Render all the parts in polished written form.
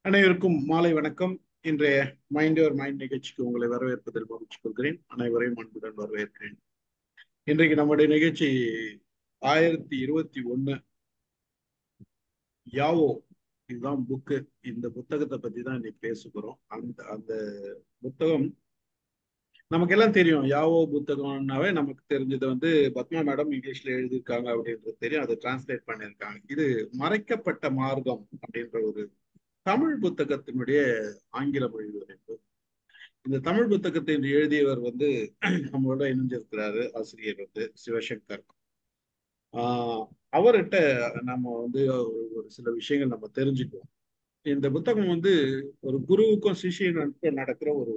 அனைவருக்கும் மாலை வணக்கம். இன்றைய மைண்ட் யுவர் மைண்ட் நிகழ்ச்சிக்கு உங்களை வரவேற்பதில் மகிழ்ச்சி கொள்கிறேன். அனைவரையும் அன்புடன் வரவேற்கிறேன். இன்றைக்கு நம்முடைய நிகழ்ச்சி 1021 யாவோ, இதுதான் புக்கு. இந்த புத்தகத்தை பத்தி தான் இன்னைக்கு பேச போறோம். அந்த அந்த புத்தகம் நமக்கு எல்லாம் தெரியும். யாவோ புத்தகம்னாவே நமக்கு தெரிஞ்சது பத்மா மேடம் இங்கிலீஷ்ல எழுதியிருக்காங்க அப்படின்றது தெரியும். அதை டிரான்ஸ்லேட் பண்ணியிருக்காங்க. இது மறைக்கப்பட்ட மார்க்கம் அப்படின்ற ஒரு தமிழ் புத்தகத்தினுடைய ஆங்கில மொழிபெயர்ப்பு. இந்த தமிழ் புத்தகத்தை எழுதியவர் நம்மளோட இணைஞ்சிருக்கிறாரு. ஆசிரியர் சிவசங்கர். அவர்கிட்ட நம்ம ஒரு சில விஷயங்கள் நம்ம தெரிஞ்சுக்குவோம். இந்த புத்தகம் ஒரு குருவுக்கும் சிஷியனுக்கும் நடக்கிற ஒரு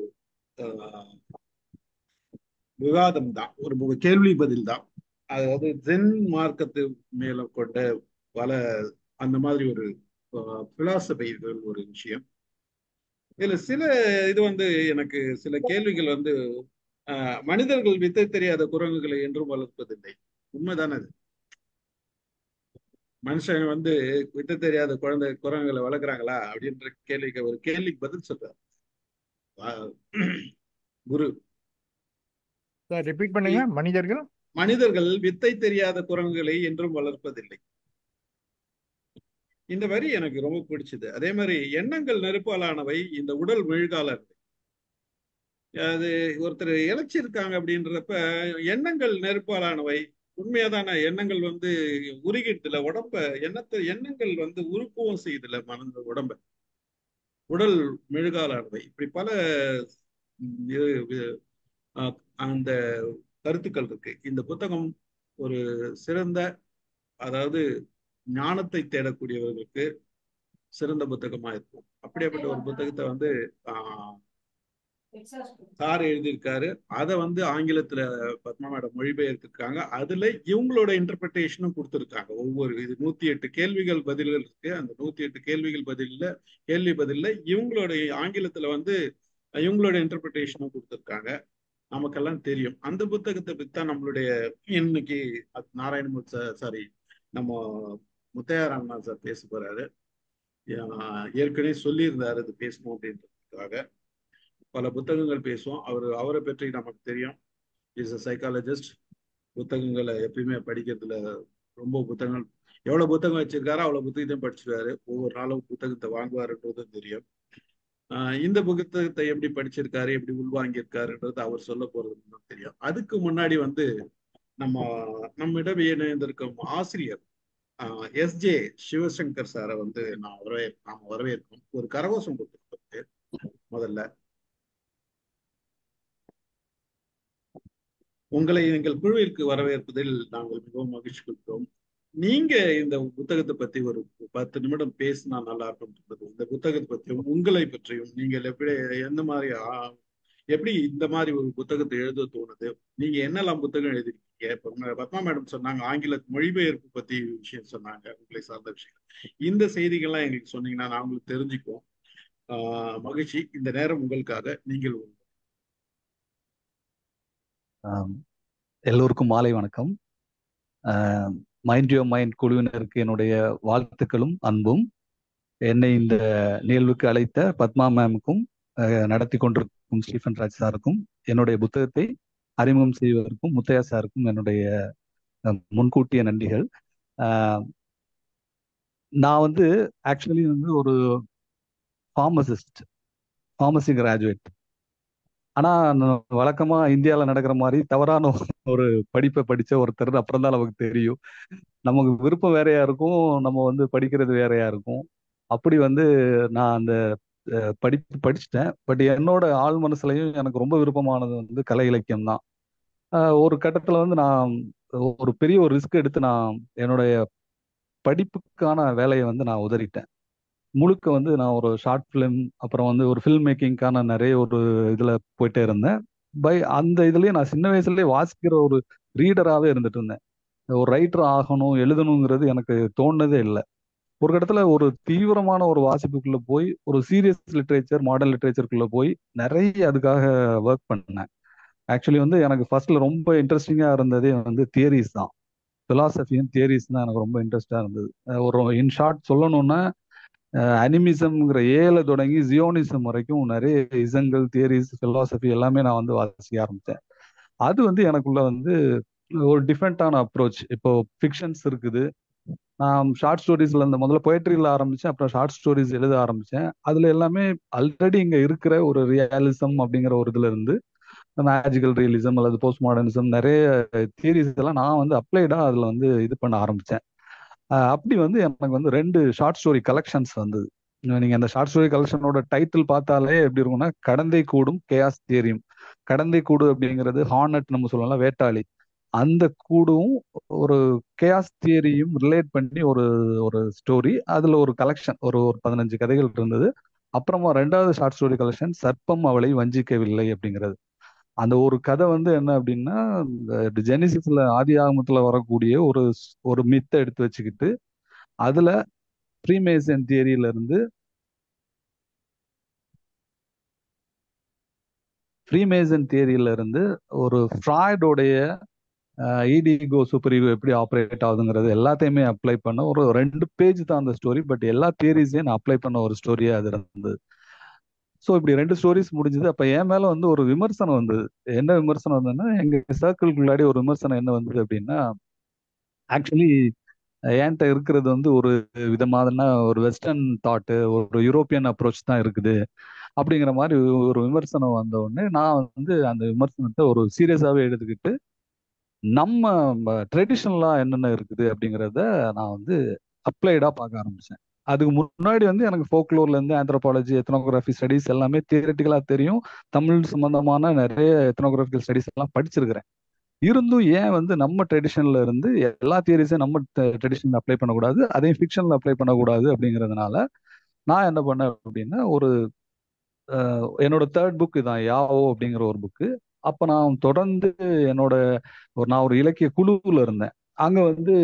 விவாதம் தான், ஒரு கேள்வி பதில் தான். அதாவது ஜென் மார்க்கத்து மேல கொண்ட பல அந்த மாதிரி ஒரு பிலாசபிகள் ஒரு விஷயம். இதுல சில எனக்கு சில கேள்விகள் மனிதர்கள் வித்தை தெரியாத குரங்குகளை என்றும் வளர்ப்பதில்லை. உண்மைதானே அது? மனுஷன் வித்தை தெரியாத குரங்குகளை வளர்க்குறாங்களா அப்படின்ற ஒரு கேள்விக்கு பதில் சொல்றார் குரு. ரிப்பீட் பண்ணுங்க. மனிதர்கள் வித்தை தெரியாத குரங்குகளை என்றும் வளர்ப்பதில்லை. இந்த வரி எனக்கு ரொம்ப பிடிச்சது. அதே மாதிரி எண்ணங்கள் நெருப்பாலானவை, இந்த உடல் மெழுகாலர். அது ஒருத்தர் இழைச்சிருக்காங்க அப்படின்றப்ப எண்ணங்கள் நெருப்பாலானவை. உண்மையாதான எண்ணங்கள் உருகிடுதுல உடம்ப, எண்ணங்கள் உருக்கவும் செய்யுதுல மனந்த உடம்ப. உடல் மெழுகாலானவை. இப்படி பல அந்த கருத்துக்கள் இருக்கு. இந்த புத்தகம் ஒரு சிறந்த, அதாவது ஞானத்தை தேடக்கூடியவர்களுக்கு சிறந்த புத்தகமா இருக்கும். அப்படிப்பட்ட ஒரு புத்தகத்தை சார் எழுதியிருக்காரு. அதை ஆங்கிலத்துல பத்மா மேடம் மொழிபெயர்த்திருக்காங்க. அதுல இவங்களோட இன்டர்பிரேஷனும் கொடுத்திருக்காங்க. இது 108 கேள்விகள் பதில்கள் இருக்கு. அந்த 108 கேள்வி பதில்ல இவங்களுடைய ஆங்கிலத்துல இவங்களோட இன்டர்பிரேஷனும் கொடுத்திருக்காங்க. நமக்கெல்லாம் தெரியும். அந்த புத்தகத்தை பத்தி தான் நம்மளுடைய இன்னைக்கு நம்ம முத்தையாராமண்ணா சார் பேச போறாரு. ஏற்கனவே சொல்லியிருந்தாரு அது பேசணும் அப்படின்றதுக்காக. பல புத்தகங்கள் பேசுவோம். அவரை பற்றி நமக்கு தெரியும். Is a psychologist. புத்தகங்களை எப்பயுமே படிக்கிறதுல ரொம்ப புத்தகங்கள், எவ்வளவு புத்தகம் வச்சிருக்காரோ அவ்வளவு புத்தகத்தையும் படிச்சிருக்காரு. ஒவ்வொரு நாளும் புத்தகத்தை வாங்குவாருன்றதும் தெரியும். இந்த புத்தகத்தை எப்படி படிச்சிருக்காரு, எப்படி உள்வாங்கியிருக்காருன்றது அவர் சொல்ல போறது தெரியும். அதுக்கு முன்னாடி நம்மிடம் இணைந்திருக்கும் ஆசிரியர் எஸ்.ஜே. சிவசங்கர் சாரை நாம வரவேற்கும். ஒரு கரகோஷம் கொடுத்திருக்காரு. முதல்ல உங்களை எங்கள் குழுவிற்கு வரவேற்பதில் நாங்கள் மிகவும் மகிழ்ச்சி கொள்கிறோம். நீங்க இந்த புத்தகத்தை பத்தி ஒரு 10 நிமிடம் பேசினா நல்லா இருக்கும். இந்த புத்தகத்தை பற்றியும் உங்களை பற்றியும், நீங்கள் எப்படி இந்த மாதிரி ஒரு புத்தகத்தை எழுத தோணுது, நீங்க என்னெல்லாம் புத்தகம் எழுதிருக்கீங்க. இப்ப பத்மா மேடம் சொன்னாங்க ஆங்கில மொழிபெயர்ப்பு பத்தி விஷயம் சொன்னாங்க, உங்களை சார்ந்த விஷயம். இந்த செய்திகள்லாம் எங்களுக்கு சொன்னீங்கன்னா நாங்களும் தெரிஞ்சுக்குவோம். மகிழ்ச்சி. இந்த நேரம் உங்களுக்காக. நீங்கள் எல்லோருக்கும் மாலை வணக்கம். மைண்ட் யுவர் மைண்ட் குழுவினருக்கு என்னுடைய வாழ்த்துக்களும் அன்பும். என்னை இந்த நிகழ்வுக்கு அழைத்த பத்மா மேமுக்கும் நடத்தி கொண்டிருக்கும் ஸ்டீஃபன் ராஜ் சாருக்கும், என்னுடைய புத்தகத்தை அறிமுகம் செய்வதற்கும் முத்தையா சாருக்கும் என்னுடைய முன்கூட்டிய நன்றிகள். நான் ஆக்சுவலி ஒரு ஃபார்மசி கிராஜுவேட். ஆனா வழக்கமா இந்தியாவில் நடக்கிற மாதிரி தவறான ஒரு படிப்பை படிச்ச ஒருத்தர் அப்புறம் தான் நமக்கு தெரியும். நமக்கு விருப்பம் வேறையா இருக்கும், நம்ம படிக்கிறது வேறையா இருக்கும். அப்படி நான் அந்த படிப்பு படிச்சுட்டேன். பட் என்னோட ஆள் மனசுலையும் எனக்கு ரொம்ப விருப்பமானது கலை இலக்கியம் தான். ஒரு கட்டத்துல நான் ஒரு பெரிய ஒரு ரிஸ்க் எடுத்து நான் என்னுடைய படிப்புக்கான வேலையை நான் உதறிட்டேன். முழுக்க நான் ஒரு ஷார்ட் ஃபிலிம், அப்புறம் ஒரு ஃபில்ம் மேக்கிங்கான நிறைய ஒரு இதுல போயிட்டே இருந்தேன். அந்த இதுலயே நான் சின்ன வயசுலயே வாசிக்கிற ஒரு ரீடராகவே இருந்துட்டு இருந்தேன். ஒரு ரைட்டர் ஆகணும், எழுதணுங்கிறது எனக்கு தோணுனதே இல்லை. ஒரு இடத்துல ஒரு தீவிரமான ஒரு வாசிப்புக்குள்ள போய் ஒரு சீரியஸ் லிட்ரேச்சர், மாடர்ன் லிட்ரேச்சருக்குள்ள போய் நிறைய அதுக்காக ஒர்க் பண்ணேன். ஆக்சுவலி எனக்கு ஃபர்ஸ்ட்ல ரொம்ப இன்ட்ரெஸ்டிங்கா இருந்ததே தியரிஸ் தான். பிலாசபி அண்ட் தியரிஸ் தான் எனக்கு ரொம்ப இன்ட்ரெஸ்டா இருந்தது. ஒரு இன் ஷார்ட் சொல்லணும்னா, அனிமிசம்ங்கிற ஏல தொடங்கி ஜியோனிசம் வரைக்கும் நிறைய இசங்கள், தியரிஸ், பிலாசபி எல்லாமே நான் வந்து வாசிக்க ஆரம்பித்தேன். அது வந்து எனக்குள்ள வந்து ஒரு டிஃப்ரெண்டான அப்ரோச். இப்போ ஃபிக்ஷன்ஸ் இருக்குது. நான் ஷார்ட் ஸ்டோரிஸ்ல இந்த முதல்ல பொயட்ரியில் ஆரம்பிச்சேன், அப்புறம் ஷார்ட் ஸ்டோரிஸ் எழுத ஆரம்பிச்சேன். அதுல எல்லாமே ஆல்ரெடி இங்க இருக்கிற ஒரு ரியாலிசம் அப்படிங்கிற ஒரு இதுல இருந்து மேஜிக்கல் ரியலிசம் அல்லது போஸ்ட் மாடர்னிசம் நிறைய தியரிஸ் எல்லாம் நான் வந்து அப்ளைடா அதுல வந்து இது பண்ண ஆரம்பிச்சேன். அப்படி வந்து எனக்கு வந்து 2 ஷார்ட் ஸ்டோரி கலெக்ஷன்ஸ் வந்தது. நீங்க அந்த ஷார்ட் ஸ்டோரி கலெக்ஷனோட டைட்டில் பார்த்தாலே எப்படி இருக்கும்னா, கடந்தை கூடும் கேயாஸ் தியரியும். கடந்தை கூடு அப்படிங்கிறது ஹார்னட் நம்ம சொல்லலாம், வேட்டாளி. அந்த கூடும் ஒரு கேயாஸ் தியரியும் ரிலேட் பண்ணி ஒரு ஒரு ஸ்டோரி. அதுல ஒரு கலெக்ஷன் ஒரு ஒரு 15 கதைகள் இருந்தது. அப்புறமா 2வது ஷார்ட் ஸ்டோரி கலெக்ஷன் சர்ப்பம் அவளை வஞ்சிக்கவில்லை அப்படிங்கிறது. அந்த ஒரு கதை வந்து என்ன அப்படின்னா, இந்த ஜெனிசிஸ்ல ஆதி ஆகமத்துல வரக்கூடிய ஒரு ஒரு மித்தை எடுத்து வச்சுக்கிட்டு அதுல ஃப்ரீமேசன் தியரியில இருந்து ஒரு ஃப்ராய்டோடைய ஈடிகோ சூப்பர் ஈகோ எப்படி ஆப்ரேட் ஆகுதுங்கிறது எல்லாத்தையுமே அப்ளை பண்ண ஒரு 2 பேஜ் தான் அந்த ஸ்டோரி. பட் எல்லா தியரிஸையும் நான் அப்ளை பண்ண ஒரு ஸ்டோரியா அது இருந்தது. ஸோ இப்படி 2 ஸ்டோரிஸ் முடிஞ்சது. அப்ப என் மேல வந்து ஒரு விமர்சனம் வந்தது. என்ன விமர்சனம் வந்ததுன்னா, எங்க சர்க்கிள்குள்ளாடி ஒரு விமர்சனம் என்ன வந்தது அப்படின்னா, ஆக்சுவலி என்கிட்ட இருக்கிறது வந்து ஒரு விதமான ஒரு வெஸ்டர்ன் தாட், ஒரு யூரோப்பியன் அப்ரோச் தான் இருக்குது அப்படிங்கிற மாதிரி ஒரு விமர்சனம் வந்த உடனே நான் வந்து அந்த விமர்சனத்தை ஒரு சீரியஸாவே எடுத்துக்கிட்டு நம்ம ட்ரெடிஷ்னலா என்னென்ன இருக்குது அப்படிங்கிறத நான் வந்து அப்ளைடா பார்க்க ஆரம்பிச்சேன். அதுக்கு முன்னாடி வந்து எனக்கு ஃபோக்லோர்ல இருந்து ஆந்த்ரோபாலஜி, எத்னோகிராஃபி ஸ்டடிஸ் எல்லாமே தியரட்டிக்கலா தெரியும். தமிழ் சம்பந்தமான நிறைய எத்னோகிராஃபிக்கல் ஸ்டடிஸ் எல்லாம் படிச்சிருக்கிறேன். இருந்தும் ஏன் வந்து நம்ம ட்ரெடிஷன்ல இருந்து எல்லா தியரிஸையும் நம்ம ட்ரெடிஷன்ல அப்ளை பண்ணக்கூடாது, அதையும் ஃபிக்ஷன்ல அப்ளை பண்ணக்கூடாது அப்படிங்கிறதுனால நான் என்ன பண்ணேன் அப்படின்னா, என்னோட 3rd புக் இதான், யாவோ அப்படிங்கிற ஒரு புக்கு. அப்ப நான் தொடர்ந்து என்னோட நான் ஒரு இலக்கிய குழுவுல இருந்தேன். அங்க வந்து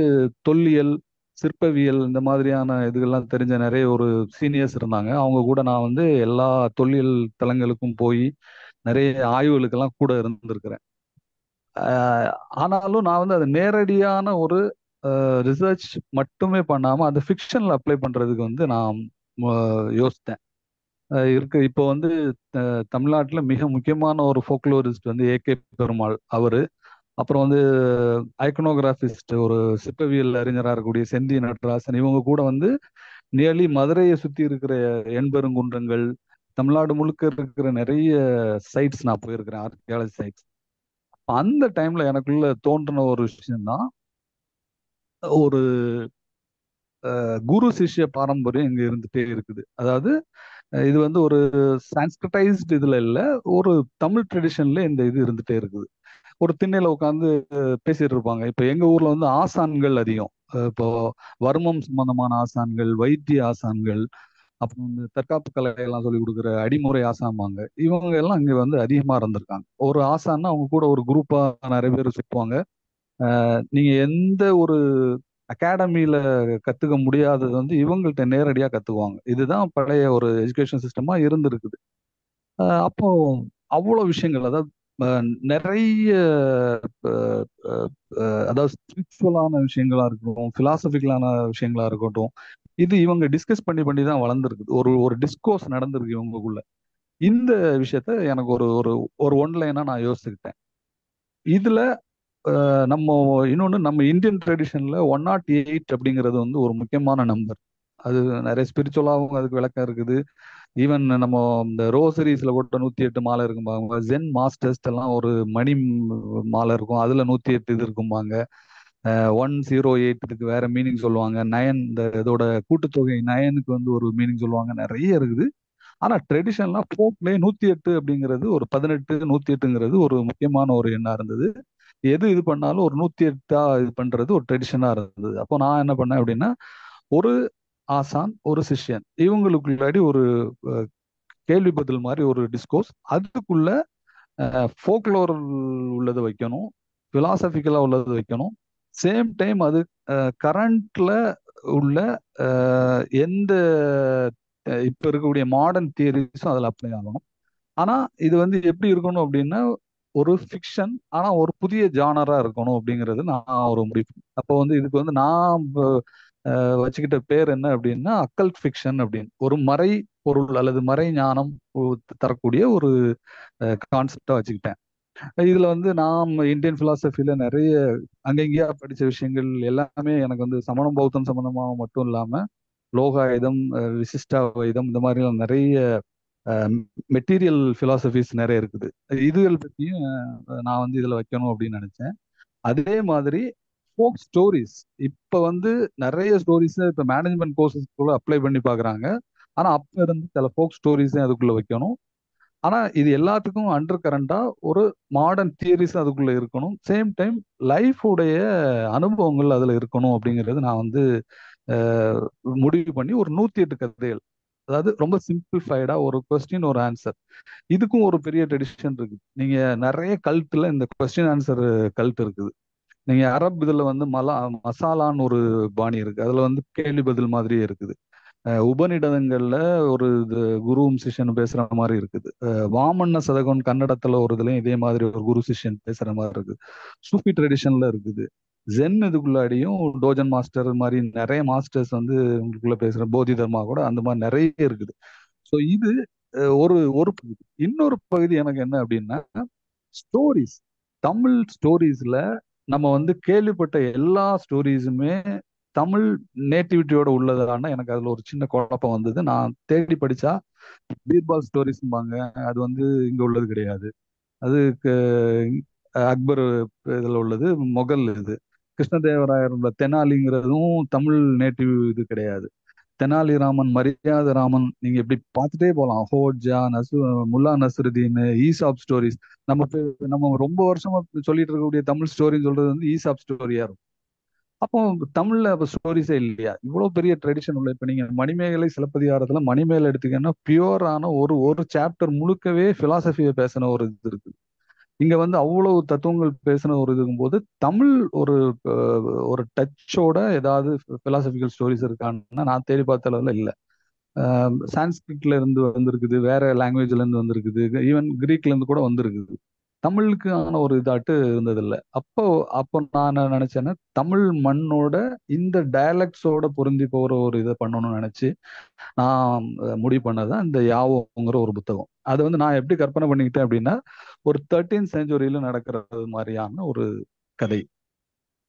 தொல்லியல், சிற்பவியல் இந்த மாதிரியான இதுகள்லாம் தெரிஞ்ச நிறைய ஒரு சீனியர்ஸ் இருந்தாங்க. அவங்க கூட நான் வந்து எல்லா தொல்லியல் தலங்களுக்கும் போய் நிறைய ஆய்வுகளுக்கெல்லாம் கூட இருந்திருக்கிறேன். ஆஹ் ஆனாலும் நான் வந்து அது நேரடியான ஒரு ரிசர்ச் மட்டுமே பண்ணாம அதை ஃபிக்ஷன்ல அப்ளை பண்றதுக்கு வந்து நான் யோசித்தேன். இருக்கு இப்போ வந்து தமிழ்நாட்டுல மிக முக்கியமான ஒரு ஃபோக்லோரிஸ்ட் வந்து ஏகே பெருமாள் அவரு. அப்புறம் வந்து ஐக்கனோகிராபிஸ்ட் ஒரு சிற்பவியல் அறிஞராக இருக்கக்கூடிய செந்தி நடராசன், இவங்க கூட வந்து நியர்லி மதுரையை சுத்தி இருக்கிற எண்பெருங்குன்றங்கள், தமிழ்நாடு முழுக்க இருக்கிற நிறைய சைட்ஸ் நான் போயிருக்கிறேன், ஆர்கியாலஜி சைட்ஸ். அந்த டைம்ல எனக்குள்ள தோன்றின ஒரு விஷயம் தான், ஒரு குரு சிஷ்ய பாரம்பரியம் இங்க இருந்துட்டே இருக்குது. அதாவது இது வந்து ஒரு சான்ஸ்கிரிட்டைஸ்டு இதுல இல்ல, ஒரு தமிழ் ட்ரெடிஷன்ல இந்த இது இருந்துட்டே இருக்குது. ஒரு திண்ணையில உட்காந்து பேசிட்டு இருப்பாங்க. இப்ப எங்க ஊர்ல வந்து ஆசான்கள் அதிகம். இப்போ வர்மம் சம்பந்தமான ஆசான்கள், வைத்திய ஆசான்கள், அப்புறம் வந்து தற்காப்பு கலையெல்லாம் சொல்லி கொடுக்குற அடிமுறை ஆசான்பாங்க. இவங்க எல்லாம் இங்க வந்து அதிகமா இருந்திருக்காங்க. ஒரு ஆசான்னா அவங்க கூட ஒரு குரூப்பா நிறைய பேர் சுற்றுவாங்க. நீங்க எந்த ஒரு அகாடமியில கத்துக்க முடியாதது வந்து இவங்கள்ட்ட நேரடியா கத்துக்குவாங்க. இதுதான் பழைய ஒரு எஜுகேஷன் சிஸ்டமா இருந்திருக்குது. அப்போ அவ்வளவு விஷயங்கள், அதாவது நிறைய அஹ், அஹ், அதாவது ஸ்பிரிச்சுவலான விஷயங்களா இருக்கட்டும், பிலாசபிக்கலான விஷயங்களா இருக்கட்டும், இது இவங்க டிஸ்கஸ் பண்ணி பண்ணி தான் வளர்ந்துருக்குது. ஒரு ஒரு டிஸ்கோர்ஸ் நடந்திருக்கு இவங்களுக்குள்ள. இந்த விஷயத்த எனக்கு ஒரு ஒரு ஒரு ஒன்லைனா நான் யோசிச்சுக்கிட்டேன். இதுல நம்ம இன்னொன்று, நம்ம இந்தியன் ட்ரெடிஷன்ல 108 அப்படிங்கிறது வந்து ஒரு முக்கியமான நம்பர். அது நிறைய ஸ்பிரிச்சுவலாகவும் அதுக்கு விளக்கம் இருக்குது. ஈவன் நம்ம இந்த ரோசரிஸ்ல கூட 108 மாலை இருக்கும்பாங்க. ஜென் மாஸ்டர்ஸ் எல்லாம் ஒரு மணி மாலை இருக்கும், அதுல 108 இது இருக்கும்பாங்க. 108 இதுக்கு வேற மீனிங் சொல்லுவாங்க. நயன், இந்த இதோட கூட்டுத்தொகை நயனுக்கு வந்து ஒரு மீனிங் சொல்லுவாங்க. நிறைய இருக்குது. ஆனா ட்ரெடிஷனலா ஃபோக்லயே 108 அப்படிங்கிறது, ஒரு 18 108ங்கிறது ஒரு முக்கியமான ஒரு எண்ணா இருந்தது. எது இது பண்ணாலும் ஒரு 108 இது பண்றது ஒரு ட்ரெடிஷனா இருந்தது. அப்போ நான் என்ன பண்ணேன் அப்படின்னா, ஒரு ஆசான், ஒரு சிஷ்யன், இவங்களுக்குள்ளாடி ஒரு அஹ், கேள்வி பதில் மாதிரி ஒரு டிஸ்கோர்ஸ், அதுக்குள்ள ஃபோக்லோர் உள்ளது வைக்கணும், பிலாசபிக்கலா உள்ளது வைக்கணும். சேம் டைம் அது கரண்ட்ல உள்ள எந்த இப்ப இருக்கக்கூடிய மாடர்ன் தியரிஸும் அதுல அப்ளை ஆகணும். ஆனா இது வந்து எப்படி இருக்கணும் அப்படின்னா, ஒரு ஃபிக்ஷன் ஆனா ஒரு புதிய ஜானரா இருக்கணும் அப்படிங்கிறது நான் ஒரு முடிவு. அப்போ வந்து இதுக்கு வந்து நான் வச்சுக்கிட்ட பேர் என்ன அப்படின்னா அக்கல்ட் ஃபிக்ஷன் அப்படின்னு, ஒரு மறை பொருள் அல்லது மறை ஞானம் தரக்கூடிய ஒரு கான்செப்டா வச்சுக்கிட்டேன். இதுல வந்து நாம் இந்தியன் பிலாசபில நிறைய அங்கங்கேயா படிச்ச விஷயங்கள் எல்லாமே எனக்கு வந்து சமணம் பௌத்தம் சம்பந்தமா மட்டும் இல்லாம லோகாயுதம், விசிஷ்டாவைதம், இந்த மாதிரி நிறைய மெட்டீரியல் பிலாசபிஸ் நிறைய இருக்குது. இதுகள் பற்றியும் நான் வந்து இதுல வைக்கணும் அப்படின்னு நினைச்சேன். அதே மாதிரி ஃபோக் ஸ்டோரிஸ், இப்ப வந்து நிறைய ஸ்டோரிஸ் இப்ப மேனேஜ்மெண்ட் கோர்சஸ்க்குள்ள அப்ளை பண்ணி பாக்குறாங்க. ஆனா அப்ப இருந்து சில ஃபோக் ஸ்டோரிஸையும் அதுக்குள்ள வைக்கணும். ஆனா இது எல்லாத்துக்கும் அண்டர் கரண்டா ஒரு மாடர்ன் தியரிஸ் அதுக்குள்ள இருக்கணும். சேம் டைம் லைஃப் உடைய அனுபவங்கள் அதுல இருக்கணும் அப்படிங்கிறது நான் வந்து அஹ், முடிவு பண்ணி ஒரு 108 கதைகள், அதாவது ரொம்ப சிம்பிளிஃபைடா ஒரு கொஸ்டின் ஒரு ஆன்சர். இதுக்கும் ஒரு பெரிய ட்ரெடிஷன் இருக்குது. நீங்க நிறைய கல்ட்டுல இந்த கொஸ்டின் ஆன்சர் கல்ட் இருக்குது. நீங்க அரப் இதுல வந்து மசாலான்னு ஒரு பாணி இருக்கு, அதுல வந்து கேள்வி பதில் மாதிரியே இருக்குது. உபநிடதங்கள்ல ஒரு இது குருவும் சிஷ்யனும் பேசுற மாதிரி இருக்குது. வாமண்ண சதகம் கன்னடத்துல ஒரு இதுலயும் இதே மாதிரி ஒரு குரு சிஷ்யன் பேசுற மாதிரி இருக்குது. சூஃபி ட்ரெடிஷன்ல இருக்குது. ஜென் இதுக்குள்ளாடியும் டோஜன் மாஸ்டர் மாதிரி நிறைய மாஸ்டர்ஸ் வந்து உங்களுக்குள்ள பேசுற போதி தர்மா கூட அந்த மாதிரி நிறைய இருக்குது. ஸோ இது ஒரு ஒரு பகுதி. இன்னொரு பகுதி எனக்கு என்ன அப்படின்னா ஸ்டோரிஸ். தமிழ் ஸ்டோரிஸ்ல நம்ம வந்து கேள்விப்பட்ட எல்லா ஸ்டோரிஸுமே தமிழ் நேட்டிவிட்டியோட உள்ளதான எனக்கு அதுல ஒரு சின்ன குழப்பம் வந்தது. நான் தேடி படிச்சா பீர்பால் ஸ்டோரிஸ்பாங்க, அது வந்து இங்க உள்ளது கிடையாது. அது அக்பர் இதுல உள்ளது, முகல் இது. கிருஷ்ணதேவராயர் உள்ள தெனாலிங்கிறதும் தமிழ் நேட்டிவ் இது கிடையாது. தெனாலிராமன், மரியாதை ராமன், நீங்க இப்படி பார்த்துட்டே போகலாம். ஹோஜா, முல்லா நஸ்ருதீன், ஈசாப் ஸ்டோரிஸ். நம்ம ரொம்ப வருஷமா சொல்லிட்டு இருக்கக்கூடிய தமிழ் ஸ்டோரின்னு சொல்றது வந்து ஈசாப் ஸ்டோரியா இருக்கும். அப்போ தமிழ்ல அப்ப ஸ்டோரிஸே இல்லையா? இவ்வளவு பெரிய ட்ரெடிஷன் உள்ள, இப்ப நீங்க மணிமேகலை சிலப்பதிகாரத்துல மணிமேகலை எடுத்தீங்கன்னா பியூரான ஒரு ஒரு சாப்டர் முழுக்கவே பிலாசபியை பேசின ஒரு இது இருக்கு. இங்க வந்து அவ்வளவு தத்துவங்கள் பேசின ஒரு இதுக்கும் போது தமிழ் ஒரு ஒரு டச்சோட ஏதாவது பிலாசபிக்கல் ஸ்டோரிஸ் இருக்கான்னா நான் தேடி பார்த்த அளவுல இல்ல. சான்ஸ்கிரிட்ல இருந்து வந்திருக்குது, வேற லாங்குவேஜ்ல இருந்து வந்திருக்குது, ஈவன் கிரீக்ல இருந்து கூட வந்திருக்குது. தமிழுக்கான ஒரு இதாட்டு இருந்ததில்லை. அப்போ அப்போ நான் என்ன நினைச்சேன்னா தமிழ் மண்ணோட இந்த டயலக்ட்ஸோட பொருந்தி போகிற ஒரு இதை பண்ணணும்னு நினைச்சு நான் முடிவு பண்ணதான் இந்த யாவோங்கிற ஒரு புத்தகம். அது வந்து நான் எப்படி கற்பனை பண்ணிக்கிட்டேன் அப்படின்னா ஒரு 13th செஞ்சுரியில நடக்கிறது மாதிரியான ஒரு கதை.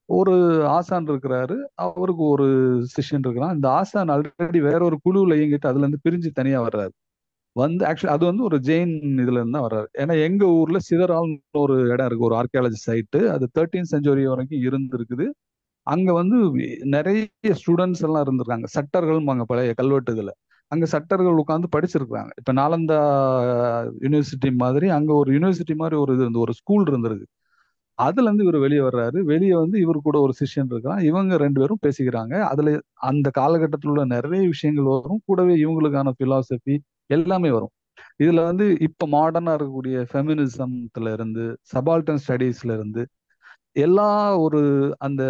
ஒரு ஆசான் இருக்கிறாரு, அவருக்கு ஒரு சிஷ்யன் இருக்கிறான். இந்த ஆசான் ஆல்ரெடி வேற ஒரு குழுவில் இயங்கிட்டு அதுல இருந்து பிரிஞ்சு தனியா வர்றாரு. வந்து ஆக்சுவலி அது வந்து ஒரு ஜெயின் இதுல இருந்து தான் வர்றாரு. ஏன்னா எங்க ஊர்ல சிதறால்னு ஒரு இடம் இருக்கு, ஒரு ஆர்கியாலஜி சைட்டு. அது 13th செஞ்சுரி வரைக்கும் இருந்திருக்குது. அங்க வந்து நிறைய ஸ்டூடெண்ட்ஸ் எல்லாம் இருந்திருக்காங்க. சட்டர்கள் பழைய கல்வெட்டுகளை அங்க சட்டர்கள் உட்காந்து படிச்சிருக்காங்க. இப்ப நாலந்தா யூனிவர்சிட்டி மாதிரி அங்க ஒரு யூனிவர்சிட்டி மாதிரி ஒரு இது இருந்து ஒரு ஸ்கூல் இருந்திருக்கு. அதுல இருந்து இவர் வெளியே வர்றாரு. வெளியே வந்து இவர் கூட ஒரு சிஷ்யன் இருக்கான். இவங்க ரெண்டு பேரும் பேசிக்கிறாங்க. அதுல அந்த காலகட்டத்தில் உள்ள நிறைய விஷயங்கள் வரும், கூடவே இவங்களுக்கான பிலாசபி எல்லாமே வரும். இதுல வந்து இப்ப மாடர்னா இருக்கக்கூடிய ஃபெமினிசம்ல இருந்து சபால்டன் ஸ்டடீஸ்ல இருந்து எல்லா ஒரு அந்த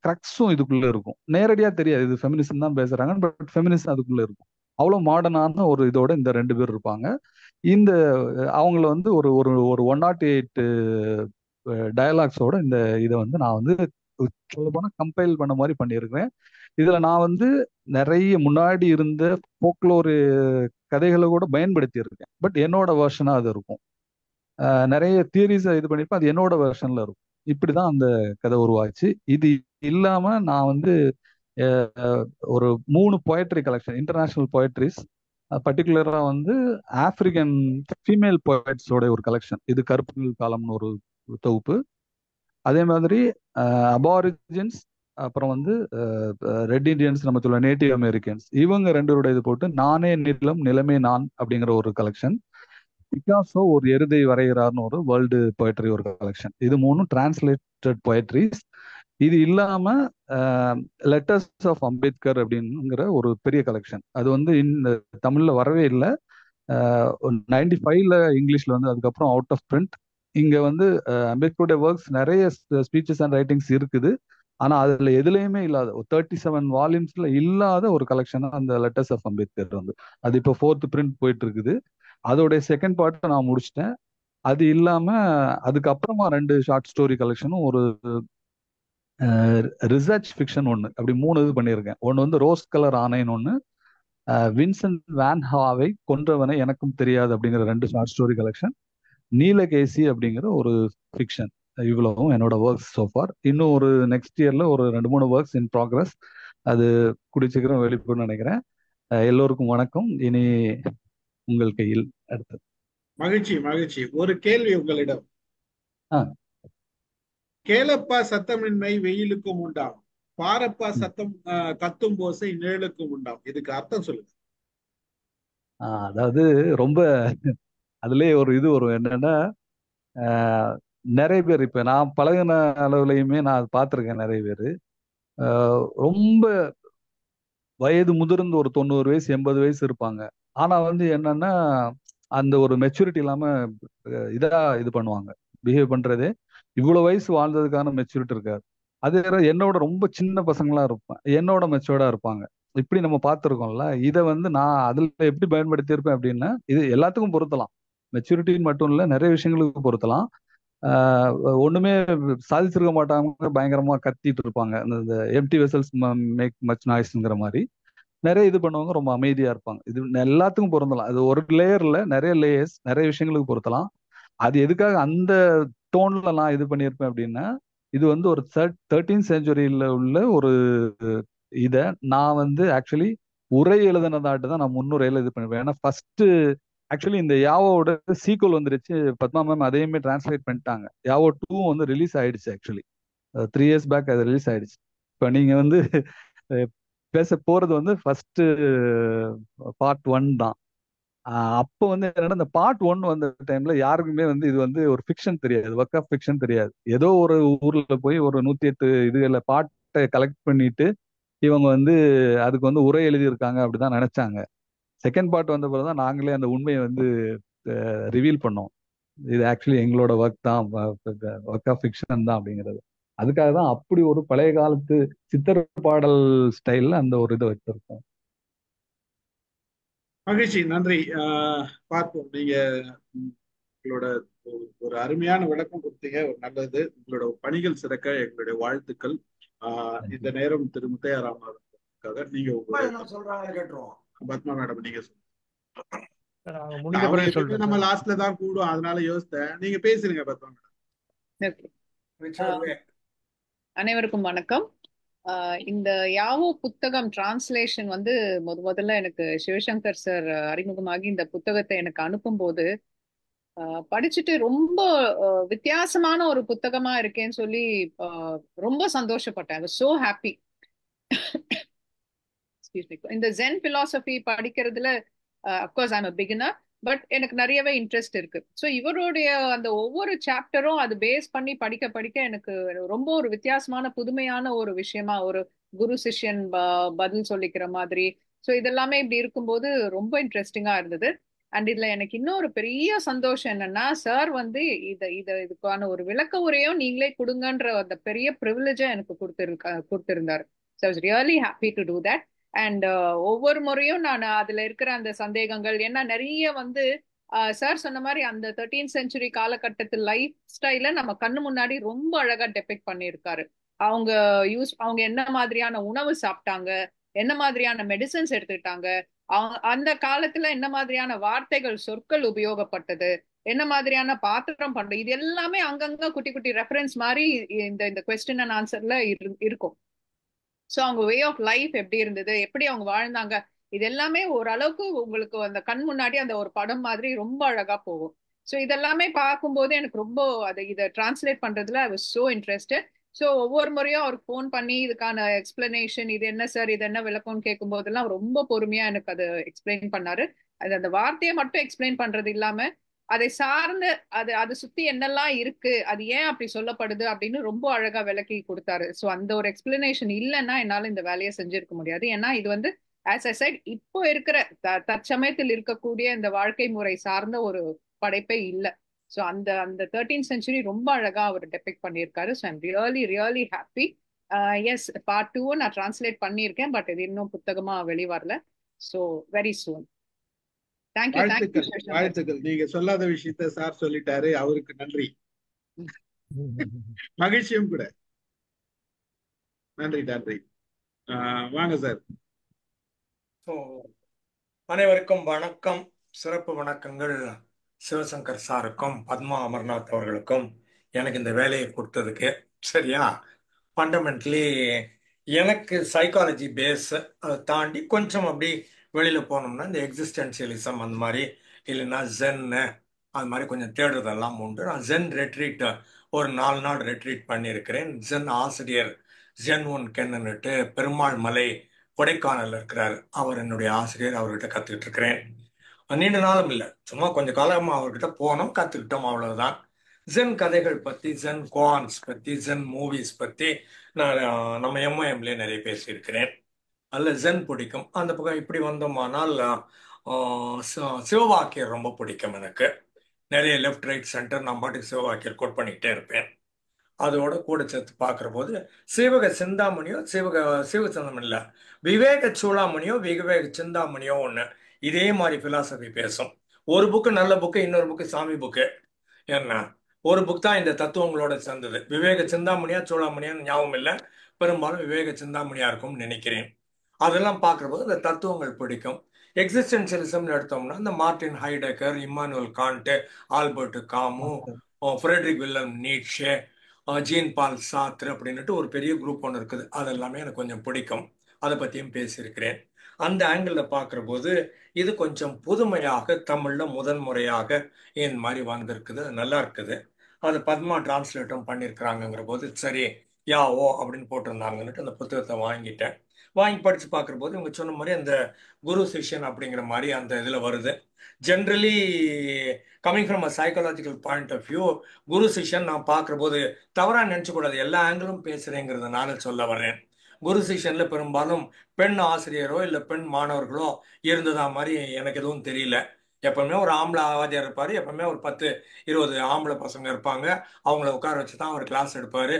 கிரக்ஸும் இதுக்குள்ள இருக்கும். நேரடியா தெரியாது இது ஃபெமினிசம் தான் பேசுறாங்க, பட் ஃபெமினிசம் அதுக்குள்ள இருக்கும். அவ்வளவு மாடர்னான ஒரு இதோட இந்த ரெண்டு பேர் இருப்பாங்க. இந்த அவங்கள வந்து ஒரு ஒரு ஒரு 108 டயலாக்ஸோட இந்த இதை வந்து நான் வந்து சொல்ல போனா கம்பைல் பண்ண மாதிரி பண்ணியிருக்கிறேன். இதுல நான் வந்து நிறைய முன்னாடி இருந்த போக்லோர் கதைகளை கூட பயன்படுத்தி இருக்கேன். பட் என்னோட வெர்ஷனா அது இருக்கும். நிறைய தியரிஸை இது பண்ணிருப்பேன், அது என்னோட வெர்ஷன்ல இருக்கும். இப்படிதான் அந்த கதை உருவாச்சு. இது இல்லாம நான் வந்து ஒரு 3 பொயட்ரி கலெக்ஷன், இன்டர்நேஷனல் பொயட்ரிஸ், பர்டிகுலரா வந்து ஆப்பிரிக்கன் ஃபீமேல் பொயட்ஸோட ஒரு கலெக்ஷன். இது கருப்புகள் காலம்னு ஒரு தொகுப்பு. அதே மாதிரி அபாரிஜின்ஸ், அப்புறம் வந்து ரெட் இண்டியன்ஸ், நம்ம சொல்ல நேட்டிவ் அமெரிக்கன்ஸ், இவங்க ரெண்டோட இது போட்டு நானே நிலம் நிலமே நான் அப்படிங்கிற ஒரு கலெக்ஷன். பிகாசோ ஒரு எருதை வரைகிறார்னு ஒரு வேர்ல்டு பொயட்ரி ஒரு கலெக்ஷன். இது மூணும் டிரான்ஸ்லேட்டட் பொயட்ரிஸ். இது இல்லாம லெட்டர்ஸ் ஆஃப் அம்பேத்கர் அப்படிங்கிற ஒரு பெரிய கலெக்ஷன். அது வந்து தமிழ்ல வரவே இல்லை. 95ல இங்கிலீஷ்ல வந்து அதுக்கப்புறம் அவுட் ஆஃப் பிரிண்ட். இங்க வந்து அம்பேத்கருடைய ஒர்க்ஸ் நிறைய ஸ்பீச்சஸ் அண்ட் ரைட்டிங்ஸ் இருக்குது. ஆனா அதுல எதுலையுமே இல்லாத ஒரு 37 வால்யூம்ஸ்ல இல்லாத ஒரு கலெக்ஷன் அந்த லெட்டர்ஸ் ஆஃப் அம்பேத்கர் வந்து அது இப்போ 4th பிரிண்ட் போயிட்டு இருக்குது. அதோடைய செகண்ட் பார்ட்டை நான் முடிச்சிட்டேன். அது இல்லாம அதுக்கப்புறமா 2 ஷார்ட் ஸ்டோரி கலெக்ஷனும் ஒரு ரிசர்ச் ஃபிக்ஷன் ஒன்று, அப்படி 3 இது பண்ணியிருக்கேன். ஒன்று வந்து ரோஸ் கலர் ஆனைன்னு ஒன்று, வின்சென்ட் வேன் ஹாவை கொன்றவனை எனக்கும் தெரியாது அப்படிங்கிற 2 ஷார்ட் ஸ்டோரி கலெக்ஷன், நீலகேசி அப்படிங்கிற ஒரு ஃபிக்ஷன். இவ்வளவும் என்னோட ஒர்க்ஸ் சோஃபார். இன்னும் ஒரு நெக்ஸ்ட் இயர்ல ஒரு 2-3 ஒர்க்ஸ் இன் ப்ராக்ரஸ். அது கூடிய சீக்கிரம் வெளிப்படும்னு நினைக்கிறேன். எல்லோருக்கும் வணக்கம். இனி உங்கள் கையில் அடுத்தது. மகிழ்ச்சி மகிழ்ச்சி. ஒரு கேள்வி உங்களிடம். ஆ கேளப்பா சத்தமின்மை வெயிலுக்கும் உண்டாம், பாரப்பா சத்தம் கத்தும் போசை நிழலுக்கும் உண்டாம். இதுக்கு அர்த்தம் சொல்லுங்க. அதாவது ரொம்ப அதுலயே ஒரு இது வரும் என்னன்னா, நிறைய பேர் இப்ப நான் பழகின அளவுலையுமே நான் பார்த்துருக்கேன். நிறைய பேர் ரொம்ப வயது முதிர்ந்து ஒரு 90 வயசு 80 வயசு இருப்பாங்க. ஆனா வந்து என்னன்னா, அந்த ஒரு மெச்சூரிட்டி இல்லாம இதா இது பண்ணுவாங்க, பிஹேவ் பண்றதே. இவ்வளவு வயசு வாழ்ந்ததுக்கான மெச்சூரிட்டி இருக்காது. அதே என்னோட ரொம்ப சின்ன பசங்களா இருப்பான், என்னோட மெச்சூர்டா இருப்பாங்க. இப்படி நம்ம பார்த்துருக்கோம்ல. இதை வந்து நான் அதுல எப்படி பயன்படுத்தி இருப்பேன் அப்படின்னா, இது எல்லாத்துக்கும் பொருத்தலாம். மெச்சூரிட்டின்னு மட்டும் இல்லை, நிறைய விஷயங்களுக்கு பொருத்தலாம். ஒண்ணுமே சாதிச்சிருக்க மாட்டாங்க, பயங்கரமா கத்திட்டு இருப்பாங்க. இந்த எம்டி வெசல்ஸ் மேக் மச் நாய்ஸ்ங்கிற மாதிரி நிறைய இது பண்ணுவாங்க, ரொம்ப அமைதியா இருப்பாங்க. இது எல்லாத்துக்கும் பொருந்தலாம். அது ஒரு லேயர்ல நிறைய லேயர்ஸ், நிறைய விஷயங்களுக்கு பொருத்தலாம். அது எதுக்காக அந்த டோன்ல நான் இது பண்ணியிருப்பேன் அப்படின்னா, இது வந்து ஒரு 13th செஞ்சுரியில உள்ள ஒரு இத நான் வந்து ஆக்சுவலி உரை எழுதினதாட்டு தான் நான் முன்னுரையில இது பண்ணிருப்பேன். ஏன்னா ஃபர்ஸ்ட் ஆக்சுவலி இந்த யாவோட சீக்வல் வந்துருச்சு. பத்மா மேம் அதையுமே டிரான்ஸ்லேட் பண்ணிட்டாங்க. யாவோ 2 வந்து ரிலீஸ் ஆயிடுச்சு. ஆக்சுவலி 3 இயர்ஸ் பேக் அது ரிலீஸ் ஆயிடுச்சு. இப்போ நீங்க வந்து பேச போறது வந்து ஃபர்ஸ்ட் பார்ட் 1 தான். அப்போ வந்து என்னன்னா, இந்த பார்ட் 1 வந்த டைம்ல யாருக்குமே வந்து இது வந்து ஒரு ஃபிக்ஷன் தெரியாது, ஒர்க் ஆஃப் ஃபிக்ஷன் தெரியாது. ஏதோ ஒரு ஊர்ல போய் ஒரு 108 இதுல பாட்டை கலெக்ட் பண்ணிட்டு இவங்க வந்து அதுக்கு வந்து உரை எழுதியிருக்காங்க அப்படிதான் நினைச்சாங்க. செகண்ட் பார்ட் வந்த பிறகுதான் நாங்களே அந்த உண்மையை வந்து ரிவீல் பண்ணோம். இது ஆக்சுவலி எங்களோட ஒர்க் தான், ஒர்க் ஆஃப் ஃபிக்ஷன் தான் அப்படிங்கிறது. அதுக்காக தான் அப்படி ஒரு பழைய காலத்து சித்தர் பாடல் ஸ்டைல்ல அந்த ஒரு இதை வச்சிருக்கோம். மகிழ்ச்சி, நன்றி. பார்ப்போம். நீங்க உங்களோட ஒரு அருமையான விளக்கம் கொடுத்தீங்க. ஒரு நல்லது. உங்களோட பணிகள் சிறக்க எங்களுடைய வாழ்த்துக்கள். இந்த நேரம் திரு முத்தையா ராமநாதனுக்காக நீங்க பத்மா மேடம் நீங்க சொல்லுங்க. நம்ம லாஸ்ட்ல தான் கூடும், அதனால யோசித்தேன். நீங்க பேசுறீங்க பத்மா மேடம். அனைவருக்கும் வணக்கம். இந்த யாவோ புத்தகம் டிரான்ஸ்லேஷன் வந்து முதல்ல எனக்கு சிவசங்கர் சார் அறிமுகமாகி இந்த புத்தகத்தை எனக்கு அனுப்பும் போது படிச்சுட்டு ரொம்ப வித்தியாசமான ஒரு புத்தகமா இருக்கேன்னு சொல்லி ரொம்ப சந்தோஷப்பட்டேன். So happy. இந்த ஜென் பிலாசபி படிக்கிறதுல of course I'm a beginner, but எனக்கு நிறையவே இன்ட்ரெஸ்ட் இருக்கு. ஸோ இவருடைய அந்த ஒவ்வொரு சாப்டரும் அது பேஸ் பண்ணி படிக்க படிக்க எனக்கு ரொம்ப ஒரு வித்தியாசமான புதுமையான ஒரு விஷயமா, ஒரு குரு சிஷ்யன் பதில் சொல்லிக்கிற மாதிரி. ஸோ இதெல்லாமே இப்படி இருக்கும்போது ரொம்ப இன்ட்ரெஸ்டிங்கா இருந்தது. அண்ட் இதுல எனக்கு இன்னொரு பெரிய சந்தோஷம் என்னன்னா, சார் வந்து இதுக்கான ஒரு விளக்க உரையும் நீங்களே கொடுங்கன்ற அந்த பெரிய ப்ரிவிலேஜை எனக்கு கொடுத்திருந்தாரு. So I was really happy to do that. And ஒவ்வொரு முறையும் நான் அதுல இருக்கிற அந்த சந்தேகங்கள், ஏன்னா நிறைய வந்து சார் சொன்ன மாதிரி அந்த 13th செஞ்சுரி காலகட்டத்து லைஃப் ஸ்டைல நம்ம கண்ணு முன்னாடி ரொம்ப அழகா டெபிக்ட் பண்ணியிருக்காரு. அவங்க என்ன மாதிரியான உணவு சாப்பிட்டாங்க, என்ன மாதிரியான மெடிசன்ஸ் எடுத்துக்கிட்டாங்க, அந்த காலத்துல என்ன மாதிரியான வார்த்தைகள் சொற்கள் உபயோகப்பட்டது, என்ன மாதிரியான பாத்திரம் பண்றது, இது எல்லாமே அங்கங்க குட்டி குட்டி ரெஃபரன்ஸ் மாதிரி இந்த கொஸ்டின் அண்ட் ஆன்சர்ல இருக்கும். ஸோ அவங்க வே ஆஃப் லைஃப் எப்படி இருந்தது, எப்படி அவங்க வாழ்ந்தாங்க, இது எல்லாமே ஓரளவுக்கு உங்களுக்கு அந்த கண் முன்னாடி அந்த ஒரு படம் மாதிரி ரொம்ப அழகா போகும். ஸோ இதெல்லாமே பார்க்கும்போது எனக்கு ரொம்ப இதை டிரான்ஸ்லேட் பண்றதுல I was so interested. So ஒவ்வொரு முறையும் அவருக்கு ஃபோன் பண்ணி இதுக்கான எக்ஸ்பிளனேஷன், இது என்ன சார், இது என்ன விளக்கம்னு கேட்கும் போதெல்லாம் ரொம்ப பொறுமையா எனக்கு அதை எக்ஸ்பிளைன் பண்ணாரு. அது அந்த வார்த்தையை மட்டும் எக்ஸ்பிளைன் பண்றது இல்லாம அதை சார்ந்து அது சுத்தி என்னெல்லாம் இருக்கு, அது ஏன் அப்படி சொல்லப்படுது அப்படின்னு ரொம்ப அழகா விளக்கி கொடுத்தாரு. ஸோ அந்த ஒரு எக்ஸ்பிளனேஷன் இல்லைன்னா என்னால இந்த வேலையை செஞ்சிருக்க முடியாது. ஏன்னா இது வந்து ஆஸ் ஐ சைட் இப்போ இருக்கிற தற்சமயத்தில் இருக்கக்கூடிய இந்த வாழ்க்கை முறை சார்ந்த ஒரு படைப்பே இல்லை. ஸோ அந்த அந்த 13th செஞ்சுரி ரொம்ப அழகா அவர் டெபிக்ட் பண்ணியிருக்காரு. So I'm really really happy. Yes, part 2 நான் டிரான்ஸ்லேட் பண்ணியிருக்கேன், பட் இது இன்னும் புத்தகமா வெளிவரல. So very soon. வாழ்த்துக்கள். நீங்க சொல்லாத விஷயத்த சார் சொல்லிட்டாரு, அவருக்கு நன்றி. மகிழ்ச்சியும் கூட. நன்றி நன்றி. வாங்க சார். ஸோ அனைவருக்கும் வணக்கம், சிறப்பு வணக்கங்கள் சிவசங்கர் சாருக்கும் பத்மா அமர்நாத் அவர்களுக்கும் எனக்கு இந்த வேலையை கொடுத்ததுக்கு. சரியா, ஃபண்டமெண்டலி எனக்கு சைக்காலஜி பேஸ், அதை தாண்டி கொஞ்சம் அப்படி வெளியில் போனோம்னா இந்த எக்ஸிஸ்டென்சியலிசம் அந்த மாதிரி, இல்லைன்னா ஜென்னு அது மாதிரி கொஞ்சம் தேடுறதெல்லாம் உண்டு. நான் ஜென் ரெட்ரீட் ஒரு 4 நாள் ரெட்ரீட் பண்ணியிருக்கிறேன். ஜென் ஆசிரியர் ஜென் ஒன் கென்னுட்டு பெருமாள் மலை கொடைக்கானல் இருக்கிறார், அவர் என்னுடைய ஆசிரியர். அவர்கிட்ட கற்றுக்கிட்டு இருக்கிறேன். நீண்ட நாளும் இல்லை, சும்மா கொஞ்சம் காலமாக அவர்கிட்ட போனோம், கற்றுக்கிட்டோம், அவ்வளவுதான். ஜென் கதைகள் பற்றி, ஜென் குவான்ஸ் பற்றி, ஜென் மூவிஸ் பற்றி நான் நம்ம எம்ஓஎம்லேயே நிறைய பேசியிருக்கிறேன். அதில் ஜென் பிடிக்கும். அந்த பக்கம் இப்படி வந்தோமானால் சிவவாக்கியர் ரொம்ப பிடிக்கும் எனக்கு. நிறைய லெஃப்ட் ரைட் சென்டர் நான் பாட்டுக்கு சிவவாக்கியர் கோட் பண்ணிக்கிட்டே இருப்பேன். அதோட கூட சேர்த்து பார்க்குற போது சிவக சிந்தாமணியோ சிவக சிந்தாமணி இல்லை, விவேக சூடாமணியோ விவேக சிந்தாமணியோ ஒன்று இதே மாதிரி ஃபிலாசபி பேசும். ஒரு புக்கு நல்ல புக்கு, இன்னொரு புக்கு சாமி புக்கு. என்ன, ஒரு புக் தான் இந்த தத்துவங்களோட சேர்ந்தது. விவேக சிந்தாமணியா சூடாமணியான்னு ஞாபகம் இல்லை, பெரும்பாலும் விவேக சிந்தாமணியா இருக்கும்னு நினைக்கிறேன். அதெல்லாம் பார்க்குற போது இந்த தத்துவங்கள் பிடிக்கும். எக்ஸிஸ்டென்சியலிசம்னு எடுத்தோம்னா இந்த Martin Heidegger, Immanuel Kant, Albert Camus, Friedrich Wilhelm Nietzsche, Jean Paul Sartre அப்படின்னுட்டு ஒரு பெரிய குரூப் ஒன்று இருக்குது. அதெல்லாமே எனக்கு கொஞ்சம் பிடிக்கும். அதை பற்றியும் பேசியிருக்கிறேன். அந்த ஆங்கிளில் பார்க்குற போது இது கொஞ்சம் புதுமையாக தமிழில் முதன்முறையாக இந்த மாதிரி வந்திருக்குது, நல்லா இருக்குது. அது பத்மா டிரான்ஸ்லேட்டும் பண்ணியிருக்கிறாங்கங்கிற போது சரி யா ஓ அப்படின்னு போட்டிருந்தாங்கன்னுட்டு அந்த புத்தகத்தை வாங்கிட்டேன். வாங்கி படித்து பார்க்குற போது இவங்க சொன்ன மாதிரி அந்த குரு சிஷ்யன் அப்படிங்கிற மாதிரி அந்த இதில் வருது. Generally coming from a psychological point of view, guru சிஷ்யன் நான் பார்க்குற போது தவறாக நினச்சக்கூடாது, எல்லா ஆங்கிளும் பேசுகிறேங்கிறதுனால சொல்ல வர்றேன். குரு சிஷ்யனில் பெரும்பாலும் பெண் ஆசிரியரோ இல்லை பெண் மாணவர்களோ இருந்ததா மாதிரி எனக்கு எதுவும் தெரியல. எப்பவுமே ஒரு ஆம்பளை ஆவாதியார் இருப்பார், எப்பவுமே ஒரு 10-20 ஆம்பளை பசங்க இருப்பாங்க. அவங்கள உட்கார வச்சு தான் அவர் கிளாஸ் எடுப்பார்.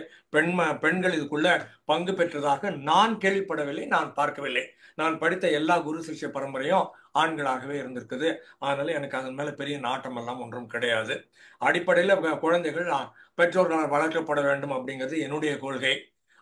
பெண்கள் இதுக்குள்ள பங்கு பெற்றதாக நான் கேள்விப்படவில்லை, நான் பார்க்கவில்லை. நான் படித்த எல்லா குரு சிஷ்ய பரம்பரையும் ஆண்களாகவே இருந்திருக்குது. அதனால எனக்கு அதன் மேலே பெரிய நாட்டம் எல்லாம் ஒன்றும் கிடையாது. அடிப்படையில் குழந்தைகள் பெற்றோர்களால் வளர்க்கப்பட வேண்டும் அப்படிங்கிறது என்னுடைய கொள்கை.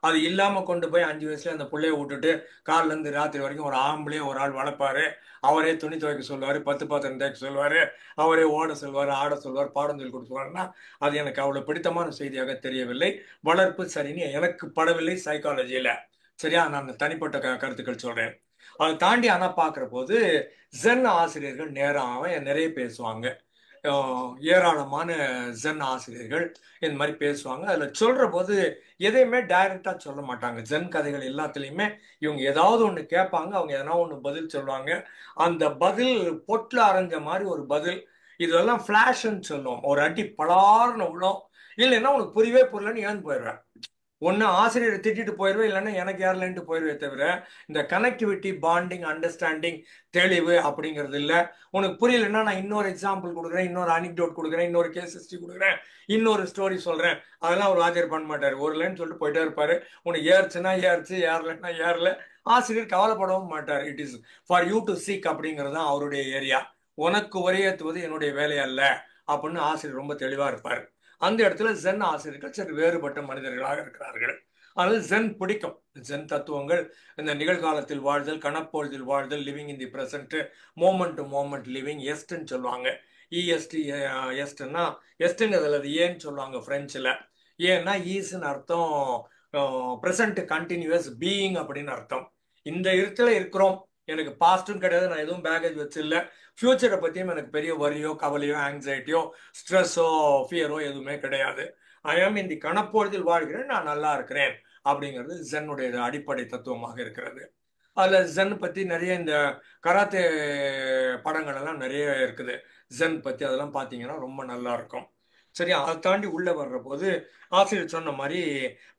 அது இல்லாமல் கொண்டு போய் 5 வயசுல அந்த பிள்ளைய விட்டுட்டு காலிலேருந்து ராத்திரி வரைக்கும் ஒரு ஆம்பளையே ஒரு ஆள் வளர்ப்பாரு. அவரே துணி துவைக்க சொல்லுவார், 10 பாத்திரம் தேய்க்க சொல்லுவார், அவரே ஓட சொல்வார், ஆட சொல்வார், பாடம் சொல்லி கொடுத்துருவாருன்னா அது எனக்கு அவ்வளோ பிடித்தமான செய்தியாக தெரியவில்லை. வளர்ப்பு சரின்னு எனக்கு படவில்லை சைக்காலஜியில். சரியா, நான் தனிப்பட்ட கருத்துக்கள் சொல்கிறேன். அதை தாண்டி ஆனால் பார்க்குற போது ஜென் ஆசிரியர்கள் நேராக நிறைய பேசுவாங்க. ஏராளமான ஜென் ஆசிரியர்கள் இந்த மாதிரி பேசுவாங்க. அதில் சொல்கிற போது எதையுமே டைரக்டாக சொல்ல மாட்டாங்க. ஜென் கதைகள் எல்லாத்துலேயுமே இவங்க ஏதாவது ஒன்று கேட்பாங்க, அவங்க எதனா ஒன்று பதில் சொல்லுவாங்க. அந்த பதில் பொட்டில் அரைஞ்ச மாதிரி ஒரு பதில். இதெல்லாம் ஃப்ளாஷ்ன்னு சொல்லுவோம். ஒரு அடி பலார்னு விழும், இல்லைன்னா உனக்கு புரியவே புரியலன்னு ஏன் போயிடுவேன். ஒன்று ஆசிரியரை திட்டிட்டு போயிடுவேன், இல்லைன்னா எனக்கு யாரில்லைன்ட்டு போயிடுவே. தவிர இந்த கனெக்டிவிட்டி, பாண்டிங், அண்டர்ஸ்டாண்டிங், தெளிவு அப்படிங்கிறது இல்லை. உனக்கு புரியலன்னா நான் இன்னொரு எக்ஸாம்பிள் கொடுக்குறேன், இன்னொரு அனிக்டோட் கொடுக்குறேன், இன்னொரு கேஸ் ஹிஸ்ட்ரி கொடுக்குறேன், இன்னொரு ஸ்டோரி சொல்கிறேன். அதெல்லாம் ஒரு ஆசிரியர் பண்ண மாட்டார். ஒரு லைன் சொல்லிட்டு போயிட்டே இருப்பார். உனக்கு ஏறுச்சுன்னா ஏறுச்சு, ஏறலைன்னா ஏறல. ஆசிரியர் கவலைப்படவும் மாட்டார். It is for you to seek அப்படிங்கிறது தான் அவருடைய ஏரியா. உனக்கு உரையேற்றுவது என்னுடைய வேலை அல்ல அப்படின்னு ஆசிரியர் ரொம்ப தெளிவாக இருப்பார். அந்த இடத்துல ஜென் ஆசிரியர்கள் சரி வேறுபட்ட மனிதர்களாக இருக்கிறார்கள். அதனால ஜென் பிடிக்கும். ஜென் தத்துவங்கள், இந்த நிகழ்காலத்தில் வாழ்தல், கணப்பொழுதில் வாழ்தல், living in the present, moment to moment living, எஸ்ட்ன்னு சொல்லுவாங்க. இஎஸ்டி எஸ்ட்னா எஸ்ட்டுங்கிறதுல அது ஏன்னு சொல்லுவாங்க ஃப்ரெஞ்சில். ஏன்னா ஈஸ்ன்னு அர்த்தம் ப்ரெசன்ட் கண்டினியூஸ் பீயிங் அப்படின்னு அர்த்தம். இந்த இடத்துல இருக்கிறோம், எனக்கு பாஸ்ட்டும் கிடையாது, நான் எதுவும் பேகேஜ் வச்சில்ல, ஃபியூச்சரை பற்றியும் எனக்கு பெரிய வரியோ கவலையோ ஆங்ஸைட்டியோ ஸ்ட்ரெஸ்ஸோ ஃபியரோ எதுவுமே கிடையாது. ஐ ஆம் இந்த கணப்பொழுதில் வாழ்கிறேன், நான் நல்லா இருக்கிறேன் அப்படிங்கிறது ஜென்னுடைய அடிப்படை தத்துவமாக இருக்கிறது. அதில் ஜென் பற்றி நிறைய இந்த கராத்தே படங்கள் எல்லாம் நிறைய இருக்குது ஜென் பற்றி. அதெல்லாம் பார்த்தீங்கன்னா ரொம்ப நல்லா இருக்கும். சரியா, அதை தாண்டி உள்ளே வர்ற போது ஆசிரியர் சொன்ன மாதிரி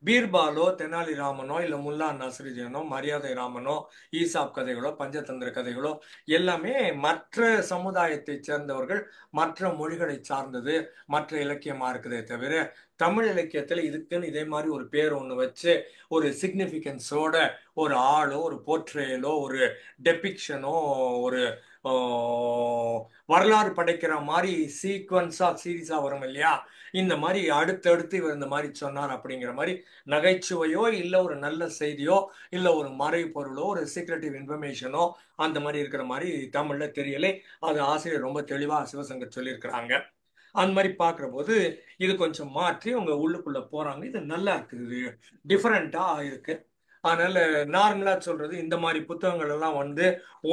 பீர்பாலோ, தெனாலி ராமனோ, இல்லை முல்லா நஸ்ருதீனோ, மரியாதை ராமனோ, ஈசாப் கதைகளோ, பஞ்சதந்திர கதைகளோ எல்லாமே மற்ற சமுதாயத்தை சேர்ந்தவர்கள், மற்ற மொழிகளை சார்ந்தது, மற்ற இலக்கியமாக இருக்குதே தவிர தமிழ் இலக்கியத்தில் இதுக்குன்னு இதே மாதிரி ஒரு பேர் ஒன்று வச்சு ஒரு சிக்னிஃபிகன்ஸோட ஒரு ஆளோ, ஒரு போர்ட்ரேயலோ, ஒரு டெபிக்ஷனோ, ஒரு வரலாறு படைக்கிற மாதிரி சீக்வன்ஸா சீரீஸா வரும் இல்லையா, இந்த மாதிரி அடுத்தடுத்து இவர் இந்த மாதிரி சொன்னார் அப்படிங்கிற மாதிரி நகைச்சுவையோ இல்லை ஒரு நல்ல செய்தியோ இல்லை ஒரு மறை பொருளோ ஒரு சீக்ரெட்டிவ் இன்ஃபர்மேஷனோ அந்த மாதிரி இருக்கிற மாதிரி தமிழ்ல தெரியலை. அது ஆசிரியர் ரொம்ப தெளிவா சிவசங்கர் சொல்லியிருக்கிறாங்க. அந்த மாதிரி பார்க்குற போது இது கொஞ்சம் மாற்றி அவங்க உள்ளுக்குள்ள போறாங்க. இது நல்லா இருக்குது, டிஃப்ரெண்டா இருக்கு. அதனால நார்மலா சொல்றது இந்த மாதிரி புத்தகங்கள் எல்லாம் வந்து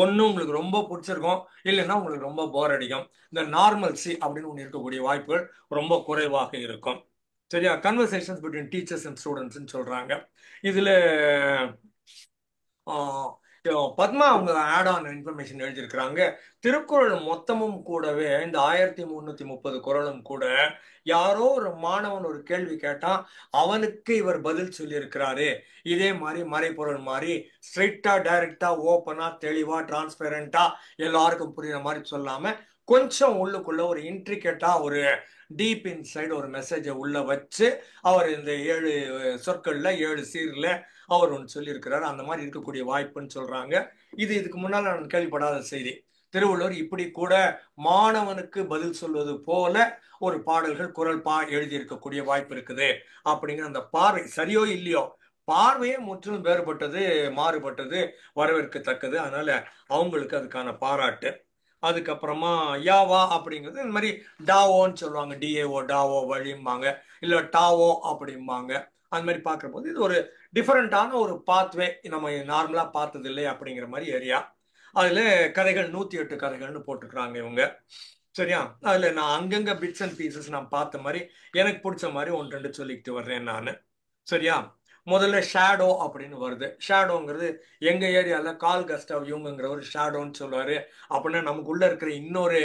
ஒன்னும் உங்களுக்கு ரொம்ப பிடிச்சிருக்கும், இல்லைன்னா உங்களுக்கு ரொம்ப போர் அடிக்கும். இந்த நார்மல்சி அப்படின்னு ஒன்று இருக்கக்கூடிய வாய்ப்புகள் ரொம்ப குறைவாக இருக்கும். சரியா? கன்வர்சேஷன்ஸ் பிட்வீன் டீச்சர்ஸ் அண்ட் ஸ்டூடெண்ட்ஸ்ன்னு சொல்றாங்க. இதுல பத்மா அவங்க ஆட் ஆன் இன்ஃபர்மேஷன் எழுதியிருக்கிறாங்க. திருக்குறள் மொத்தமும் கூடவே இந்த 1330 குறளும் கூட யாரோ ஒரு மாணவன் ஒரு கேள்வி கேட்டான், அவனுக்கு இவர் பதில் சொல்லியிருக்கிறாரு. இதே மாதிரி மறைபொருள் மாதிரி ஸ்ட்ரைட்டா டைரக்டா ஓப்பனா தெளிவா டிரான்ஸ்பெரண்டா எல்லாருக்கும் புரியுற மாதிரி சொல்லாம கொஞ்சம் உள்ளுக்குள்ள ஒரு இன்ட்ரிகேட்டா ஒரு டீப் இன்சைடு ஒரு மெசேஜை உள்ள வச்சு அவர் இந்த 7 சொற்கள்ல 7 சீர்ல அவர் ஒன்று சொல்லியிருக்கிறார். அந்த மாதிரி இருக்கக்கூடிய வாய்ப்புன்னு சொல்றாங்க. இதுக்கு முன்னால் நான் கேள்விப்படாத செய்தி. திருவள்ளுவர் இப்படி கூட மாணவனுக்கு பதில் சொல்வது போல ஒரு பாடல்கள் குறள் எழுதியிருக்கக்கூடிய வாய்ப்பு இருக்குது அப்படிங்கிற அந்த பார்வை சரியோ இல்லையோ, பார்வையே முற்றிலும் வேறுபட்டது, மாறுபட்டது, வரவேற்கத்தக்கது. அதனால அவங்களுக்கு அதுக்கான பாராட்டு. அதுக்கப்புறமா யாவா அப்படிங்கிறது இந்த மாதிரி டாவோன்னு சொல்லுவாங்க, டிஏஓ டாவோ வழிம்பாங்க, இல்லை டாவோ அப்படிம்பாங்க. அந்த மாதிரி பார்க்குற போது இது ஒரு டிஃபரெண்டான ஒரு பாத்வே, நம்ம நார்மலா பார்த்தது இல்லை அப்படிங்கிற மாதிரி ஏரியா. அதுல கதைகள் 108 கதைகள்னு போட்டுக்கிறாங்க இவங்க. சரியா? அதுல நான் அங்கங்க பிட்ஸ் அண்ட் பீசஸ் நான் பார்த்த மாதிரி எனக்கு பிடிச்ச மாதிரி 1-2 சொல்லிக்கிட்டு வர்றேன் நான். சரியா? முதல்ல ஷேடோ அப்படின்னு வருது. ஷேடோங்கிறது எங்க ஏரியால கால் கஸ்டாவ் யூங்குங்கிற ஒரு ஷேடோன்னு சொல்லுவாரு. அப்படின்னா நமக்குள்ள இருக்கிற இன்னொரு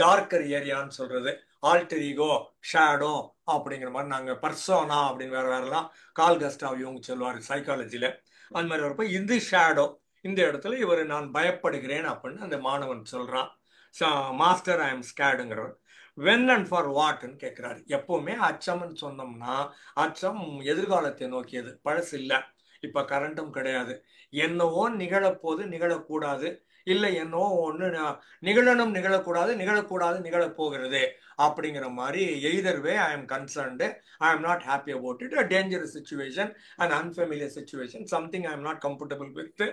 டார்க்கர் ஏரியான்னு சொல்றது. ஆல்டர் ஈகோ, ஷேடோ அப்படிங்கிற மாதிரி நாங்க பர்சோனா அப்படின்னு வேறலாம் கால் கஸ்டாவ் யூங் சொல்லுவாரு சைக்காலஜில. அந்த மாதிரி வரப்போ இது ஷேடோ. இந்த இடத்துல இவர் நான் பயப்படுகிறேன் அப்படின்னு அந்த மாணவன் சொல்றான். மாஸ்டர் ஐ எம் ஸ்கேடுங்கிறவர். வென் அண்ட் ஃபார் வாட்ன்னு கேட்கிறாரு. எப்பவுமே அச்சம்னு சொன்னோம்னா அச்சம் எதிர்காலத்தை நோக்கியது, பழசு இல்லை. இப்ப கரண்ட்டும் கிடையாது. என்னவோ நிகழப்போது நிகழக்கூடாது, இல்லை என்னவோ ஒன்று நிகழணும் நிகழக்கூடாது, நிகழக்கூடாது நிகழப்போகிறது அப்படிங்கிற மாதிரி either way I am concerned, I am not happy about it, a dangerous situation, and unfamiliar situation, something I am not comfortable with,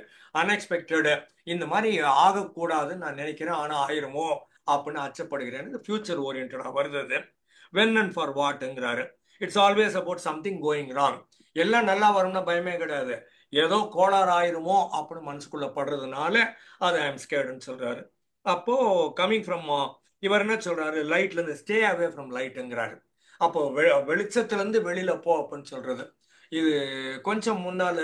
unexpected, இந்த மாதிரி ஆகக்கூடாதுன்னு நான் நினைக்கிறேன், ஆனால் ஆயிருமோ அப்படின்னு அச்சப்படுகிறேன். ஃபியூச்சர் ஓரியன்டா வருது. வென் அண்ட் ஃபார் வாட்ங்கிறாரு. It's always about something going wrong. எல்லாம் நல்லா வரும்னா பயமே கிடையாது, ஏதோ கோளாறு ஆயிருமோ அப்படின்னு மனசுக்குள்ள படுறதுனால அது ஐ எம் ஸ்கேர்டுன்னு சொல்றாரு. அப்போ கமிங் ஃப்ரம் இவர் என்ன சொல்றாரு, லைட்ல இருந்து ஸ்டே அவே ஃப்ரம் லைட்டுங்கிறாரு. அப்போ வெளிச்சத்துல இருந்து வெளியில போ அப்படின்னு சொல்றது. இது கொஞ்சம் முன்னால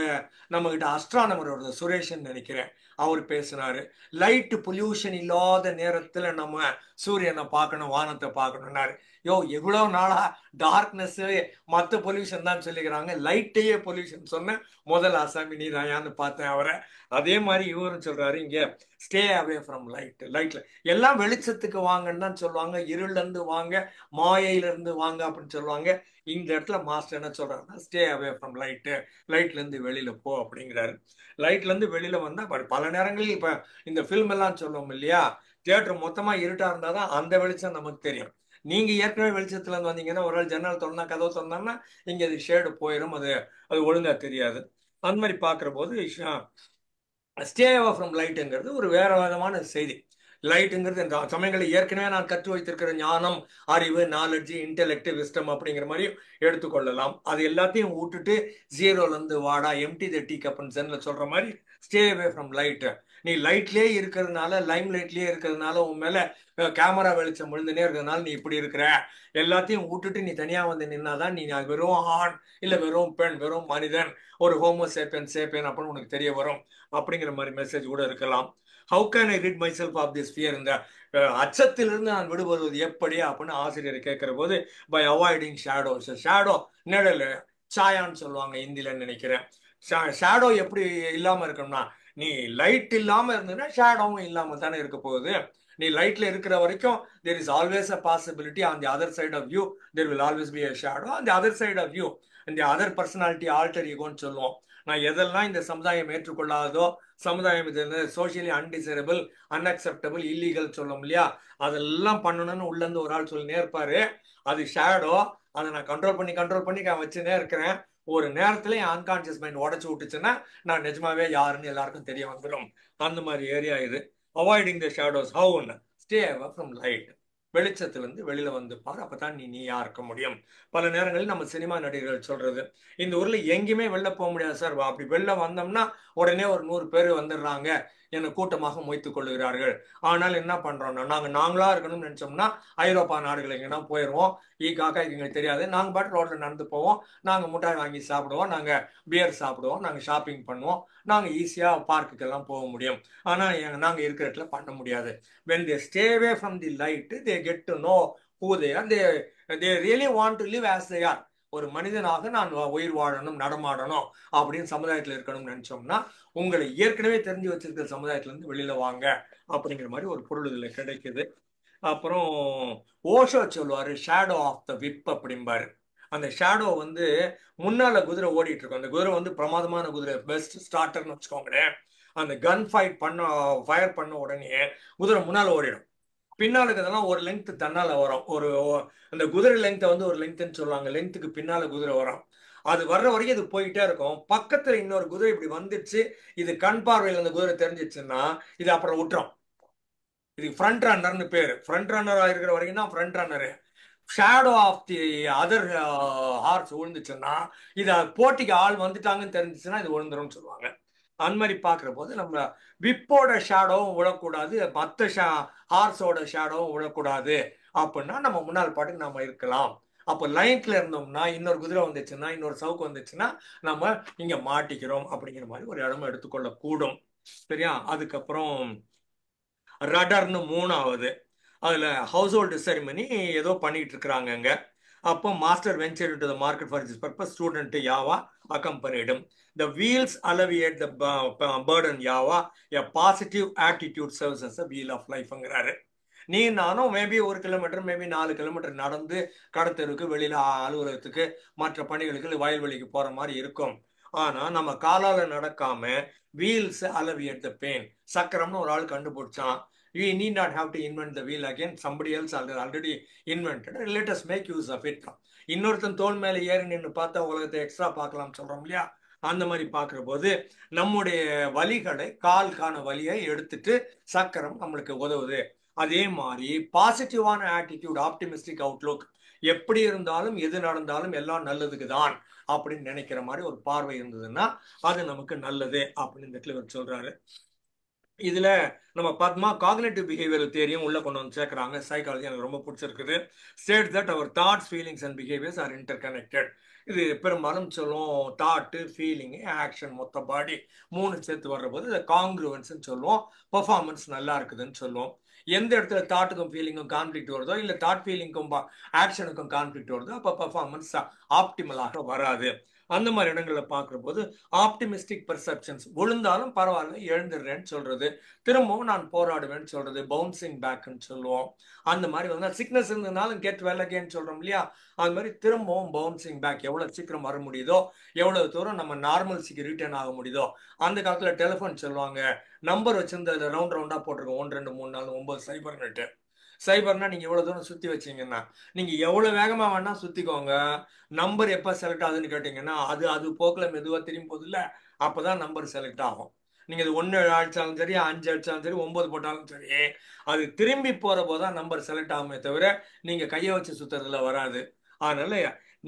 நம்ம கிட்ட அஸ்ட்ரானமர் வருது, சுரேஷன் நினைக்கிறேன், அவர் பேசினாரு. லைட் பொல்யூஷன் இல்லாத நேரத்துல நம்ம சூரியனை பார்க்கணும், வானத்தை பார்க்கணும்னாரு. யோ எவ்வளவு நாளா டார்க்னஸ் மற்ற பொல்யூஷன் தான் சொல்லிக்கிறாங்க, லைட்டையே பொல்யூஷன் சொன்ன முதல் ஆசாமி நீ தாயான்னு பார்த்தேன் அவரை. அதே மாதிரி இவரும் சொல்றாரு இங்க ஸ்டே அவே ஃப்ரம் லைட். லைட்ல எல்லாம் வெளிச்சத்துக்கு வாங்கன்னு தான் சொல்லுவாங்க, இருள்ல இருந்து வாங்க, மாயையில இருந்து வாங்க அப்படின்னு சொல்லுவாங்க. இந்த இடத்துல மாஸ்டர் என்ன சொல்றாருன்னா ஸ்டே அவே ஃப்ரம் லைட்டு, லைட்ல இருந்து வெளியில போ அப்படிங்கிறாரு. லைட்ல இருந்து வெளியில வந்தா பல நேரங்களில் இப்ப இந்த ஃபில்ம் எல்லாம் சொல்லுவோம் இல்லையா, தியேட்டர் மொத்தமா இருட்டா இருந்தாதான் அந்த வெளிச்சம் நமக்கு தெரியும். நீங்க ஏற்கனவே வெளிச்சத்துல இருந்து வந்தீங்கன்னா ஒரு நாள் ஜன்னல் திறந்தா கதவு திறந்தோம்னா இங்க அது ஷேடு போயிடும், அது ஒழுங்கா தெரியாது. அந்த மாதிரி பாக்குற போது ஸ்டே அவே ஃப்ரம் லைட்டுங்கிறது ஒரு வேற விதமான செய்தி. லைட்டுங்கிறது இந்த சமயங்களில் ஏற்கனவே நான் கற்று வைத்திருக்கிற ஞானம், அறிவு, நாலெட்ஜி, இன்டெலெக்ட், விஸ்டம் அப்படிங்கிற மாதிரி எடுத்துக்கொள்ளலாம். அது எல்லாத்தையும் விட்டுட்டு ஜீரோல இருந்து வாடா, எம்டி த டீ கப்னு சென்ல சொல்ற மாதிரி ஸ்டே அவே ஃப்ரம் லைட். நீ லைட்லயே இருக்கிறதுனால, லைம் லைட்லயே இருக்கிறதுனால, உன் மேல கேமரா வெளிச்சம் விழுந்துனே இருக்கிறதுனால நீ இப்படி இருக்கிற, எல்லாத்தையும் விட்டுட்டு நீ தனியா வந்து நின்னாதான் நீ வெறும் ஆண் இல்ல வெறும் பெண், வெறும் மனிதன், ஒரு ஹோமோ சேப்பியன் சேப்பியன் அப்படின்னு உனக்கு தெரிய வரும் அப்படிங்கிற மாதிரி மெசேஜ் கூட இருக்கலாம். How can I rid myself of this fear, இந்த அச்சத்திலிருந்து நான் விடுபடுவது எப்படி அப்படின்னு ஆசிரியர் கேட்கிற போது பை அவாய்டிங் ஷேடோஸ். ஷேடோ நிழல், சாயான்னு சொல்லுவாங்க இந்தியில நினைக்கிறேன். ஷேடோ எப்படி இல்லாம இருக்கணும்னா, நீ லைட் இல்லாம இருந்ததுன்னா ஷேடோவும் இல்லாம தானே இருக்க போகுது. நீ லைட்ல இருக்கிற வரைக்கும் there is always a possibility on the other side of you there will always be a shadow on the other side of you, and the other personality alter egoன்னு சொல்லுவோம். நான் எதெல்லாம் இந்த சமுதாயம் ஏற்றுக்கொள்ளாதோ, சமுதாயம் இது சோசியலி அன்டிசைரபிள், அன்அக்செப்டபிள், இல்லீகல் சொல்லும் இல்லையா, அதெல்லாம் பண்ணணும்னு உள்ள இருந்து ஒரு ஆள் சொல்லினே இருப்பாரு. அது ஷேடோ. அதை நான் கண்ட்ரோல் பண்ணி வச்சுனே இருக்கிறேன். ஒரு நேரத்துல என் அன்கான்சியஸ் மைண்ட் உடச்சு விட்டுச்சுன்னா நான் நிஜமாவே யாருன்னு எல்லாருக்கும் தெரிய வந்துடும். அந்த மாதிரி ஏரியா இது. அவாய்டிங் த ஷேடோஸ் ஹவுன்னு ஸ்டே அவே ஃப்ரம் லைட். வெளிச்சத்திலிருந்து வெளியில வந்து பாரு, அப்பதான் நீயா இருக்க முடியும். பல நேரங்களில் நம்ம சினிமா நடிகர்கள் சொல்றது, இந்த ஊர்ல எங்கேயுமே வெளில போக முடியாது சார், அப்படி வெளில வந்தோம்னா உடனே ஒரு 100 பேர் வந்துடுறாங்க, என்னை கூட்டமாக மொய்த்துக் கொள்ளுகிறார்கள். ஆனால் என்ன பண்றோம்னா, நாங்களா இருக்கணும்னு நினைச்சோம்னா ஐரோப்பா நாடுகள் எங்கன்னா போயிடுவோம். காக்கா எங்களுக்கு தெரியாது, நாங்க பாட்டு ரோட்ல நடந்து போவோம், நாங்க முட்டாய் வாங்கி சாப்பிடுவோம், நாங்க பியர் சாப்பிடுவோம், நாங்க ஷாப்பிங் பண்ணுவோம், நாங்க ஈஸியா பார்க்குக்கெல்லாம் போக முடியும். ஆனா நாங்க இருக்கிற இடத்துல பண்ண முடியாது. when they stay away from the light, they get to know who they are. They really want to live as they are. ஒரு மனிதனாக நான் உயிர் வாழணும், நடமாடணும் அப்படின்னு சமுதாயத்துல இருக்கணும்னு நினைச்சோம்னா, உங்களை ஏற்கனவே தெரிஞ்சு வச்சிருக்கிற சமுதாயத்துல இருந்து வெளியில வாங்க அப்படிங்கிற மாதிரி ஒரு பொருள் இதுல கிடைக்குது. அப்புறம் ஓஷோ சொல்லுவாரு, ஷேடோ ஆஃப் த விப் அப்படிம்பாரு. அந்த ஷேடோ வந்து முன்னால குதிரை ஓடிட்டு இருக்கும். அந்த குதிரை வந்து பிரமாதமான குதிரை, பெஸ்ட் ஸ்டார்டர்னு வச்சுக்கோங்களேன். அந்த கன் ஃபயர் பண்ண உடனே குதிரை முன்னால ஓடிடும். பின்னால இருக்கிறதெல்லாம் ஒரு லெங்க் தன்னால வரும். அந்த குதிரை லெங்க்த்தை வந்து ஒரு லெங்க்னு சொல்லுவாங்க. லெங்க்த்துக்கு பின்னால குதிரை வரும். அது வர்ற வரைக்கும் இது போயிட்டே இருக்கும். பக்கத்துல இன்னொரு குதிரை இப்படி வந்துடுச்சு, இது கண் பார்வையில் அந்த குதிரை தெரிஞ்சிச்சுன்னா இது அப்புறம் விட்டுரும். இது ஃப்ரண்ட் ரன்னர்னு பேரு. ஃப்ரண்ட் ரன்னர் இருக்கிற வரைக்கும் தான் front runner. Shadow of the other horse விழுந்துச்சுன்னா, இத போட்டிக்கு ஆள் வந்துட்டாங்கன்னு தெரிஞ்சிச்சுன்னா இது விழுந்துரும்னு சொல்லுவாங்க. அந்த மாதிரி பாக்குற போது நம்ம விப்போட ஷேடோவும் விழக்கூடாது, மற்ற ஹார்ஸோட ஷேடோவும் விழக்கூடாது. அப்படின்னா நம்ம முன்னாள் பாட்டுக்கு நம்ம இருக்கலாம். அப்போ லைன்ல இருந்தோம்னா இன்னொரு குதிரை வந்துச்சுன்னா, இன்னொரு சவுக்கு வந்துச்சுன்னா நம்ம இங்க மாட்டிக்கிறோம் அப்படிங்கிற மாதிரி ஒரு இடமா எடுத்துக்கொள்ள கூடும். சரியா? அதுக்கப்புறம் ரடர்னு 3வது, அதுல ஹவுஸ் ஹோல்டு செரிமனி ஏதோ பண்ணிட்டு இருக்கிறாங்க அங்க. அப்போ master venture to the market for this purpose, student யாவா அக்கம்பனிடும். The wheels alleviate the burden யாவா, a positive attitude serves as a wheel of lifeங்கிறாரு. நீ நானும் மேபி 1 கிலோமீட்டர், மேபி 4 கிலோமீட்டர் நடந்து கடத்தருக்கு, வெளியில அலுவலகத்துக்கு, மற்ற பணிகளுக்கு, வயல்வெளிக்கு போற மாதிரி இருக்கும். ஆனா நம்ம காலால நடக்காம வீல்ஸ் alleviate the pain. சக்கரம்னு ஒரு ஆள் கண்டுபிடிச்சான். We need not have to invent the wheel again. Somebody else already invented. Let us make use of it. இன்னொருத்தன் தோல் மேல ஏறி நின்று பார்த்தா உலகத்தை எக்ஸ்ட்ரா பார்க்கலாம் சொல்றோம் இல்லையா? அந்த மாதிரி பார்க்கிற போது நம்முடைய வலிகளை, கால்கான வலியை எடுத்துட்டு சக்கரம் நம்மளுக்கு உதவுது. அதே மாதிரி பாசிட்டிவான ஆட்டிடியூட், ஆப்டிமிஸ்டிக் அவுட்லுக், எப்படி இருந்தாலும் எது நடந்தாலும் எல்லாம் நல்லதுக்கு தான் அப்படின்னு நினைக்கிற மாதிரி ஒரு பார்வை இருந்ததுன்னா அது நமக்கு நல்லது அப்படின்னு இந்த இடத்துல இவர் சொல்றாரு. இதுல நம்ம பத்மா காக்னிட்டிவ் பிஹேவியரல் தியரியும் உள்ள கொண்டு வந்து சேர்க்கிறாங்க. சைக்காலஜி எனக்கு ரொம்ப பிடிச்சிருக்குது. State that our thoughts, feelings and behaviours are interconnected. இது பெரும்பாலும் சொல்லுவோம், தாட்டு, ஃபீலிங்கு, ஆக்ஷன், மொத்த பாடி 3 சேர்த்து வர்ற போது இதை காங்க்ருவன்ஸ்ன்னு சொல்லுவோம். பெர்ஃபார்மன்ஸ் நல்லா இருக்குதுன்னு சொல்லுவோம். எந்த இடத்துல தாட்டுக்கும் ஃபீலிங்கும் கான்ஃபிளிக்ட் வருதோ, இல்லை தாட் ஃபீலிங்கும் ஆக்ஷனுக்கும் கான்ஃபிளிக்ட் வருதோ, அப்போ பெர்ஃபார்மன்ஸ் ஆப்டிமலாக வராது. அந்த மாதிரி இடங்களை பார்க்குற போது ஆப்டிமிஸ்டிக் பெர்செப்ஷன்ஸ், விழுந்தாலும் பரவாயில்ல எழுந்துடுறேன்னு சொல்றது, திரும்பவும் நான் போராடுவேன்னு சொல்றது, பவுன்சிங் பேக்னு சொல்லுவோம். அந்த மாதிரி வந்து சிக்னஸ் இருந்ததுனாலும் கெட் வெல் அகேன்னு சொல்றோம் இல்லையா? அது மாதிரி திரும்பவும் பவுன்சிங் பேக் எவ்வளவு சீக்கிரம் வர முடியுதோ, எவ்வளவு தூரம் நம்ம நார்மல்ஸுக்கு ரிட்டர்ன் ஆக முடியுதோ. அந்த காலத்துல டெலிஃபோன் சொல்லுவாங்க, நம்பர் வச்சிருந்த ரவுண்ட் ரவுண்டா போட்டிருக்கோம், 1 2 3 4 9 சைபர்னுட்டு. சைபர்னா நீங்க எவ்வளவு தூரம் சுத்தி வச்சீங்கன்னா, நீங்க எவ்வளவு வேகமா வேணா சுத்திக்கோங்க, நம்பர் எப்ப செலக்ட் ஆகுதுன்னு கேட்டீங்கன்னா அது போக்குல மெதுவா திரும்பி போகுது இல்ல, அப்பதான் நம்பர் செலக்ட் ஆகும். நீங்க இது 1 அடிச்சாலும் சரி, 5 அடிச்சாலும் சரி, 9 போட்டாலும் சரி, அது திரும்பி போற போதுதான் நம்பர் செலக்ட் ஆகுமே தவிர நீங்க கையை வச்சு சுத்துறதுல வராது. அதனால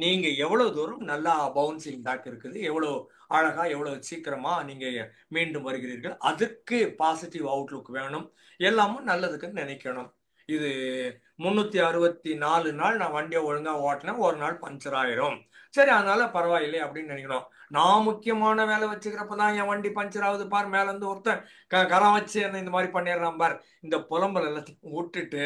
நீங்க எவ்வளவு தூரம் நல்லா பவுன்சிங் பேக் இருக்குது, எவ்வளவு அழகா, எவ்வளவு சீக்கிரமா நீங்க மீண்டும் வருகிறீர்கள், அதுக்கு பாசிட்டிவ் அவுட்லுக் வேணும். எல்லாமும் நல்லதுக்குன்னு நினைக்கணும். இது 364 நாள் நான் வண்டியை ஒழுங்கா ஓட்டினேன், ஒரு நாள் பஞ்சர் ஆயிரும், சரி அதனால பரவாயில்லை அப்படின்னு நினைக்கணும். நான் முக்கியமான வேலை வச்சுக்கிறப்பதான் என் வண்டி பஞ்சர் ஆகுது பார், மேல இருந்து ஒருத்தன் கரம் வச்சு என்ன இந்த மாதிரி பண்ணிடுறான் பார், இந்த புலம்பல் எல்லாத்தையும் விட்டுட்டு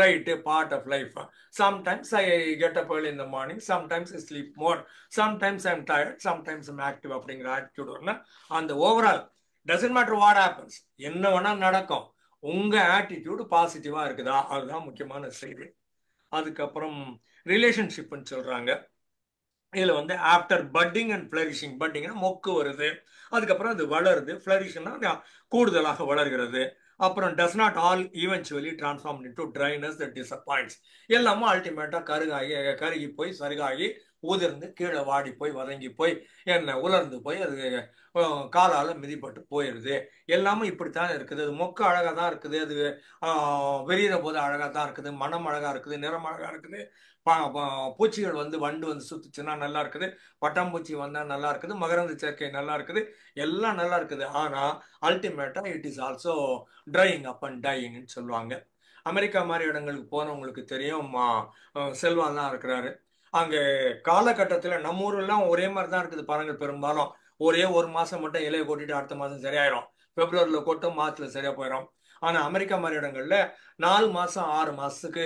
right, part of life. Sometimes I get up early in the morning, sometimes I sleep more, sometimes I'm tired, sometimes I'm active அப்படிங்கிற ஆட்டிடியூட் வரணும். அந்த overall doesn't matter what happens, என்ன வேணா நடக்கும், உங்க ஆட்டிடியூடு பாசிட்டிவா இருக்குதா, அதுதான் முக்கியமான செய்தி. அதுக்கப்புறம் ரிலேஷன்ஷிப்னு சொல்றாங்க. இதுல வந்து ஆஃப்டர் பட்டிங் அண்ட் ஃபிளரிஷிங், பட்டிங்னா மொக்கு வருது, அதுக்கப்புறம் அது வளருது, ஃபிளரிஷ்னா கூடுதலாக வளர்கிறது, அப்புறம் does not all eventually transform into dryness that disappoints, எல்லாமும் அல்டிமேட்டா கருகி போய் சருகாகி உதிர்ந்து கீழே வாடி போய் வதங்கி போய் என்ன உலர்ந்து போய் அது காலால மிதிப்பட்டு போயிடுது. எல்லாமே இப்படித்தான் இருக்குது. அது மொக்கு அழகா தான் இருக்குது, அது விரிகிற போது அழகா தான் இருக்குது, மனம் அழகா இருக்குது, நிறம் அழகா இருக்குது, பூச்சிகள் வந்து வண்டு வந்து சுத்துச்சுன்னா நல்லா இருக்குது, பட்டாம்பூச்சி வந்தா நல்லா இருக்குது, மகரந்த சேர்க்கை நல்லா இருக்குது, எல்லாம் நல்லா இருக்குது. ஆனா அல்டிமேட்டா it is also drying up and டையிங்னு சொல்லுவாங்க. அமெரிக்கா மாதிரி இடங்களுக்கு போனவங்களுக்கு தெரியும். செல்வான் இருக்கிறாரு அங்க. காலகட்டத்துல நம்ம ஊர்லாம் ஒரே மாதிரி தான் இருக்குது பழங்கள் பெரும்பாலும். ஒரே ஒரு மாசம் மட்டும் இலையை கொட்டிட்டு அடுத்த மாசம் சரியாயிரும், பிப்ரவரியில கொட்டும் மார்ச்ல சரியா போயிடும். ஆனா அமெரிக்கா மாதிரி இடங்கள்ல 4 மாசம் 6 மாசத்துக்கு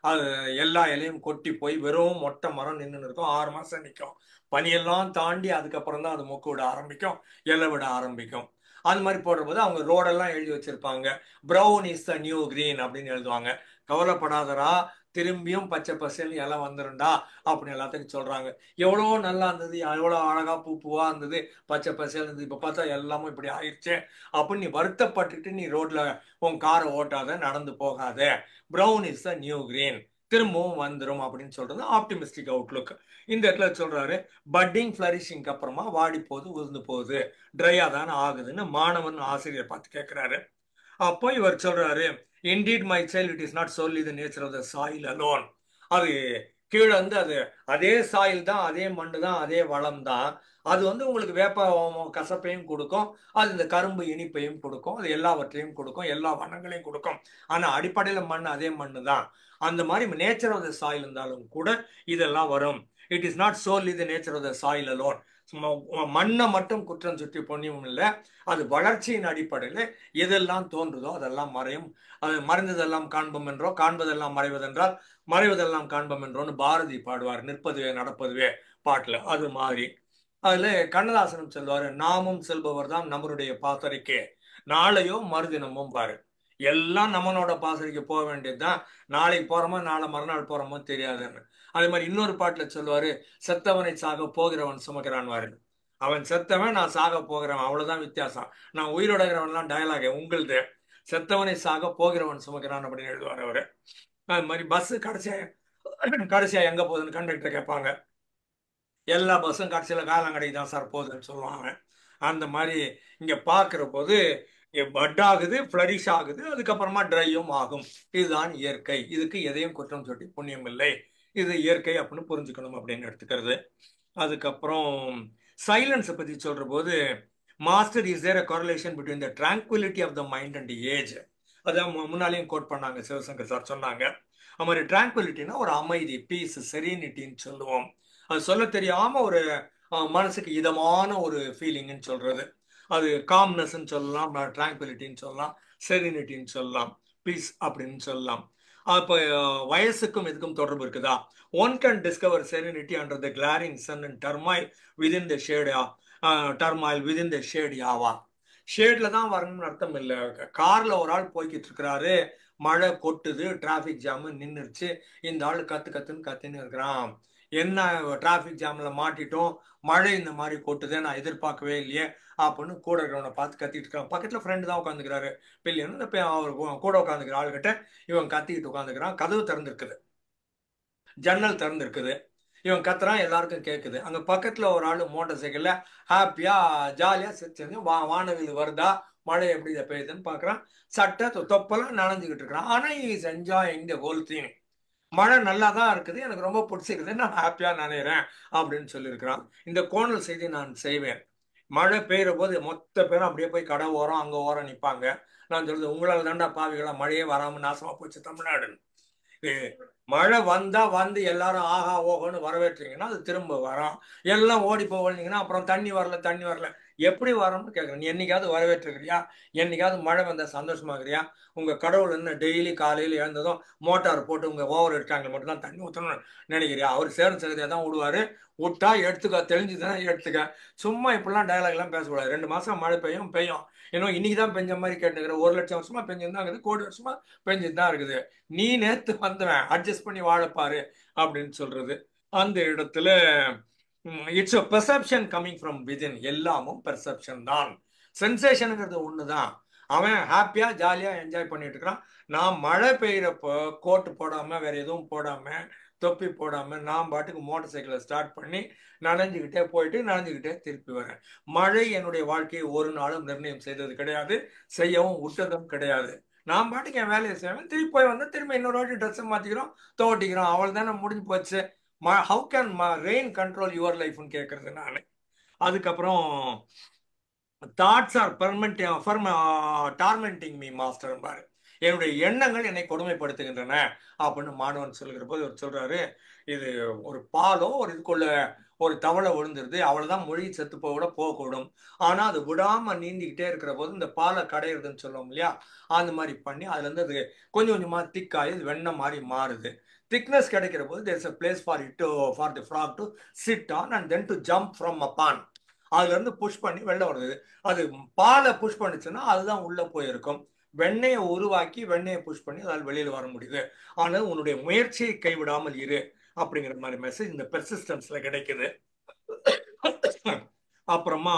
அது எல்லா இலையும் கொட்டி போய் வெறும் மொட்டை மரம் நின்று இருக்கும், 6 மாசம் நிற்கும். பனியெல்லாம் தாண்டி அதுக்கப்புறம் தான் அது மொக்கு விட ஆரம்பிக்கும், இலை விட ஆரம்பிக்கும். அது மாதிரி போடும்போது அவங்க ரோடெல்லாம் எழுதி வச்சிருப்பாங்க, brown is the new green அப்படின்னு எழுதுவாங்க. கவலைப்படாதரா, திரும்பியும் பச்சை பசேல்னு இலை வந்துருண்டா அப்படின்னு எல்லாத்துக்கும் சொல்றாங்க. எவ்வளோ நல்லா இருந்தது, எவ்வளோ அழகா பூவா இருந்தது, பச்சை பசேல் இருந்தது, இப்ப பார்த்தா எல்லாமும் இப்படி ஆயிடுச்சு அப்படின்னு நீ வருத்தப்பட்டுட்டு நீ ரோட்ல உன் காரை ஓட்டாத, நடந்து போகாத, brown is the new green, திரும்பவும் வந்துடும் அப்படின்னு சொல்றது ஆப்டிமிஸ்டிக் அவுட்லுக். இந்த இடத்துல சொல்றாரு பட்டிங் ஃபிளரிஷிங்க்கு அப்புறமா வாடி போகுது, உதிர்ந்து போகுது, ட்ரையா தானே ஆகுதுன்னு மாணவன் ஆசிரியர் பார்த்து கேட்கிறாரு. அப்போ இவர் சொல்றாரு, indeed my child, it is not solely the nature of the soil alone. அது கீழே வந்து அது அதே சாயில் தான், அதே மண்ணு தான், அதே வளம் தான். அது வந்து உங்களுக்கு வேப்ப கசப்பையும் கொடுக்கும், அது இந்த கரும்பு இனிப்பையும் கொடுக்கும், அது எல்லாவற்றையும் கொடுக்கும், எல்லா வண்ணங்களையும் கொடுக்கும். ஆனா அடிப்படையில மண் அதே மண்ணு தான். அந்த மாதிரி நேச்சர் ஆஃப் த சாயில் இருந்தாலும் கூட இதெல்லாம் வரும். It is not solely the nature of the soil alone. மண்ணை மட்டும் குற்றம் சுற்றி பொண்ணியும் இல்லை, அது வளர்ச்சியின் அடிப்படையில் எதெல்லாம் தோன்றுதோ அதெல்லாம் மறையும். அது மறைந்ததெல்லாம் காண்போம் என்றோ, காண்பதெல்லாம் மறைவதென்றால் மறைவதெல்லாம் காண்போம் என்றோன்னு பாரதி பாடுவார், நிற்பதுவே நடப்பதுவே பாட்டுல. அது மாதிரி அதுல கண்ணதாசனம் சொல்வாரு, நாமும் செல்பவர் தான் நம்மளுடைய பாசறைக்கு, நாளையோ மறுதினமும் பாரு. எல்லாம் நம்மளோட பாசறைக்கு போக வேண்டியதுதான், நாளைக்கு போறோமோ நாளை மறுநாள் போறோமோ தெரியாதுன்னு. அதே மாதிரி இன்னொரு பாட்டுல சொல்லுவாரு, செத்தவனை சாக போகிறவன் சுமக்கிறான்வாரு. அவன் செத்தவன், நான் சாக போகிறவன், அவ்வளவுதான் வித்தியாசம். நான் உயிரோட இருக்கிறவன்லாம் டயலாக் உங்களுது. செத்தவனை சாக போகிறவன் சுமக்கிறான் அப்படின்னு எழுதுவார் அவரு. அது மாதிரி பஸ் கடைசியா எங்க போகுதுன்னு கண்டக்டர் கேட்பாங்க. எல்லா பஸ்ஸும் கடைசியில காலங்கடைக்கு தான் சார் போகுதுன்னு சொல்லுவாங்க. அந்த மாதிரி இங்க பாக்குற போது பட் ஆகுது, ஃபிளரிஷ் ஆகுது, அதுக்கப்புறமா ட்ரையும் ஆகும். இதுதான் இயற்கை, இதுக்கு எதையும் குற்றம் சொல்லி புண்ணியம் இல்லை, இது இயற்கை அப்படின்னு புரிஞ்சுக்கணும் அப்படின்னு எடுத்துக்கிறது. அதுக்கப்புறம் சைலன்ஸை பத்தி சொல்ற போது, master, is there a correlation between the tranquility of the mind and the age? அதான் முன்னாலேயும் கோட் பண்ணாங்க, சிவசங்கர் சார் சொன்னாங்க. அது மாதிரி டிராங்குவிலிட்டினா ஒரு அமைதி, பீஸ், செரீனிட்டின்னு சொல்லுவோம். அது சொல்ல தெரியாம ஒரு மனசுக்கு இதமான ஒரு ஃபீலிங்னு சொல்றது. அது காம்னஸ்ன்னு சொல்லலாம், டிராங்குவிலிட்டின்னு சொல்லலாம், செரீனிட்டின்னு சொல்லலாம், பீஸ் அப்படின்னு சொல்லலாம். அப்போ வயசுக்கும் இதுக்கும் தொடர்பு இருக்குதா? One can discover serenity under the glaring sun and turmoil within the shade turmoil within the shade யாவா. ஷேட்ல தான் வரணும்னு அர்த்தம் இல்லை. கார்ல ஒரு ஆள் போய்கிட்டு இருக்கிறாரு, மழை கொட்டுது, டிராபிக் ஜாமு நின்றுச்சு, இந்த ஆள் கத்துன்னு கத்தின்னு இருக்கிறான். என்ன டிராபிக் ஜாம்ல மாட்டிட்டோம், மழை இந்த மாதிரி கொட்டுதே, நான் எதிர்பார்க்கவே இல்லையே அப்படின்னு கூட இருக்கிறவனை பார்த்து கத்திட்டு இருக்கான். பக்கத்துல ஃப்ரெண்டு தான் உட்காந்துக்கிறாரு பில்லியன். இந்த அவர் கூட உட்காந்துக்கிற ஆளுகிட்ட இவன் கத்திக்கிட்டு உட்காந்துக்கிறான். கதவு திறந்துருக்குது, ஜன்னல் திறந்துருக்குது, இவன் கத்துறான், எல்லாருக்கும் கேட்குது. அங்க பக்கத்துல ஒரு ஆளு மோட்டார் சைக்கிள்ல ஹாப்பியா ஜாலியா சிரிச்சு வானவில் வருதா, மழை எப்படி இதை பெய்யுதுன்னு பாக்குறான். சட்டை தொப்பெல்லாம் நனைஞ்சுக்கிட்டு இருக்கிறான். ஆனா is enjoying the whole thing. மழை நல்லா தான் இருக்குது, எனக்கு ரொம்ப பிடிச்சிருக்குது, நான் ஹாப்பியா நினைறேன் அப்படின்னு சொல்லியிருக்கிறான். இந்த கோணல் செய்தி நான் செய்வேன். மழை பெய்யுற போது மொத்த பேரும் அப்படியே போய் கடை ஓரம் அங்க ஓரம் நிற்பாங்க. நான் சொல்றது, உங்களால் தாண்டா பாவிகளா மழையே வராம நாசமா போச்சு தமிழ்நாடுன்னு. மழை வந்தா வந்து எல்லாரும் ஆஹா ஓகோன்னு வரவேற்றீங்கன்னா அது திரும்ப வரும். எல்லாம் ஓடி போவீங்கன்னா அப்புறம் தண்ணி வரல எப்படி வரும்னு கேட்குறேன். நீ என்னைக்காவது வரவேற்றுக்கிறியா? என்னைக்காவது மழை வந்தா சந்தோஷமாகறியா? உங்க கடவுள் என்ன டெய்லி காலையில் எழுந்ததும் மோட்டார் போட்டு உங்க ஓவர் இருக்காங்க மட்டும் தான் தண்ணி ஊற்றணும்னு நினைக்கிறியா? அவர் சேரும் சகதியாக தான் விடுவாரு, விட்டா எடுத்துக்க, தெளிஞ்சுதானே எடுத்துக்க. சும்மா இப்படிலாம் டயலாக் எல்லாம் பேசக்கூடாது. 2 மாசம் மழை பெய்யும். இன்னும் இன்னைக்கு தான் பெஞ்ச மாதிரி கேட்டுக்கிற. 1 லட்சம் வருஷமா பெஞ்சுதான் இருக்குது, கோடி வருஷமா பெஞ்சுட்டு தான் இருக்குது. நீ நேத்து வந்தவன், அட்ஜஸ்ட் பண்ணி வாழப்பாரு அப்படின்னு சொல்றது. அந்த இடத்துல it's a perception coming from within. எல்லாமும் பெர்செப்ஷன் தான். சென்சேஷனுங்கிறது ஒண்ணுதான். அவன் ஹாப்பியா ஜாலியா என்ஜாய் பண்ணிட்டு இருக்கிறான். நான் மழை பெய்யறப்போ கோட்டு போடாம வேற எதுவும் போடாம தொப்பி போடாம நான் பாட்டுக்கு மோட்டார் சைக்கிளை ஸ்டார்ட் பண்ணி நனைஞ்சுக்கிட்டே போயிட்டு நனைஞ்சுக்கிட்டே திருப்பி வரேன். மழை என்னுடைய வாழ்க்கையை ஒரு நாளும் நிர்ணயம் செய்தது கிடையாது, செய்யவும் விட்டதும் கிடையாது. நான் பாட்டுக்கு என் வேலையை செய்வேன், திருப்பி போய் வந்து திரும்ப இன்னொரு வாட்டி ட்ரெஸ்ஸை மாத்திக்கிறோம், துவட்டிக்கிறோம், அவள் தானே முடிஞ்சு போச்சு. How can rain control your லைஃப்னு கேட்கறது நான். அதுக்கப்புறம் thoughts are tormenting me master பாரு, என்னுடைய எண்ணங்கள் என்னை கொடுமைப்படுத்துகின்றன அப்படின்னு மாணவன் சொல்லுகிற போது அவர் சொல்றாரு, இது ஒரு பாலோ ஒரு இதுக்குள்ள ஒரு தவளை விழுந்துருது, அவ்வளவுதான் மொழி செத்து போக போகக்கூடும். ஆனா அது விடாம நீந்திக்கிட்டே இருக்கிற போது இந்த பாலை கடையிறதுன்னு சொல்லுவோம் இல்லையா, அந்த மாதிரி பண்ணி அதுல இருந்து அது கொஞ்சம் கொஞ்சமா திக்காகி இது வெண்ணெய் மாதிரி மாறுது. திக்னஸ் கிடைக்கிற போது there is a place for it to for the frog to sit on and then to jump from upon. அதுல இருந்து புஷ் பண்ணி வெளில வருது. அது பாலை புஷ் பண்ணுச்சுன்னா அதுதான் உள்ள போயிருக்கும். வெண்ணெயை உருவாக்கி வெண்ணெயை புஷ் பண்ணி அதால் வெளியில வர முடியுது. ஆனால் உன்னுடைய முயற்சியை கைவிடாமல் இரு அப்படிங்கிற மாதிரி மெசேஜ் இந்த பெர்சிஸ்டன்ஸ்ல கிடைக்குது. அப்புறமா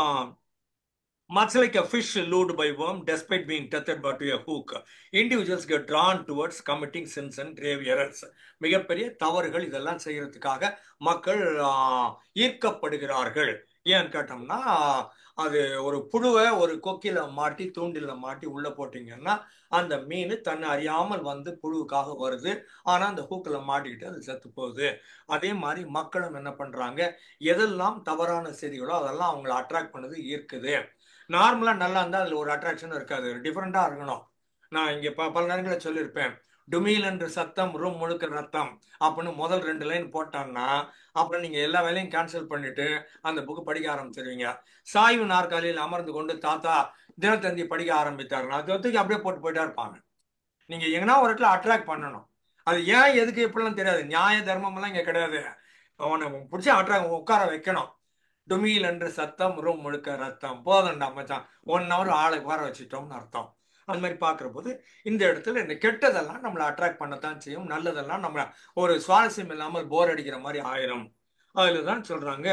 much like a fish lured by worm despite being tethered by a hook, individuals get drawn towards committing sins and grave errors. மிகப்பெரிய தவறுகள் இதெல்லாம் செய்யறதுக்காக மக்கள் ஈர்க்கப்படுகிறார்கள். ஏன்னு கேட்டோம்னா, அது ஒரு புழுவை ஒரு கொக்கில மாட்டி தூண்டில மாட்டி உள்ள போட்டீங்கன்னா அந்த மீன் தன்னை அறியாமல் வந்து புழுவுக்காக வருது. ஆனா அந்த ஹூக்கில் மாட்டிக்கிட்டு அது செத்து போகுது. அதே மாதிரி மக்களும் என்ன பண்றாங்க, எதெல்லாம் தவறான செய்திகளோ அதெல்லாம் அவங்களை அட்ராக்ட் பண்ணது ஈர்க்குது. நார்மலா நல்லா இருந்தா அதுல ஒரு அட்ராக்ஷன் இருக்காது, டிஃப்ரெண்டா இருக்கணும். நான் இங்க பல நேரங்களில் சொல்லியிருப்பேன், டுமீல் என்று சத்தம் ரூம் முழுக்க ரத்தம் அப்படின்னு முதல் 2 லைன் போட்டான்னா அப்புறம் நீங்க எல்லா வேலையும் கேன்சல் பண்ணிட்டு அந்த புக்கு படிக்க ஆரம்பிச்சிருவீங்க. சாய்வு நாற்காலியில் அமர்ந்து கொண்டு தாத்தா தினத்தந்தி படிக்க ஆரம்பித்தாருன்னா அது ஒத்துக்கு அப்படியே போட்டு போயிட்டா இருப்பாங்க. நீங்க எங்கன்னா ஒரு இடத்துல அட்ராக்ட் பண்ணணும். அது ஏன் எதுக்கு எப்படிலாம் தெரியாது, நியாய தர்மம் எல்லாம் இங்க கிடையாது. அவனை பிடிச்சி அட்ராக்ட் உட்கார வைக்கணும். டுமியில் என்று சத்தம் ரூம் முழுக்க ரத்தம், போதண்டா மச்சான் 1 hour ஆளுக்கு வர வச்சுட்டோம்னு அர்த்தம். அது மாதிரி பார்க்குற போது இந்த இடத்துல இந்த கெட்டதெல்லாம் நம்மளை அட்ராக்ட் பண்ணத்தான் செய்யும், நல்லதெல்லாம் நம்ம ஒரு சுவாரஸ்யம் இல்லாமல் போர் அடிக்கிற மாதிரி ஆயிரும். அதுல தான் சொல்றாங்க,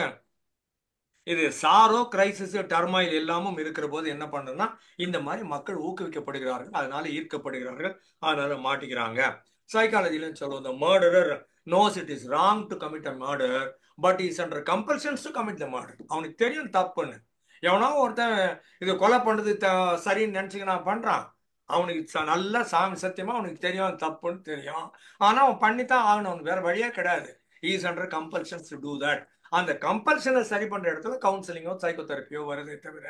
இது சாரோ கிரைசிஸ் டர்மாயில் எல்லாமும் இருக்கிற போது என்ன பண்றதுன்னா இந்த மாதிரி மக்கள் ஊக்குவிக்கப்படுகிறார்கள், அதனால ஈர்க்கப்படுகிறார்கள், அதனால மாட்டிக்கிறாங்க. சைக்காலஜிலும் சொல்லுவோம், the murderer knows it is wrong to commit a murder but he is under compulsions to commit the murder. அவனுக்கு தெரியும் தப்புன்னு. எவனோ ஒருத்தன் இது கொலை பண்றது சரின்னு நினைச்சுக்க பண்றான், அவனுக்கு நல்லா சாமி சத்தியமா அவனுக்கு தெரியும் தப்புன்னு தெரியும், ஆனா அவன் பண்ணித்தான் ஆகணும், அவனுக்கு வேற வழியே கிடையாது. he is under compulsions to do that. அந்த கம்பல்ஷனை சரி பண்ற இடத்துல கவுன்சிலிங்கோ சைக்கோ தெரப்பியோ வருதே தவிர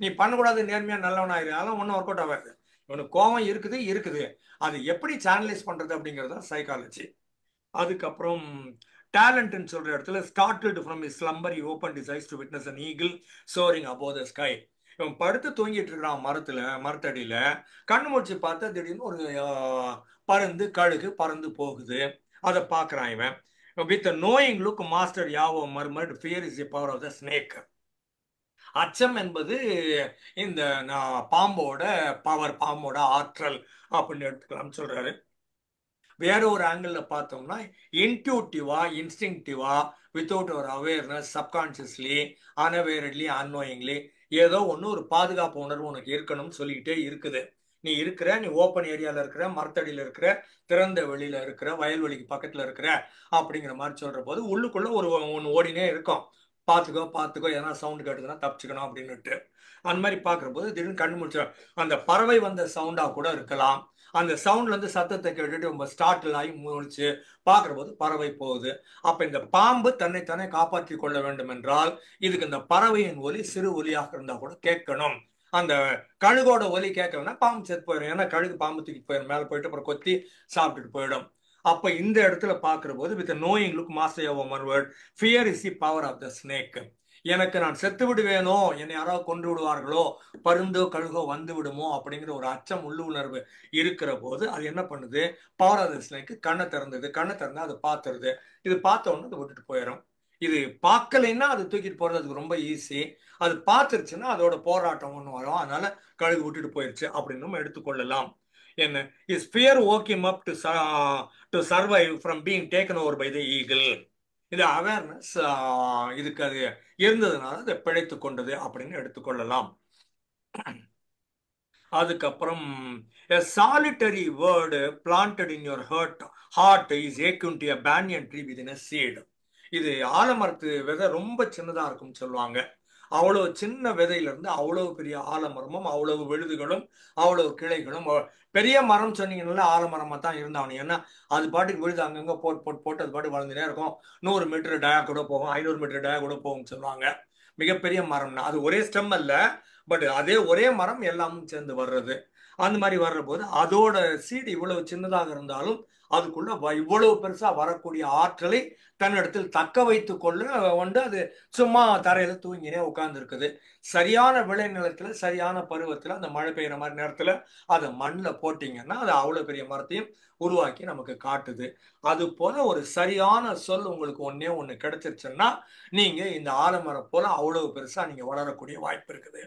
நீ பண்ணக்கூடாது நேர்மையா நல்லவனாயிரு அதெல்லாம் ஒன்றும் ஒர்க் அவுட் ஆகாது. இவனுக்கு கோவம் இருக்குது, அது எப்படி சேனலைஸ் பண்றது அப்படிங்கிறது தான் சைக்காலஜி. அதுக்கப்புறம் டேலண்ட்னு சொல்ற இடத்துல startled from his slumber he opened his eyes to witness an eagle soaring above the sky. இவன் படுத்து தூங்கிட்டு இருக்கிறான் மரத்தடியில, கண்ணு முடிச்சு பார்த்தா திடீர்னு ஒரு பருந்து கழுகு பறந்து போகுது, அதை பார்க்கறான் இவன். with a knowing look master Yavo murmured, fear is the power of the snake. அச்சம் என்பது இந்த பாம்போட பவர், பாம்போட ஆற்றல் அப்படின்னு எடுத்துக்கலாம்னு சொல்றாரு. வேற ஒரு ஆங்கிள் பார்த்தோம்னா இன்ட்யூட்டிவா இன்ஸ்டிங்டிவா வித்தவுட் ஒரு அவேர்னஸ் சப்கான்சியஸ்லி அன்அவேர்ட்லி அன்னோயிங்லி ஏதோ ஒன்று ஒரு பாதுகாப்பு உணர்வு உனக்கு இருக்கணும்னு சொல்லிக்கிட்டே இருக்குது. நீ ஓப்பன் ஏரியால இருக்கிற, மரத்தடியில இருக்கிற, திறந்த வெளியில இருக்கிற, வயல்வெளிக்கு பக்கத்துல இருக்கிற அப்படிங்கிற மாதிரி சொல்ற போது உள்ளுக்குள்ள ஒன்று ஓடினே இருக்கும், பார்த்துக்கோ எதனா சவுண்ட் கேட்டுதுன்னா தப்பிச்சுக்கணும் அப்படின்னுட்டு. அந்த மாதிரி பார்க்குற போது திடீர்னு கண்ணு முடிச்சிடும். அந்த பறவை வந்த சவுண்டா கூட இருக்கலாம். அந்த சவுண்ட்ல இருந்து சத்தத்தை கேட்டுட்டு நம்ம ஸ்டார்டில் ஆகி முடிச்சு பார்க்குற போது பறவை போகுது. அப்ப இந்த பாம்பு தன்னைத்தானே காப்பாற்றி கொள்ள வேண்டும் என்றால் இதுக்கு இந்த பறவையின் ஒலி சிறு ஒலியாக இருந்தா கூட கேட்கணும். அந்த கழுகோட ஒலி கேட்கலன்னா பாம்பு செத்து போயிடும். ஏன்னா கழுகு பாம்பு தூக்கி போயிடும், மேலே போயிட்டு அப்புறம் கொத்தி சாப்பிட்டுட்டு போயிடும். அப்ப இந்த இடத்துல பார்க்குற போது with knowing look master your word, fear is the power of the snake. எனக்கு நான் செத்து விடுவேனோ, என்னை யாராவது கொண்டு விடுவார்களோ, பருந்தோ கழுகோ வந்து விடுமோ அப்படிங்கிற ஒரு அச்சம் உள்ளுணர்வு இருக்கிற போது அது என்ன பண்ணுது, பவர் ஆஃப் த ஸ்னேக் கண்ணை திறந்தா அது பார்த்துருது. இது பார்த்த உடனே அது விட்டுட்டு போயிடும். இது பார்க்கலைன்னா அது தூக்கிட்டு போறது அதுக்கு ரொம்ப ஈஸி. அது பார்த்துருச்சுன்னா அதோட போராட்டம் ஒன்று வரும், அதனால கழுகு விட்டுட்டு போயிடுச்சு அப்படின்னு நம்ம எடுத்துக்கொள்ளலாம். என்ன is fear woke him up to survive from being taken over by the eagle. இது அவேர்னஸ் இதுக்கு அது இருந்ததுனால அதை பிழைத்து கொண்டது அப்படின்னு எடுத்துக்கொள்ளலாம். அதுக்கப்புறம் a solitary word planted in your heart is akin to a banyan tree within a seed. இது ஆலமரத்து விதை ரொம்ப சின்னதா இருக்கும்னு சொல்லுவாங்க. அவ்வளவு சின்ன விதையில இருந்து அவ்வளவு பெரிய ஆலமரமும் அவ்வளவு விழுதுகளும் அவ்வளவு கிளைகளும் பெரிய மரம் சொன்னீங்கன்னா ஆலமரமா தான் இருந்தாங்க. ஏன்னா அது பாட்டுக்கு விழுது அங்கங்க போட்டு அது பாட்டு வளர்ந்துட்டே இருக்கும். 100 மீட்டர் டயா கூட போகும், 500 மீட்டர் டயா கூட போகும்னு சொல்லுவாங்க. மிகப்பெரிய மரம்னா அது ஒரே ஸ்டெம் அல்ல, பட் அதே ஒரே மரம் எல்லாமும் சேர்ந்து வர்றது. அந்த மாதிரி வர்ற போது அதோட சீடு இவ்வளவு சின்னதாக இருந்தாலும் அதுக்குள்ள இவ்வளவு பெருசா வரக்கூடிய ஆற்றலை தன்னிடத்தில் தக்க வைத்து கொள்ள வந்து அது சும்மா தரையில தூங்கினே உட்கார்ந்து இருக்குது. சரியான விளைநிலத்துல சரியான பருவத்துல அந்த மழை பெய்யற மாதிரி நேரத்துல அதை மண்ணில் போட்டீங்கன்னா அது அவ்வளவு பெரிய மரத்தையும் உருவாக்கி நமக்கு காட்டுது. அது போல ஒரு சரியான சொல் உங்களுக்கு ஒண்ணு கிடைச்சிருச்சுன்னா நீங்க இந்த ஆலமரம் போல அவ்வளவு பெருசா நீங்க வளரக்கூடிய வாய்ப்பு இருக்குது.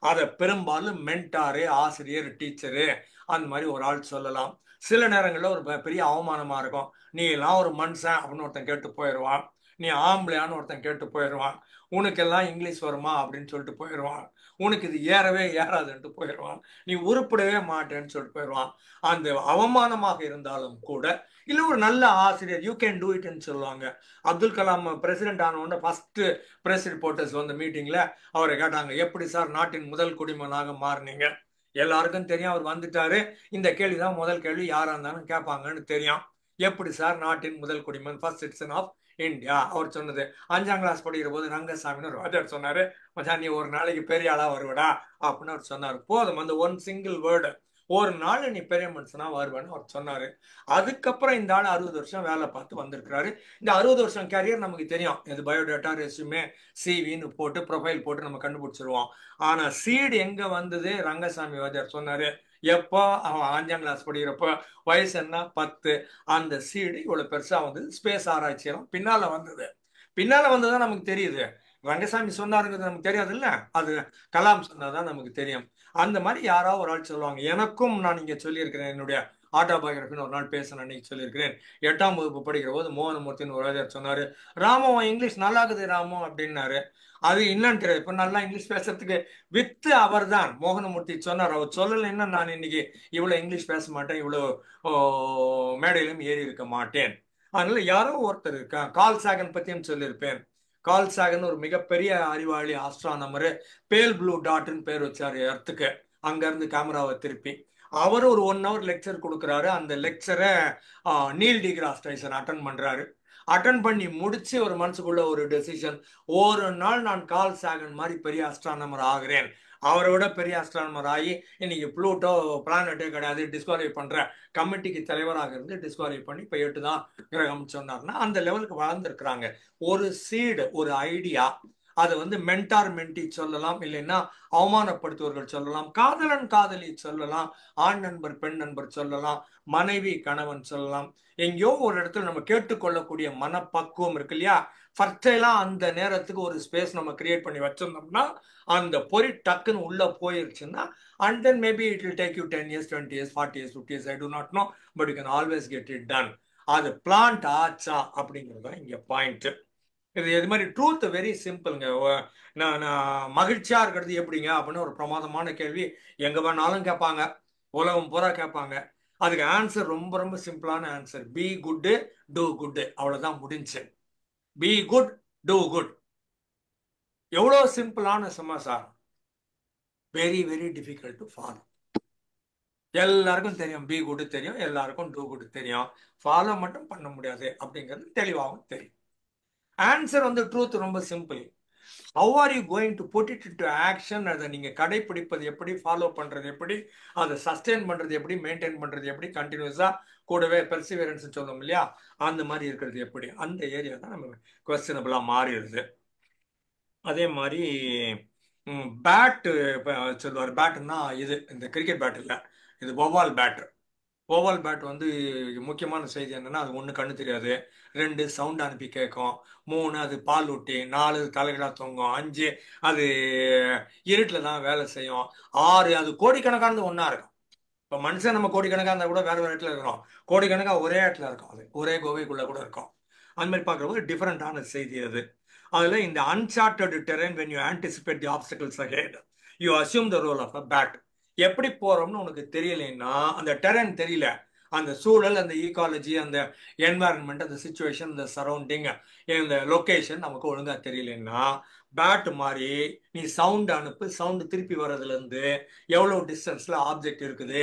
அதை பெரும்பாலும் மென்டாரு, ஆசிரியர், டீச்சரு அந்த மாதிரி ஒரு ஆள் சொல்லலாம். சில நேரங்களில் ஒரு பெரிய அவமானமா இருக்கும். நீ எல்லாம் ஒரு மனுஷன் அப்படின்னு ஒருத்தன் கேட்டு போயிடுவான். நீ ஆம்பளையான்னு ஒருத்தன் கேட்டு போயிடுவான். உனக்கெல்லாம் இங்கிலீஷ் வருமா அப்படின்னு சொல்லிட்டு போயிடுவான். உனக்கு இது ஏறவே ஏறாதுன்ட்டு போயிடுவான். நீ உருப்படவே மாட்டேன்னு சொல்லிட்டு போயிடுவான். அந்த அவமானமாக இருந்தாலும் கூட இல்ல ஒரு நல்ல ஆசிரியர் யூ கேன் டூ இட்னு சொல்லுவாங்க. அப்துல் கலாம் பிரசிடென்ட் ஆன உடனே ஃபர்ஸ்ட் பிரஸ் ரிப்போர்ட்டர்ஸ் வந்த மீட்டிங்ல அவரை கேட்டாங்க, எப்படி சார் நாட்டின் முதல் குடிமகனாக மாறினீங்க? எல்லாருக்கும் தெரியும் அவர் வந்துட்டாரு. இந்த கேள்விதான் முதல் கேள்வி, யாரா இருந்தாலும் கேட்பாங்கன்னு தெரியும். எப்படி சார் நாட்டின் முதல் குடிமகன், ஃபர்ஸ்ட் சிட்டிசன் ஆஃப் இந்தியா? அவர் சொன்னது 5ஆம் கிளாஸ் படிக்கிற போது ரங்கசாமின்னு ஒரு வாத்தியார் சொன்னாரு, மச்சான் நீ ஒரு நாளைக்கு பெரிய ஆளா வருவடா அப்படின்னு அவர் சொன்னார். போதும், அந்த ஒன் சிங்கிள் வேர்டு, ஒரு நாள் நீ பெரிய மனுஷனா வருவேன்னு அவர் சொன்னாரு. அதுக்கப்புறம் இந்த ஆள் 60 வருஷம் வேலை பார்த்து வந்திருக்கிறாரு. இந்த 60 வருஷம் கேரியர் நமக்கு தெரியும். இது பயோடேட்டா, ரெஸ்யூமே, சிவின்னு போட்டு ப்ரொஃபைல் போட்டு நம்ம கண்டுபிடிச்சிருவோம். ஆனா சீடு எங்க வந்தது? ரங்கசாமி வாத்தியார் சொன்னாரு. எப்போ அவன் 5ஆம் கிளாஸ் படிக்கிறப்ப வயசு என்ன 10. அந்த சீடு இவ்வளவு பெருசா வந்தது. ஸ்பேஸ் ஆராய்ச்சியெல்லாம் பின்னால வந்தது. பின்னால வந்ததுதான் நமக்கு தெரியுது. ரங்கசாமி சொன்னாருங்கிறது நமக்கு தெரியாது இல்ல, அது கலாம் சொன்னாதான் நமக்கு தெரியும். அந்த மாதிரி யாராவது ஒரு ஆள் சொல்லுவாங்க. எனக்கும் நான் இங்க சொல்லியிருக்கிறேன், என்னுடைய ஆட்டோபயோகிராஃபின்னு ஒரு நாள் பேசணும் அன்னைக்கு சொல்லியிருக்கிறேன். 8ஆம் வகுப்பு படிக்கிற போது மோகனமூர்த்தின்னு ஒரு வாத்தியார் சொன்னாரு, ராமு இங்கிலீஷ் நல்லா இருக்குது ராமு அப்படின்னாரு. அது என்னன்னு தெரியாது. இப்ப நல்லா இங்கிலீஷ் பேசுறதுக்கு வித்து அவர் தான் மோகனமூர்த்தி சொன்னார். அவர் சொல்லலைன்னா நான் இன்னைக்கு இவ்வளவு இங்கிலீஷ் பேச மாட்டேன், இவ்வளவு மேடையிலும் ஏறி இருக்க மாட்டேன். அதனால யாரோ ஒருத்தர் இருக்கா. கால் சாகன் பத்தியும் சொல்லியிருப்பேன். கால் சாகன் ஒரு மிகப்பெரிய அறிவாளி ஆஸ்ட்ரானமரு. பேல் ப்ளூ டாட்னு பேர் வச்சாரு எர்த்துக்கு. அங்க இருந்து கேமராவை திருப்பி அவர் ஒரு 1 hour லெக்சர் கொடுக்குறாரு. அந்த லெக்சரை நீல் டிகிராஸ் டைசன் அட்டன் பண்றாரு. அட்டன் பண்ணி முடிச்சு ஒரு மனசுக்குள்ள ஒரு டெசிஷன், ஒரு நாள் நான் கால் சாகன் மாதிரி பெரிய அஸ்ட்ரானமர் ஆகிறேன். அவரை விட பெரிய அஸ்ட்ரானமர் ஆகி இன்னைக்கு ப்ளூட்டோ பிளானட்டே கிடையாது, டிஸ்குவாலிஃபை பண்ற கமிட்டிக்கு தலைவராக இருந்து டிஸ்குவாலிஃபை பண்ணி இப்போ 8 தான் கிரகம் சொன்னார்னா அந்த லெவலுக்கு வளர்ந்துருக்குறாங்க. ஒரு சீடு, ஒரு ஐடியா, அதை வந்து மென்டார் மென்டி சொல்லலாம், இல்லைன்னா அவமானப்படுத்துவர்கள் சொல்லலாம், காதலன் காதலி சொல்லலாம், ஆண் நண்பர் பெண் நண்பர் சொல்லலாம், மனைவி கணவன் சொல்லலாம். எங்கேயோ ஒரு இடத்துல நம்ம கேட்டுக்கொள்ளக்கூடிய மனப்பக்குவம் இருக்கு இல்லையா, ஃபர்ஸ்டெல்லா அந்த நேரத்துக்கு ஒரு ஸ்பேஸ் நம்ம கிரியேட் பண்ணி வச்சிருந்தோம்னா அந்த பொறி டக்குன்னு உள்ள போயிருச்சுன்னா, and then maybe it will take you 10 years, 20 years, 40 years, 50 years, I do not know, but you can always get it done. அது பிளான்ட் ஆச்சா அப்படிங்கிறது தான் இங்க பாயிண்ட். இது மாதிரி ட்ரூத் வெரி சிம்பிள்ங்க. நான் மகிழ்ச்சியா இருக்கிறது எப்படிங்க அப்படின்னு ஒரு பிரமாதமான கேள்வி எங்க வேணாலும் கேட்பாங்க, உலகம் பூரா கேட்பாங்க. அதுக்கு ஆன்சர் ரொம்ப ரொம்ப சிம்பிளான answer, be good do good. அவ்வளவுதான், முடிஞ்சு. Be good do good. எவ்வளவு சிம்பிளான சமாசாரம். Very very difficult to follow. எல்லாருக்கும் தெரியும் பி குட் தெரியும், எல்லாருக்கும் டூ குட் தெரியும், ஃபாலோ மட்டும் பண்ண முடியாது அப்படிங்கிறது தெளிவாகவும் தெரியும். ஆன்சர் வந்து ட்ரூத் ரொம்ப simple. How are you going to put it to action? அதை நீங்க கடைபிடிப்பது எப்படி, ஃபாலோ பண்றது எப்படி, அதை சஸ்டெயின் பண்றது எப்படி, மெயின்டைன் பண்றது எப்படி, கண்டினியூஸா கூடவே பெர்சிவரன்ஸ் சொல்லும் இல்லையா, அந்த மாதிரி இருக்கிறது எப்படி, அந்த ஏரியா தான் நம்ம கொஸ்டினபிளா மாறிடுது. அதே மாதிரி பேட்டு சொல்லுவார். பேட்டுன்னா இது இந்த கிரிக்கெட் பேட் இல்லை, இது ஒவால் பேட்டு. ஓவல் பேட் வந்து முக்கியமான செய்தி என்னன்னா, அது 1 கண்ணு தெரியாது, 2 சவுண்ட் அனுப்பி கேட்கும், 3 அது பால் ஊட்டி, 4 தலைகளா தொங்கும், 5 அது இருட்டில் தான் வேலை செய்யும், 6 அது கோடிக்கணக்கானது ஒன்றா இருக்கும். இப்போ மனுஷன் நம்ம கோடிக்கணக்காக இருந்தால் கூட வேற வேற இடத்துல இருக்கிறோம், கோடிக்கணக்காக ஒரே இடத்துல இருக்கும், அது ஒரே கோவைக்குள்ள கூட இருக்கும். அந்த மாதிரி பார்க்குறபோது டிஃப்ரெண்டான செய்தி அது. அதில் இந்த uncharted terrain when you anticipate the obstacles ahead you assume the role of a bat. எப்படி போறோம்னு உனக்கு தெரியலைன்னா, அந்த டெரன் தெரியல, அந்த சூழல், அந்த ஈகாலஜி, அந்த என்வாரன்மெண்ட், அந்த சுச்சுவேஷன், இந்த சரௌண்டிங், இந்த லொக்கேஷன் நமக்கு ஒழுங்கா தெரியலைன்னா, பேட் மாதிரி நீ சவுண்ட் அனுப்பு, சவுண்ட் திருப்பி வர்றதுல இருந்து எவ்வளவு டிஸ்டன்ஸ்ல ஆப்ஜெக்ட் இருக்குது,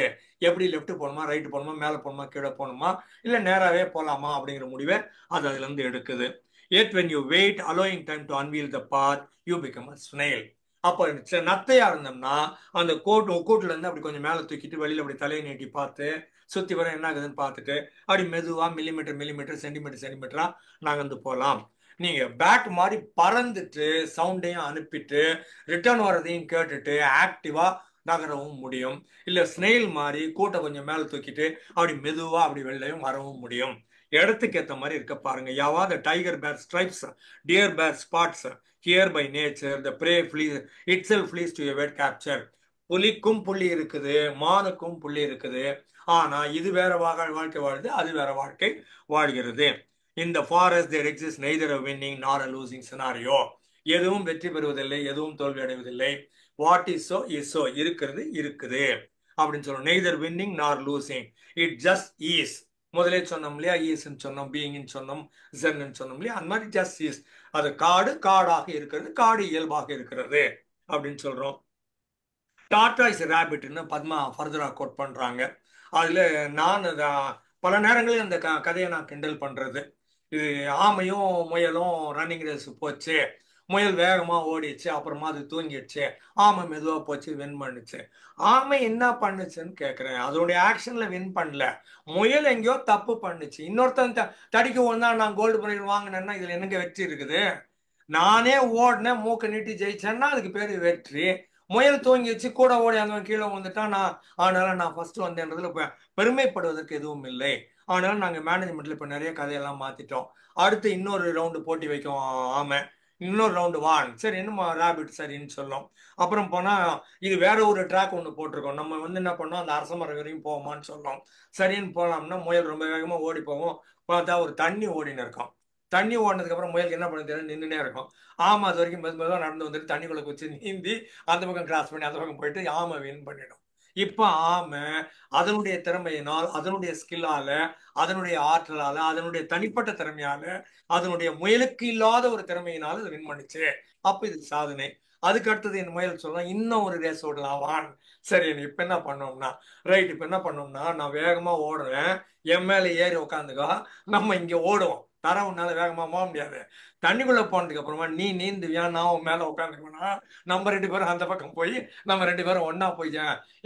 எப்படி லெஃப்ட் போகணுமா, ரைட் போகணுமா, மேலே போகணுமா, கீழே போகணுமா, இல்லை நேராகவே போகலாமா அப்படிங்கிற முடிவை அது அதுல இருந்து எடுக்குது. Yet when you wait, allowing time to unveil the path, you become a snail. அப்போ நத்தையா இருந்தோம்னா அந்த கூட்டுல இருந்து அப்படி கொஞ்சம் மேலே தூக்கிட்டு வெளியில அப்படி தலையை நீட்டி பார்த்து சுத்தி வர என்ன ஆகுதுன்னு பார்த்துட்டு அப்படி மெதுவா மில்லிமீட்டர் சென்டிமீட்டரா நாங்க வந்து போகலாம். நீங்க பேட் மாதிரி பறந்துட்டு சவுண்டையும் அனுப்பிட்டு ரிட்டர்ன் வர்றதையும் கேட்டுட்டு ஆக்டிவா நகரவும் முடியும். இல்ல ஸ்னெயில் மாதிரி கூட்டை கொஞ்சம் மேல தூக்கிட்டு அப்படி மெதுவா அப்படி வெளிலையும் வரவும் முடியும். இடத்துக்கு ஏற்ற மாதிரி இருக்க பாருங்க. யாவா the tiger bear stripes, deer bear spots, here by nature the prey flees itself flees to evade capture. புலிக்கும் புள்ளி இருக்குது, மானுக்கும் புள்ளி இருக்குது. ஆனா இது வேற வாழ்க்கை வாழுது, அது வேற வாழ்க்கை வாழ்கிறது. இந்த forest there exist neither a winning nor a losing scenario. எதுவும் வெற்றி பெறுவதில்லை, எதுவும் தோல்வி அடைவதில்லை. What is so is so, இருக்கிறது இருக்குது அப்படின்னு சொல்றோம். Neither winning nor losing, it just is. முதலே சொன்னோம் இல்லையா, ஈஸ்ன்னு சொன்னோம், பீயிங்னு சொன்னோம், ஜென்னு சொன்னோம் இல்லையா, அந்த மாதிரி ஜஸ்ட் ஈஸ். அது காடாக இருக்கிறது, காடு இயல்பாக இருக்கிறது அப்படின்னு சொல்றோம். டாட்டா இஸ் ரேபிட்னு பத்மா ஃபர்தரா கோட் பண்றாங்க. அதுல நான் பல நேரங்களில் அந்த கதையை நான் கிண்டல் பண்றது. இது ஆமையும் முயலும் ரன்னிங் ரேஸ் போச்சு, முயல் வேகமா ஓடிச்சு, அப்புறமா அது தூங்கிடுச்சு, ஆமை மெதுவா போச்சு, வின் பண்ணுச்சு. ஆமை என்ன பண்ணுச்சுன்னு கேக்குறேன். அதோடைய ஆக்ஷன்ல வின் பண்ணல, முயல் எங்கேயோ தப்பு பண்ணுச்சு. இன்னொருத்தன் தடிக்க ஒண்ணா நான் கோல்டு மெடல் வாங்கினேன்னா இதுல என்னங்க வெற்றி இருக்குது? நானே ஓடினேன், மூக்க நீட்டி ஜெயிச்சேன்னா அதுக்கு பேரு வெற்றி. முயல் தூங்கிச்சு, கூட ஓடி அந்த கீழே வந்துட்டான், அதனால நான் ஃபர்ஸ்ட் வந்தேன்றதுல பெருமைப்படுவதற்கு எதுவும் இல்லை. அதனால நாங்க மேனேஜ்மெண்ட்ல இப்ப நிறைய கதையெல்லாம் மாத்திட்டோம். அடுத்து இன்னொரு ரவுண்டு போட்டி வைக்கும் ஆமை, இன்னொரு ரவுண்டு வான், சரி இன்னும் ரேபிட் சரின்னு சொல்லும். அப்புறம் போனா இது வேற ஒரு ட்ராக் ஒன்று போட்டிருக்கோம், நம்ம என்ன பண்ணோம், அந்த அரச மரம் வரையும் போவோமான்னு சொல்லும். சரின்னு போலாம்னா முயல் ரொம்ப வேகமா ஓடி போவோம். பார்த்தா ஒரு தண்ணி ஓடின்னு இருக்கும். தண்ணி ஓடினதுக்கு அப்புறம் முயலுக்கு என்ன பண்ண தெரியும், நின்றுனே இருக்கும். ஆமா அது வரைக்கும் மெதுவாக நடந்து வந்துட்டு தண்ணிக்குள்ள குச்சி நீந்தி அந்த பக்கம் கிராஸ் பண்ணி அந்த பக்கம் போயிட்டு ஆமை வின் பண்ணிடும். இப்ப ஆமை அதனுடைய திறமையினால், அதனுடைய ஸ்கில்லால, அதனுடைய ஆற்றலால, அதனுடைய தனிப்பட்ட திறமையால, அதனுடைய முயலுக்கு இல்லாத ஒரு திறமையினால அது வின் பண்ணிச்சு. அப்ப இது சாதனை. அதுக்கு அடுத்தது என் முயல் சொல்லலாம், இன்னும் ஒரு ரேஸ் ஓடலாம் வான். சரி இப்ப என்ன பண்ணோம்னா, ரைட் இப்ப என்ன பண்ணோம்னா, நான் வேகமா ஓடுறேன், என் மேல ஏறி உட்காந்துக்கோ, நம்ம இங்க ஓடுவோம். தர உன்னால வேகமா போக முடியாது. தண்ணிக்குள்ள போனதுக்கு அப்புறமா நீ நீந்துவியா, நான் உன் மேல உட்காந்துக்கணும்னா நம்ம ரெண்டு பேரும் அந்த பக்கம் போய் நம்ம ரெண்டு பேரும் ஒன்னா போய்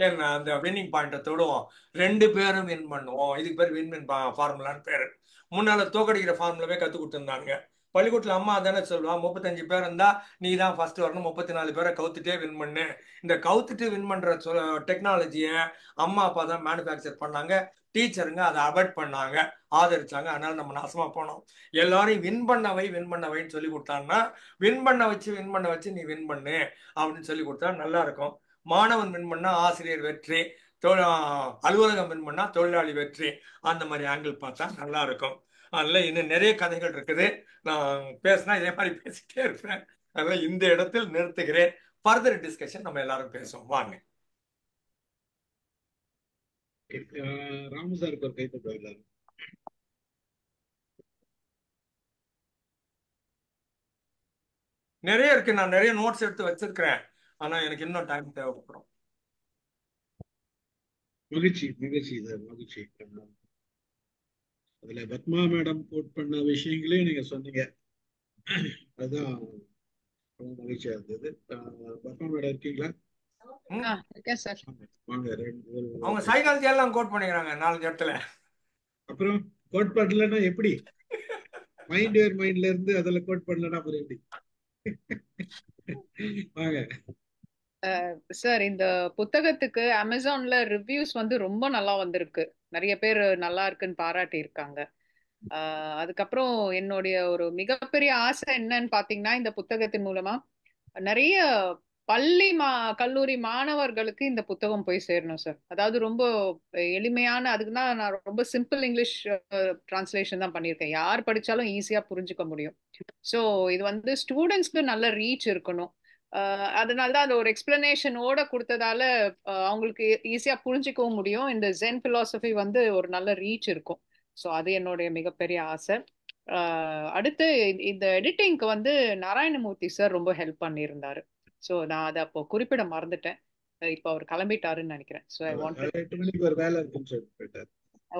என்ன அந்த வின்னிங் பாயிண்ட்டை தொடுவோம், ரெண்டு பேரும் வின் பண்ணுவோம். இதுக்கு பேர் வின் வின் ஃபார்முலான்னு பேரு. முன்னால தோக்கடிக்கிற ஃபார்முலாவே கத்து கொடுத்துருந்தாங்க. பள்ளிக்கூடத்துல அம்மா தானே சொல்லுவா, 35 பேர் இருந்தா நீ தான் ஃபர்ஸ்ட் வரணும், 34 பேரை கவுத்துட்டே வின் பண்ணு. இந்த கவுத்துட்டு வின் பண்ற டெக்னாலஜியை அம்மா அப்பா தான் மேனுஃபேக்சர் பண்ணாங்க, டீச்சருங்க அதை அவாய்ட் பண்ணாங்க, ஆதரிச்சாங்க. அதனால நம்ம நாசமா போனோம். எல்லாரையும் வின் பண்ணவைன்னு சொல்லி கொடுத்தாங்கன்னா, வின் பண்ண வச்சு நீ வின் பண்ணு அப்படின்னு சொல்லி கொடுத்தா நல்லா இருக்கும். மாணவன் வின் பண்ணா ஆசிரியர் வெற்றி, அலுவலகம் வின் பண்ணா தொழிலாளி வெற்றி. அந்த மாதிரி ஆங்கிள் பார்த்தா நல்லா இருக்கும். அதனால இன்னும் நிறைய கதைகள் இருக்குது, நான் பேசினா இதே மாதிரி பேசிட்டே இருப்பேன். அதனால இந்த இடத்தில் நிறுத்துகிறேன். ஃபர்தர் டிஸ்கஷன் நம்ம எல்லாரும் பேசுவோம் வாங்க. ராமு சாருக்கு ஒரு கைத்தட்டு எல்லாரும். நிறைய இருக்கு, நான் நிறைய நோட்ஸ் எடுத்து வச்சிருக்கிறேன், ஆனா எனக்கு இன்னும் டைம் தேவைப்படும். மகிழ்ச்சி சார், மகிழ்ச்சி. அதுல பத்மா மேடம் கோட் பண்ண விஷயங்களே நீங்க சொன்னீங்க, அதுதான் ரொம்ப மகிழ்ச்சியா இருந்தது. பத்மா மேடம் இருக்கீங்களா? இருக்கேன் சார். வாங்க. அவங்க சைக்காலஜி எல்லாம் கோட் பண்ணிக்கிறாங்க 4 இடத்துல. அப்புறம் கோட் பண்ணலன்னா எப்படி? மைண்ட்ல இருந்து அதுல கோட் பண்ணலன்னா அப்புறம் எப்படி? வாங்க சார், இந்த புத்தகத்துக்கு அமேசான்ல ரிவ்யூஸ் வந்து ரொம்ப நல்லா வந்திருக்கு, நிறைய பேர் நல்லா இருக்குன்னு பாராட்டி இருக்காங்க. அதுக்கப்புறம் என்னுடைய ஒரு மிகப்பெரிய ஆசை என்னன்னு பாத்தீங்கன்னா, இந்த புத்தகத்தின் மூலமா நிறைய பள்ளி கல்லூரி மாணவர்களுக்கு இந்த புத்தகம் போய் சேரணும் சார். அதாவது ரொம்ப எளிமையான, அதுக்கு தான் நான் ரொம்ப சிம்பிள் இங்கிலீஷ் டிரான்ஸ்லேஷன் தான் பண்ணியிருக்கேன். யார் படிச்சாலும் ஈஸியா புரிஞ்சுக்க முடியும். ஸோ இது வந்து ஸ்டூடெண்ட்ஸ்க்கு நல்ல ரீச் இருக்கணும். அதனால தான் அந்த ஒரு எக்ஸ்பிளனேஷனோட கொடுத்ததால அவங்களுக்கு ஈஸியா புரிஞ்சுக்கவும் முடியும். இந்த ஜென் பிலாசபி வந்து ஒரு நல்ல ரீச் இருக்கும். ஸோ அது என்னுடைய மிகப்பெரிய ஆசை. அடுத்து இந்த எடிட்டிங்க்கு வந்து நாராயணமூர்த்தி சார் ரொம்ப ஹெல்ப் பண்ணியிருந்தாரு. ஸோ நான் அதை அப்போ குறிப்பிட மறந்துட்டேன். இப்போ அவர் கிளம்பிட்டாருன்னு நினைக்கிறேன். ஸோ ஐ 8 மணிக்கு ஒரு வேலை இருக்குன்னு சொல்லிட்டு போயிட்டார்.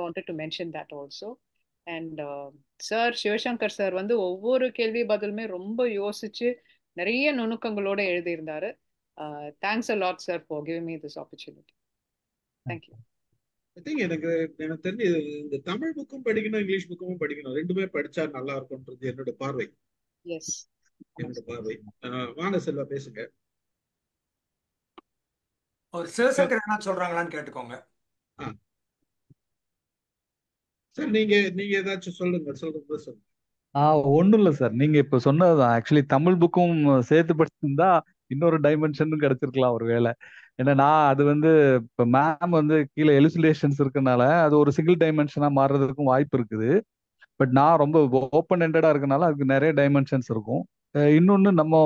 wanted to mention that also. And sir Sivasankar sir வந்து ஒவ்வொரு கேள்வி பதிலுமே ரொம்ப யோசிச்சு நிறைய நுணுக்கங்களோட எழுதியிருந்தாரு. Thanks a lot sir for giving me this opportunity. Thank you. I think எனக்கு தெரிஞ்சு இந்த தமிழ் புக்கும் படிக்கணும், இங்கிலீஷ் புக்கும் படிக்கணும், ரெண்டுமே படிச்சா நல்லா இருக்கும்ன்றது என்னோட பார்வை. எஸ், என்னோட பார்வை. வாங்க செல்வா பேசுங்க. ஒரு சிவசங்கர் என்ன சொல்றாங்களான்னு கேட்டுக்கோங்க. சார் நீங்க ஏதாச்சும் சொல்லுங்க. சொல்லுங்க. ஒன்றும் இல்லை சார், நீங்க இப்ப சொன்னதுதான். ஆக்சுவலி தமிழ் புக்கும் சேர்த்து படிச்சிருந்தா இன்னொரு டைமென்ஷனும் கிடைச்சிருக்கலாம் ஒரு வேலை. ஏன்னா நான் அது வந்து இப்போ மேம் வந்து கீழே எலுசிலேஷன்ஸ் இருக்கனால அது ஒரு சிங்கிள் டைமென்ஷனா மாறுறதுக்கும் வாய்ப்பு இருக்குது. பட் நான் ரொம்ப ஓப்பன் எண்டடா இருக்கனால அதுக்கு நிறைய டைமென்ஷன்ஸ் இருக்கும். இன்னொன்று நம்ம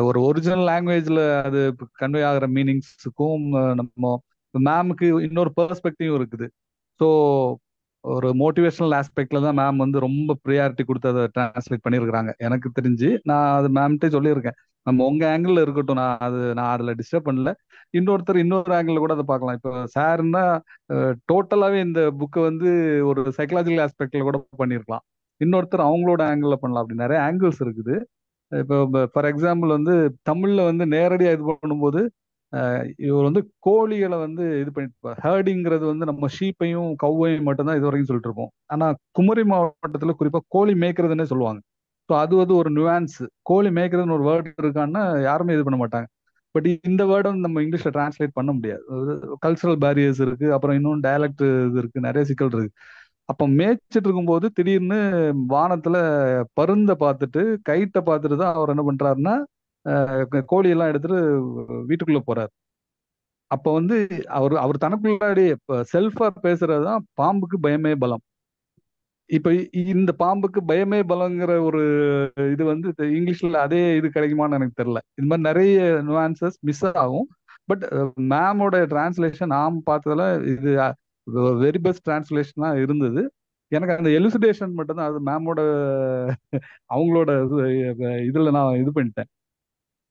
ஒரு ஒரிஜினல் லாங்குவேஜ்ல அது கன்வே ஆகிற மீனிங்ஸுக்கும் நம்ம மேமுக்கு இன்னொரு பெர்ஸ்பெக்டிவ் இருக்குது. ஸோ ஒரு மோட்டிவேஷனல் ஆஸ்பெக்ட்ல தான் மேம் வந்து ரொம்ப ப்ரியாரிட்டி கொடுத்து அதை டிரான்ஸ்லேட் பண்ணியிருக்கிறாங்க. எனக்கு தெரிஞ்சு நான் அது மேம்கிட்டே சொல்லியிருக்கேன், நம்ம உங்க ஆங்கிள் இருக்கட்டும், நான் அதில் டிஸ்டர்ப் பண்ணல. இன்னொருத்தர் இன்னொரு ஆங்கிள் கூட அதை பார்க்கலாம். இப்போ சார்னா டோட்டலாகவே இந்த புக்கை வந்து ஒரு சைக்கலாஜிக்கல் ஆஸ்பெக்ட்ல கூட பண்ணியிருக்கலாம். இன்னொருத்தர் அவங்களோட ஆங்கிள் பண்ணலாம். அப்படி நிறைய ஆங்கிள்ஸ் இருக்குது. இப்போ ஃபார் எக்ஸாம்பிள் வந்து தமிழ்ல வந்து நேரடியாக இது பண்ணும்போது இவர் வந்து கோழிகளை வந்து இது பண்ணிட்டு ஹேர்டிங்கிறது வந்து நம்ம ஷீப்பையும் கவ்வையும் மட்டும்தான் இது வரைக்கும் சொல்லிட்டு இருப்போம். ஆனா குமரி மாவட்டத்துல குறிப்பா கோழி மேய்க்கிறதுன்னே சொல்லுவாங்க. ஸோ அது வந்து ஒரு நியூஆன்ஸ். கோழி மேய்க்கிறதுன்னு ஒரு வேர்டு இருக்கான்னா யாருமே இது பண்ண மாட்டாங்க. பட் இந்த வேர்டை வந்து நம்ம இங்கிலீஷ்ல டிரான்ஸ்லேட் பண்ண முடியாது. கல்ச்சரல் பேரியர்ஸ் இருக்கு, அப்புறம் இன்னும் டயலக்ட் இது இருக்கு, நிறைய சிக்கல் இருக்கு. அப்ப மேய்ச்சிட்டு இருக்கும்போது திடீர்னு வானத்துல பருந்த பார்த்துட்டு கைட்டை பார்த்துட்டு தான் அவர் என்ன பண்றாருன்னா கோழியெல்லாம் எடுத்துட்டு வீட்டுக்குள்ள போறாரு. அப்ப வந்து அவர் தனக்குள்ளாடியே செல்ஃபா பேசுறதுதான் பாம்புக்கு பயமே பலம். இப்ப இந்த பாம்புக்கு பயமே பலங்கிற ஒரு இது வந்து இங்கிலீஷ்ல அதே இது கிடைக்குமான்னு எனக்கு தெரியல. இந்த மாதிரி நிறைய நுவான்சஸ் மிஸ் ஆகும். பட் மேமோட டிரான்ஸ்லேஷன் நாம் பார்த்ததுல இது வெரி பெஸ்ட் டிரான்ஸ்லேஷனா இருந்தது. எனக்கு அந்த எலுசிடேஷன் மட்டும்தான் அது மேமோட அவங்களோட இதுல நான் இது பண்ணிட்டேன்.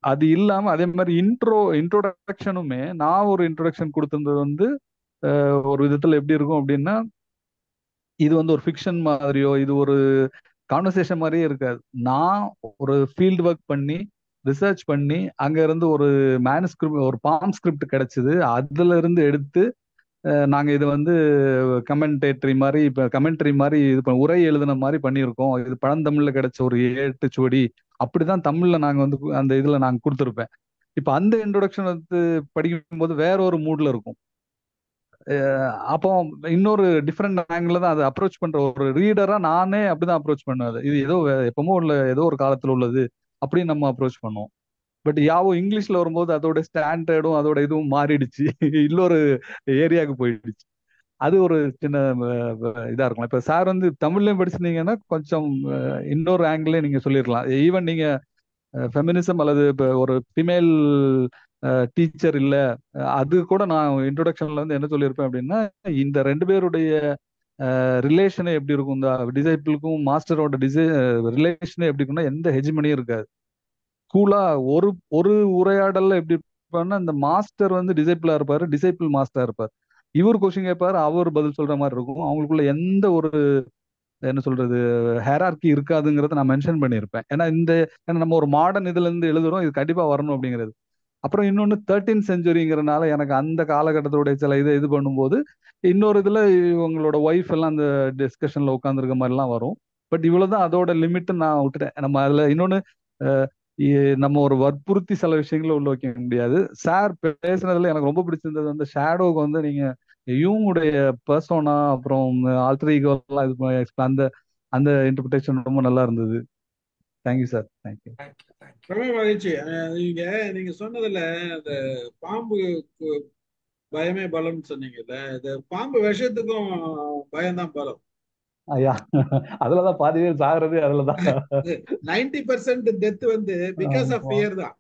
அது இல்லாம அதே மாதிரி இன்ட்ரோடக்ஷனுமே நான் ஒரு இன்ட்ரோடக்ஷன் கொடுத்திருந்தது வந்து ஒரு விதத்துல எப்படி இருக்கும் அப்படின்னா, இது வந்து ஒரு ஃபிக்ஷன் மாதிரியோ இது ஒரு கான்வர்சேஷன் மாதிரியே இருக்காது. நான் ஒரு ஃபீல்டு ஒர்க் பண்ணி ரிசர்ச் பண்ணி அங்க இருந்து ஒரு மேனுஸ்கிரிப்ட், ஒரு பாம் ஸ்கிரிப்ட் கிடைச்சது. அதுல இருந்து எடுத்து நாங்க இது வந்து கமெண்டரி மாதிரி இது உரை எழுதின மாதிரி பண்ணியிருக்கோம். இது பழந்தமிழ்ல கிடைச்ச ஒரு 8 சுவடி அப்படிதான் தமிழ்ல நாங்க வந்து அந்த இதுல நாங்க கொடுத்துருப்பேன். இப்ப அந்த இன்ட்ரோடக்ஷன் வந்து படிக்கும் போது வேற ஒரு மூட்ல இருக்கும். அப்போ இன்னொரு டிஃப்ரெண்ட் ஆங்கிள் தான் அதை அப்ரோச் பண்ற ஒரு ரீடரா நானே அப்படிதான் அப்ரோச் பண்ணுவேன். இது ஏதோ எப்பவுமே உள்ள ஏதோ ஒரு காலத்துல உள்ளது அப்படின்னு நம்ம அப்ரோச் பண்ணுவோம். பட் யாவும் இங்கிலீஷ்ல வரும்போது அதோட ஸ்டாண்டர்டும் அதோட இதுவும் மாறிடுச்சு, இன்னொரு ஏரியாவுக்கு போயிடுச்சு. அது ஒரு சின்ன இதா இருக்கும். இப்ப சார் வந்து தமிழ்லயும் படிச்சிருந்தீங்கன்னா கொஞ்சம் இன்னொரு ஆங்கிளே நீங்க சொல்லிருக்கலாம். ஈவன் நீங்க ஃபெமினிசம் அல்லது இப்போ ஒரு ஃபீமேல் டீச்சர் இல்ல, அது கூட நான் இன்ட்ரோடக்ஷன்ல வந்து என்ன சொல்லியிருப்பேன் அப்படின்னா, இந்த 2 பேருடைய ரிலேஷனே எப்படி இருக்கும், இந்த டிசைபிளுக்கும் மாஸ்டரோட ரிலேஷனே எப்படி இருக்கும்னா எந்த ஹெஜிமனியும் இருக்காது. கூலா ஒரு ஒரு உரையாடல்ல எப்படி இருப்பாருன்னா, இந்த மாஸ்டர் வந்து டிசைபிளா இருப்பாரு, டிசைபிள் மாஸ்டரா இருப்பார். இவர் கொஸ்டின் கேட்பாரு, அவர் பதில் சொல்ற மாதிரி இருக்கும். அவங்களுக்குள்ள எந்த ஒரு என்ன சொல்றது ஹேரார்கி இருக்காதுங்கிறத நான் மென்ஷன் பண்ணியிருப்பேன். ஏன்னா நம்ம ஒரு மாடர்ன் இதுல இருந்து எழுதுறோம், இது கண்டிப்பா வரணும் அப்படிங்கிறது. அப்புறம் இன்னொன்னு 13th செஞ்சுரிங்கிறனால எனக்கு அந்த காலகட்டத்தோடைய சில இது பண்ணும்போது இன்னொரு இதுல இவங்களோட ஒய்ஃப் எல்லாம் அந்த டிஸ்கஷன்ல உட்காந்துருக்க மாதிரிலாம் வரும். பட் இவ்வளவுதான் அதோட லிமிட் நான் விட்டுட்டேன். நம்ம அதுல இன்னொன்னு நம்ம ஒரு வற்புறுத்தி சில விஷயங்களை உள்ள வைக்க முடியாது. சார் பேசுனதுல எனக்கு ரொம்ப பிடிச்சிருந்தது அந்த ஷேடோவுக்கு வந்து நீங்க இவங்களுடைய பர்சோனா அப்புறம் ஆல்டர் ஈகோ எல்லாம் இது அந்த அந்த இன்டர்பிரேஷன் ரொம்ப நல்லா இருந்தது. Thank you sir, thank you. Thank you thank you. ரொம்ப மகிழ்ச்சி. நீங்க சொன்னதுல அந்த பாம்பு பயமே பலம்னு சொன்னீங்கல்ல, இந்த பாம்பு விஷத்துக்கும் பயம்தான் பலம். ஐயா, அதுலதான் பாதி பேர் சாகுறதே அதுலதான். 90% டெத் வந்து பிகாஸ் ஆஃப் ஆமா ஃபியர் தான்.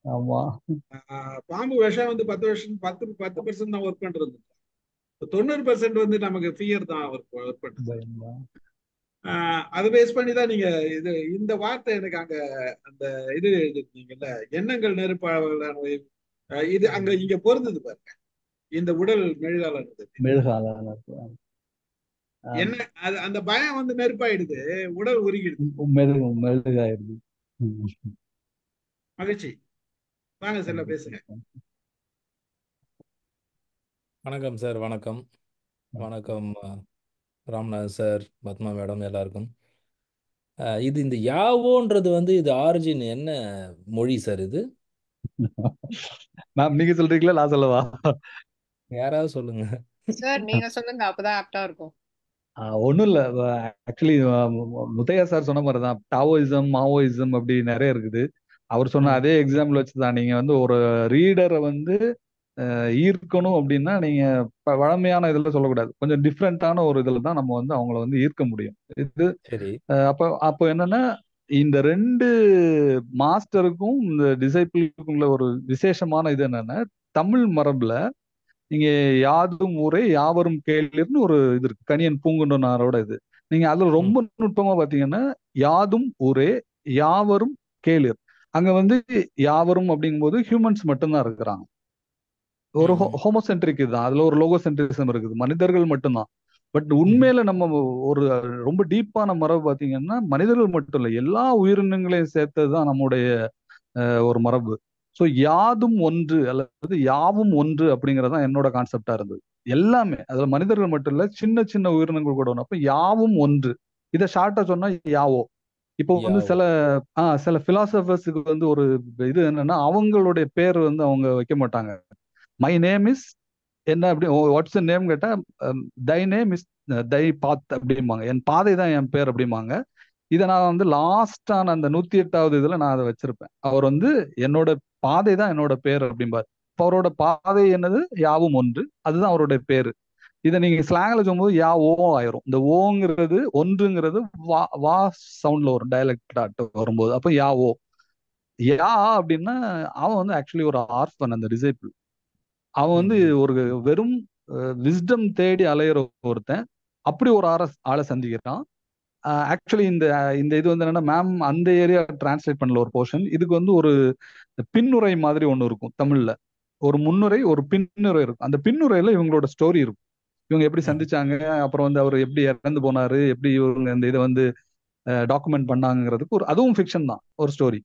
ஆமா. பாம்பு விஷம் வந்து 10% தான் ஒர்க் பண்றது. 90% வந்து நமக்கு ஃபியர் தான் ஒர்க் பண்றது. பயம்தான். அதை பேஸ் பண்ணி தான் நீங்க இந்த வார்த்தை எனக்கு அங்க அந்த இது எழுதிருக்கீங்கல்ல, எண்ணங்கள் நெருப்பாளர், இது அங்க இங்க பொருந்தது பாருங்க. இந்த உடல் மெழுகாளர் மெழுகால என்ன, அது அந்த பயம் வந்து நெருப்பாயிடுது, உடல் உருகிடுது. மெழுகாயிருது. மகிழ்ச்சி. வாங்க செல்ல பேசுங்க. வணக்கம் சார். வணக்கம் வணக்கம் ராம்நாத் சார், பத்மா மேடம், எல்லாருக்கும். இது இந்த யாவோன்றது வந்து இது ஆரிஜின் என்ன மொழி சார் இது? மேம் நீங்க சொல்றீங்களா நான் சொல்லவா? யாராவது சொல்லுங்க சார் நீங்க சொல்லுங்க, அப்பதான் ஆப்டா இருக்கும். ஒன்றும் இல்லை, ஆக்சுவலி முத்தையா சார் சொன்ன மாதிரி தான் டாவோயிசம் மாவோயிசம் அப்படி நிறைய இருக்குது. அவர் சொன்ன அதே எக்ஸாம்பிள் வச்சு தான் நீங்க வந்து ஒரு ரீடரை வந்து ஈர்க்கணும் அப்படின்னா நீங்க வழமையான இதுல சொல்லக்கூடாது, கொஞ்சம் டிஃப்ரெண்டான ஒரு இதுல தான் நம்ம வந்து அவங்கள வந்து ஈர்க்க முடியும். இது சரி. அப்போ என்னன்னா இந்த ரெண்டு மாஸ்டருக்கும் இந்த டிசைபிளுக்கும் உள்ள ஒரு விசேஷமான இது என்னன்னா, தமிழ் மரபுல நீங்க யாதும் ஊரே யாவரும் கேளிர்னு ஒரு இது இருக்கு, கணியன் பூங்குன்றனாரோட இது. நீங்க அதுல ரொம்ப நுட்பமா பாத்தீங்கன்னா யாதும் ஊரே யாவரும் கேளிர், அங்க வந்து யாவரும் அப்படிங்கும்போது ஹியூமன்ஸ் மட்டும்தான் இருக்கிறாங்க. ஒரு ஹோமோசென்ட்ரிக் இதுதான், அதுல ஒரு லோகோசென்ட்ரிசம் இருக்குது, மனிதர்கள் மட்டும்தான். பட் உண்மையில நம்ம ஒரு ரொம்ப டீப்பான மரபு பாத்தீங்கன்னா மனிதர்கள் மட்டும் இல்லை, எல்லா உயிரினங்களையும் சேர்த்ததுதான் நம்முடைய ஒரு மரபு. ஸோ யாதும் ஒன்று அல்லது யாவும் ஒன்று அப்படிங்கறதுதான் என்னோட கான்செப்டா இருந்தது. எல்லாமே அதுல மனிதர்கள் மட்டும் இல்ல, சின்ன சின்ன உயிரினங்கள் கூட ஒன்று. அப்ப யாவும் ஒன்று, இதை ஷார்ட்டா சொன்னா யாவோ. இப்போ வந்து சில பிலாசபர்ஸுக்கு வந்து ஒரு இது என்னன்னா, அவங்களுடைய பேர் வந்து அவங்க வைக்க மாட்டாங்க. மை நேம் இஸ் என்ன அப்படி, வாட்ஸ் நேம் கேட்டா தை நேம் இஸ் தை பாத் அப்படிம்பாங்க, என் பாதை தான் என் பேர் அப்படிம்பாங்க. இதை நான் வந்து லாஸ்டான அந்த 108வது இதுல நான் அதை வச்சிருப்பேன். அவர் வந்து என்னோட பாதை தான் என்னோட பேர் அப்படிம்பார். இப்போ அவரோட பாதை என்னது, யாவும் ஒன்று, அதுதான் அவருடைய பேரு. இதை நீங்க ஸ்லாங்ல சொல்லும்போது யா ஓ ஆயிரும். இந்த ஓங்கிறது ஒன்றுங்கிறது வா வா சவுண்ட்ல வரும், டைலக்ட் வரும்போது. அப்போ யா ஓ. யா அப்படின்னா அவன் வந்து ஆக்சுவலி ஒரு ஆர்ஃபன், அந்த டிசைபிள். அவன் வந்து ஒரு வெறும் விஸ்டம் தேடி அலையிற ஒருத்தன். அப்படி ஒரு ஆளை சந்திக்கிறான். ஆக்சுவலி இந்த இந்த இது வந்து என்னன்னா, மேம் அந்த ஏரியா டிரான்ஸ்லேட் பண்ணல ஒரு போர்ஷன். இதுக்கு வந்து ஒரு பின்னுரை மாதிரி ஒன்று இருக்கும் தமிழ்ல. ஒரு முன்னுரை ஒரு பின்னுரை இருக்கும். அந்த பின்னுரையில இவங்களோட ஸ்டோரி இருக்கும், இவங்க எப்படி சந்திச்சாங்க, அப்புறம் வந்து அவர் எப்படி இறந்து போனாரு, எப்படி இவங்க இந்த இதை வந்து டாக்குமெண்ட் பண்ணாங்கிறதுக்கு ஒரு, அதுவும் ஃபிக்ஷன் தான், ஒரு ஸ்டோரி.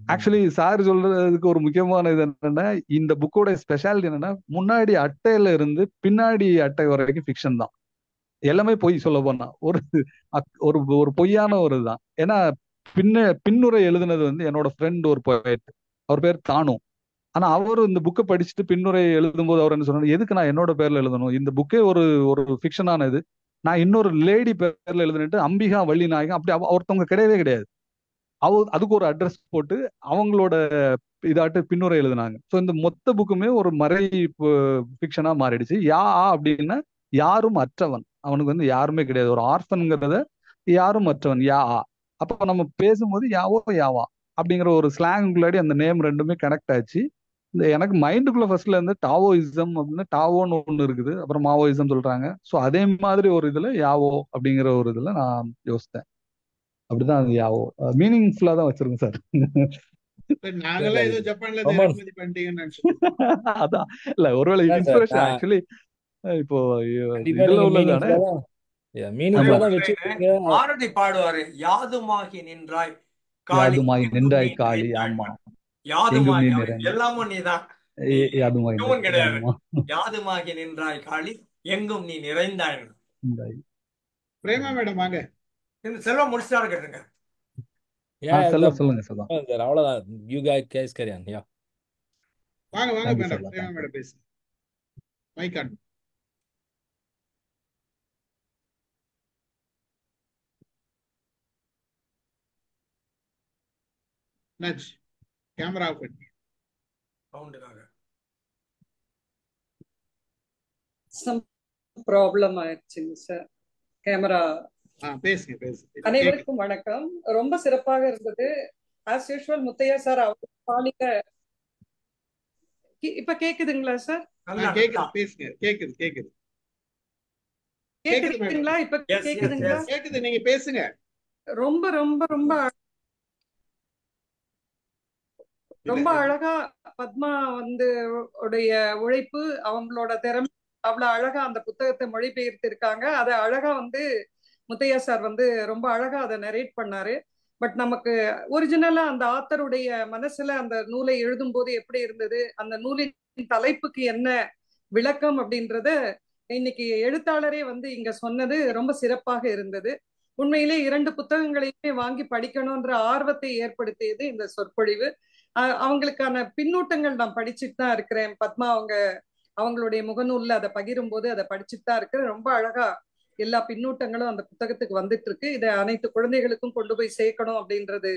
ஆக்சுவலி சார் சொல்றதுக்கு ஒரு முக்கியமான இது என்னன்னா, இந்த புக்கோட ஸ்பெஷாலிட்டி என்னன்னா, முன்னாடி அட்டையில இருந்து பின்னாடி அட்டை வரைக்கும் ஃபிக்ஷன் தான். எல்லாமே பொய், சொல்ல போனா ஒரு ஒரு ஒரு பொய்யான ஒரு இதுதான். ஏன்னா பின்னுரை எழுதுனது வந்து என்னோட ஃப்ரெண்ட், ஒரு போயட், அவர் பேர் தானு. ஆனா அவர் இந்த புக்கை படிச்சுட்டு பின்னுரை எழுதும் போது அவர் என்ன சொன்னாரு, எதுக்கு நான் என்னோட பேர்ல எழுதணும், இந்த புக்கே ஒரு ஒரு ஃபிக்ஷனான இது, நான் இன்னொரு லேடி பேர்ல எழுதுனேட்டு அம்பிகா வள்ளி நாயகம் அப்படி ஒருத்தவங்க கிடையவே கிடையாது. அதுக்கு ஒரு அட்ரஸ் போட்டு அவங்களோட இதாட்டு பின்னுரை எழுதுனாங்க. ஸோ இந்த மொத்த புக்குமே ஒரு மறை ஃபிக்ஷனா மாறிடுச்சு. அப்படின்னா யாரும் அற்றவன், அவனுக்கு வந்து யாருமே கிடையாது, ஒரு ஆர்ஃபன்ங்கிறத யாரும் அற்றவன் யா. அப்போ நம்ம பேசும்போது யாவோ யாவா அப்படிங்கிற ஒரு ஸ்லாங்குள்ளாடி அந்த நேம் ரெண்டுமே கனெக்ட் ஆச்சு. இந்த எனக்கு மைண்டுக்குள்ள ஃபர்ஸ்ட்ல இருந்து டாவோயிசம் அப்படின்னா டாவோன்னு ஒன்று இருக்குது, அப்புறம் மாவோயிசம் சொல்றாங்க. ஸோ அதே மாதிரி ஒரு இதுல யாவோ அப்படிங்கிற ஒரு இதுல நான் யோசித்தேன். அப்படிதான் அது யாவோ மீனிங்ஃபுல்லா தான் வச்சிருக்கேன் சார். நாங்கெல்லாம் ஏதோ ஜப்பான்ல இறக்குமதி பண்ணிட்டீங்கன்னு நினைச்சிருக்கோம். அதான் இல்ல, ஒருவேளை இன்ஸ்பிரேஷன் ஆக்சுவலி இப்போ இதுல உள்ளதானே ஆரடி பாடுவாரு, யாதுமாகி நின்றாய் காளி, யாதுமாகி நின்றாய் காளி. ஆமா, யாதுமாகி எல்லாமும் நீதான், யாதுமாகி கிடையாது, யாதுமாகி நின்றாய் காளி எங்கும் நீ நிறைந்தாய். பிரேமா மேடம் வாங்க. செல்வம் முடிச்சுட்டாரு கேட்டுங்க. சொல்லுங்க செல்வம். அவ்வளவுதான், you guys carry on. Yeah வாங்க வாங்க மேடம், பிரேமா மேடம் பேசு. Mic on. நட்ஜ் கேமரா ஆஃப் பண்ணி சவுண்டுக்காக. சம் ப்ராப்ளம் ஆயிடுச்சுங்க சார் கேமரா. பேசுங்க பேசுங்க. அனைவருக்கும் வணக்கம். ரொம்ப சிறப்பாக இருந்தது. ஆஸ் யூஷுவல் முத்தையா சார் இப்ப கேக்குதுங்களா சார்? கேக்குது, பேசுங்க. கேக்குது கேக்குது கேக்குதுங்களா? இப்ப கேக்குதுங்களா? கேக்குது, நீங்க பேசுங்க. ரொம்ப ரொம்ப ரொம்ப ரொம்ப அழகா பத்மா வந்து உடைய உழைப்பு, அவங்களோட திறமை அவ்வளவு அழகா அந்த புத்தகத்தை மொழிபெயர்த்து இருக்காங்க. அதை அழகா வந்து முத்தையா சார் வந்து ரொம்ப அழகா அதை நரேட் பண்ணாரு. பட் நமக்கு ஒரிஜினலா அந்த ஆத்தருடைய மனசுல அந்த நூலை எழுதும் போது எப்படி இருந்தது, அந்த நூலின் தலைப்புக்கு என்ன விளக்கம் அப்படின்றத இன்னைக்கு எழுத்தாளரே வந்து இங்க சொன்னது ரொம்ப சிறப்பாக இருந்தது. உண்மையிலே 2 புத்தகங்களையுமே வாங்கி படிக்கணும்ன்ற ஆர்வத்தை ஏற்படுத்தியது இந்த சொற்பொழிவு. அவங்களுக்கான பின்னூட்டங்கள் நான் படிச்சுட்டு தான் இருக்கிறேன். பத்மா அவங்களுடைய முகநூல்ல அதை பகிரும் போது அதை படிச்சுட்டு தான் இருக்கிறேன். ரொம்ப அழகா எல்லா பின்னூட்டங்களும் அந்த புத்தகத்துக்கு வந்துட்டு இருக்கு. இதை அனைத்து குழந்தைகளுக்கும் கொண்டு போய் சேர்க்கணும் அப்படின்றது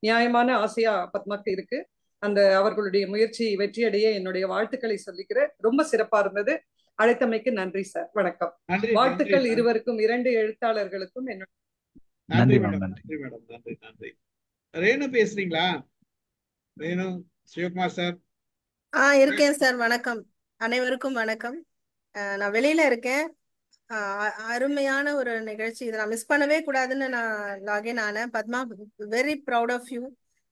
நியாயமான ஆசையா பத்மாக்கு இருக்கு. அந்த அவர்களுடைய முயற்சி வெற்றியடைய என்னுடைய வாழ்த்துக்களை சொல்லிக்கிறேன். ரொம்ப சிறப்பா இருந்தது. அழைத்தமைக்கு நன்றி சார். வணக்கம். வாழ்த்துக்கள் இருவருக்கும், 2 எழுத்தாளர்களுக்கும் என்னுடைய நன்றி மேடம். நன்றி மேடம். நன்றி நன்றி. ரேணு பேசுறீங்களா? ரேணு, சிவகுமார் சார். இருக்கேன் சார். வணக்கம், அனைவருக்கும் வணக்கம். நான் வெளியில இருக்கேன். அருமையான ஒரு நிகழ்ச்சி. இதை நான் மிஸ் பண்ணவே கூடாதுன்னு நான் லாகின் ஆனேன். Padma, very proud of you,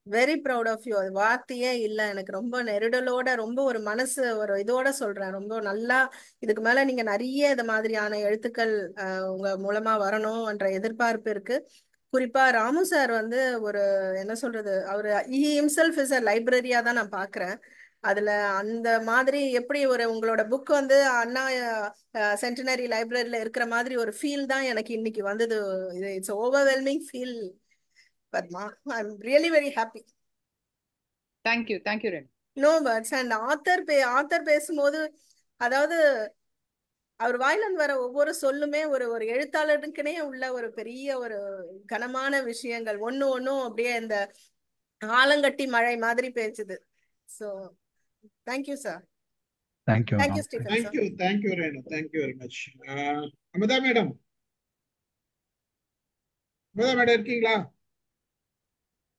very proud of you. அது வார்த்தையே இல்லை. எனக்கு ரொம்ப நெருடலோட, ரொம்ப ஒரு மனசு ஒரு இதோட சொல்றேன். ரொம்ப நல்லா இதுக்கு மேல நீங்க நிறைய இது மாதிரியான எழுத்துக்கள் உங்க மூலமா வரணும்ன்ற எதிர்பார்ப்பு இருக்கு. குறிப்பா ராமு சார் வந்து ஒரு என்ன சொல்றது, அவரு ஹிம்செல்ஃப் இஸ் அ லைப்ரரியா தான் நான் பாக்குறேன். அதுல அந்த மாதிரி எப்படி ஒரு உங்களோட புக் வந்து அண்ணா சென்டினரி லைப்ரரியில இருக்கிற மாதிரி ஒரு ஃபீல் தான் எனக்கு இன்னைக்கு வந்தது. It's overwhelming feel Padma. I am really very happy. Thank you thank you ரென். No buts. அண்ட் ஆத்தர் பேசும்போது, அதாவது அவர் வாயிலிருந்து வர ஒவ்வொரு சொல்லுமே ஒரு எழுத்தாளருக்குனே உள்ள ஒரு பெரிய ஒரு கனமான விஷயங்கள். ஒன்னும் அப்படியே இந்த ஆலங்கட்டி மழை மாதிரி பேசுது. So thank you sir. Thank you Stephen. Thank you Renu. Thank you very much. Amudha madam, இருக்கீங்களா?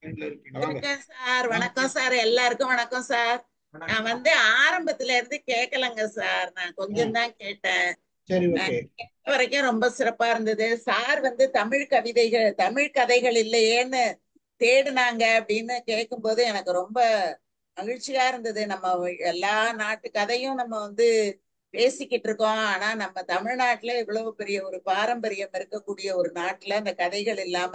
இருக்கேன் சார். வணக்கம் சார். எல்லாருக்கும் வணக்கம் சார். நான் வந்து ஆரம்பத்துல இருந்து கேட்கலங்க சார். நான் கொஞ்சம் தான் கேட்டேன். வரைக்கும் ரொம்ப சிறப்பா இருந்தது சார். வந்து தமிழ் கதைகள் இல்லையேன்னு தேடுனாங்க அப்படின்னு கேட்கும்போது எனக்கு ரொம்ப மகிழ்ச்சியா இருந்தது. நம்ம எல்லா நாட்டு கதையும் நம்ம வந்து பேசிக்கிட்டு இருக்கோம். ஆனா நம்ம தமிழ்நாட்டுல இவ்வளவு பெரிய ஒரு பாரம்பரியம் இருக்கக்கூடிய ஒரு நாட்டுல அந்த கதைகள் இல்லாம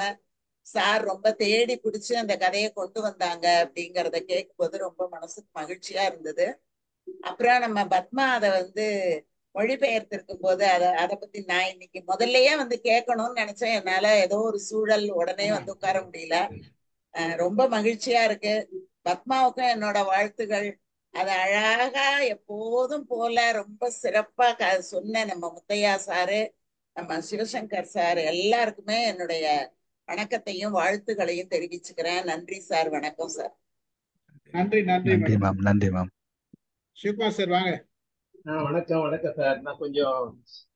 சார் ரொம்ப தேடி பிடிச்சு அந்த கதையை கொண்டு வந்தாங்க அப்படிங்கறத கேட்கும்போது ரொம்ப மனசுக்கு மகிழ்ச்சியா இருந்தது. அப்புறம் நம்ம பத்மா அதை வந்து மொழிபெயர்த்திருக்கும் போது அதை பத்தி நான் இன்னைக்கு முதல்லயே வந்து கேட்கணும்னு நினைச்சேன். என்னால ஏதோ ஒரு சூழல் உடனே வந்து உட்கார முடியல. ரொம்ப மகிழ்ச்சியா இருக்கு. பத்மாவுக்கும் என்னோட வாழ்த்துகள். அது அழகா எப்போதும் போல ரொம்ப சிறப்பா சொன்ன நம்ம முத்தையா சாரு, நம்ம சிவசங்கர் சார் எல்லாருக்குமே என்னுடைய வணக்கத்தையும் வாழ்த்துக்களையும் தெரிவிச்சுக்கிறேன். நன்றி சார். வணக்கம் சார். நன்றி நன்றி மேம். நன்றி மேம். சிவகுமார் சார் வாங்க. வணக்கம் சார். நான் கொஞ்சம்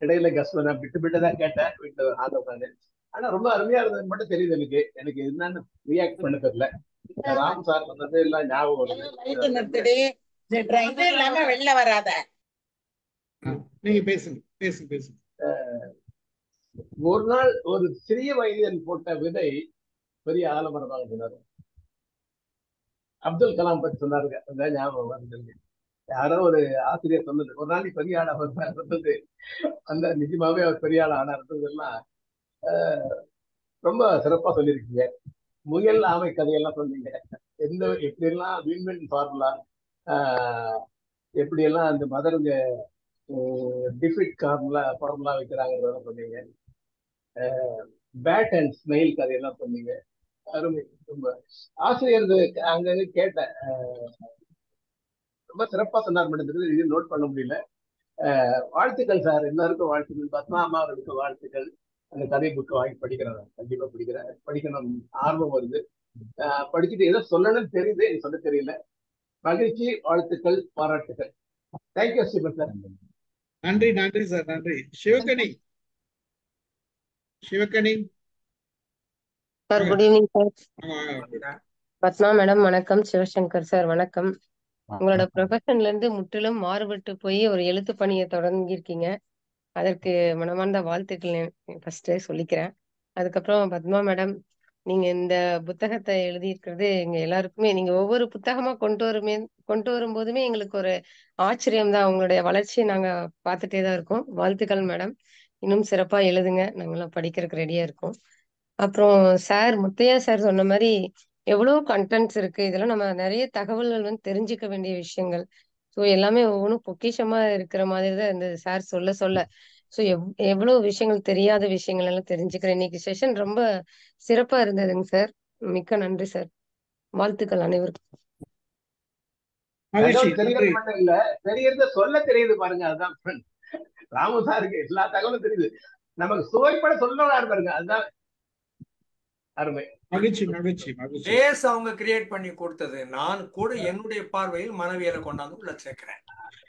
இடையில நான் விட்டு தான் கேட்டேன் வீட்டுல ஆதரவு. ஆனா ரொம்ப அருமையா இருந்தது மட்டும் தெரியுது. எனக்கு என்னன்னு ரியாக்ட் பண்ண தெரியல. ராம் சார் வந்தது எல்லாம் ஞாபகம் இல்லாம வெளில வராத. நீங்க பேசுங்க. ஒரு நாள் ஒரு சிறிய வயதில் போட்ட விதை பெரிய ஆலமரமாக சொன்னாரு. அப்துல் கலாம் பற்றி சொன்னாருங்க. அந்த ஞாபகம் வந்து யாரோ ஒரு ஆசிரியர் சொன்னது. ஒரு நாளைக்கு பெரிய ஆள் அவர் இருந்தது. அந்த நிஜமாவே அவர் பெரிய ஆள் ஆனா இருந்ததெல்லாம் ரொம்ப சிறப்பா சொல்லியிருக்கீங்க. முயல் ஆமை கதையெல்லாம் சொன்னீங்க. எப்படியெல்லாம் வின்வின் ஃபார்முலா, எப்படியெல்லாம் அந்த மதருங்க டிஃபிட் ஃபார்முலா வைக்கிறாங்கிறத சொன்னீங்க. பேட் அண்ட் ஸ்மெயில் கதையெல்லாம் சொன்னீங்க. அருமை. ரொம்ப ஆசிரியர் அங்க கேட்டேன். ரொம்ப சிறப்பா சொன்னார் மட்டும் இது நோட் பண்ண முடியல. வாழ்த்துக்கள் சார். எல்லாருக்கும் வாழ்த்துக்கள். பத்மா அம்மா அவர்களுக்கு வாழ்த்துக்கள். அந்த கதை புக்கை வாங்கி படிக்கிறேன். கண்டிப்பா படிக்கணும். ஆர்வம் வருது. படிச்சுட்டு ஏதோ சொல்லணும்னு தெரியுது, எனக்கு சொல்ல தெரியல. மகிழ்ச்சி, வாழ்த்துக்கள், பாராட்டுகள். Thank you Sriban sir. நன்றி நன்றி சார், நன்றி. Sivagani, Sivagani sir good evening sir. வாங்க. பத்மா மேடம் வணக்கம். சிவசங்கர் சார் வணக்கம். உங்களோட ப்ரொஃபஷன்ல இருந்து முற்றிலும் மாறுபட்டு போய் ஒரு எழுத்து பணியை தொடங்கியிருக்கீங்க. அதற்கு மனமார்ந்த வாழ்த்துக்கள் ஃபர்ஸ்ட் சொல்லிக்கிறேன். அதுக்கப்புறம் பத்மா மேடம், நீங்க இந்த புத்தகத்தை எழுதியிருக்கிறது எங்க எல்லாருக்குமே, நீங்க ஒவ்வொரு புத்தகமா கொண்டு வரும்போதுமே எங்களுக்கு ஒரு ஆச்சரியம் தான். உங்களுடைய வளர்ச்சியை நாங்க பார்த்துட்டே தான் இருக்கோம். வாழ்த்துக்கள் மேடம், இன்னும் சிறப்பா எழுதுங்க, நாங்களாம் படிக்கிறதுக்கு ரெடியா இருக்கோம். அப்புறம் சார் முத்தையா சார் சொன்ன மாதிரி எவ்வளவு கண்டென்ட்ஸ் இருக்கு, இதெல்லாம் நம்ம நிறைய தகவல்கள் வந்து தெரிஞ்சுக்க வேண்டிய விஷயங்கள். ஸோ எல்லாமே ஒவ்வொன்றும் பொக்கிஷமா இருக்கிற மாதிரி தான் இந்த சார் சொல்ல சொல்ல. ஸோ எவ்வளவு விஷயங்கள், தெரியாத விஷயங்கள் எல்லாம் தெரிஞ்சுக்கிறேன். இன்னைக்கு செஷன் ரொம்ப சிறப்பா இருந்ததுங்க சார். மிக்க நன்றி சார். வாழ்த்துக்கள் அனைவருக்கும். மகிழ்ச்சி, தகவல் தெரியறது நன்றி. மட்டும் இல்ல, தெரியறது சொல்ல தெரியுது பாருங்க. அதுதான் friend. ராமு சாருக்கு எல்லா தகவலும் தெரியுது, நமக்கு சுவைப்பட சொல்றாரு பாருங்க, அதுதான் அருமை. மகிழ்ச்சி மகிழ்ச்சி மகிழ்ச்சி. பேஸ் அவங்க கிரியேட் பண்ணி கொடுத்தது, நான் கூட என்னுடைய பார்வையில் மனவியலை கொண்டாந்து உள்ள சேர்க்கிறேன்.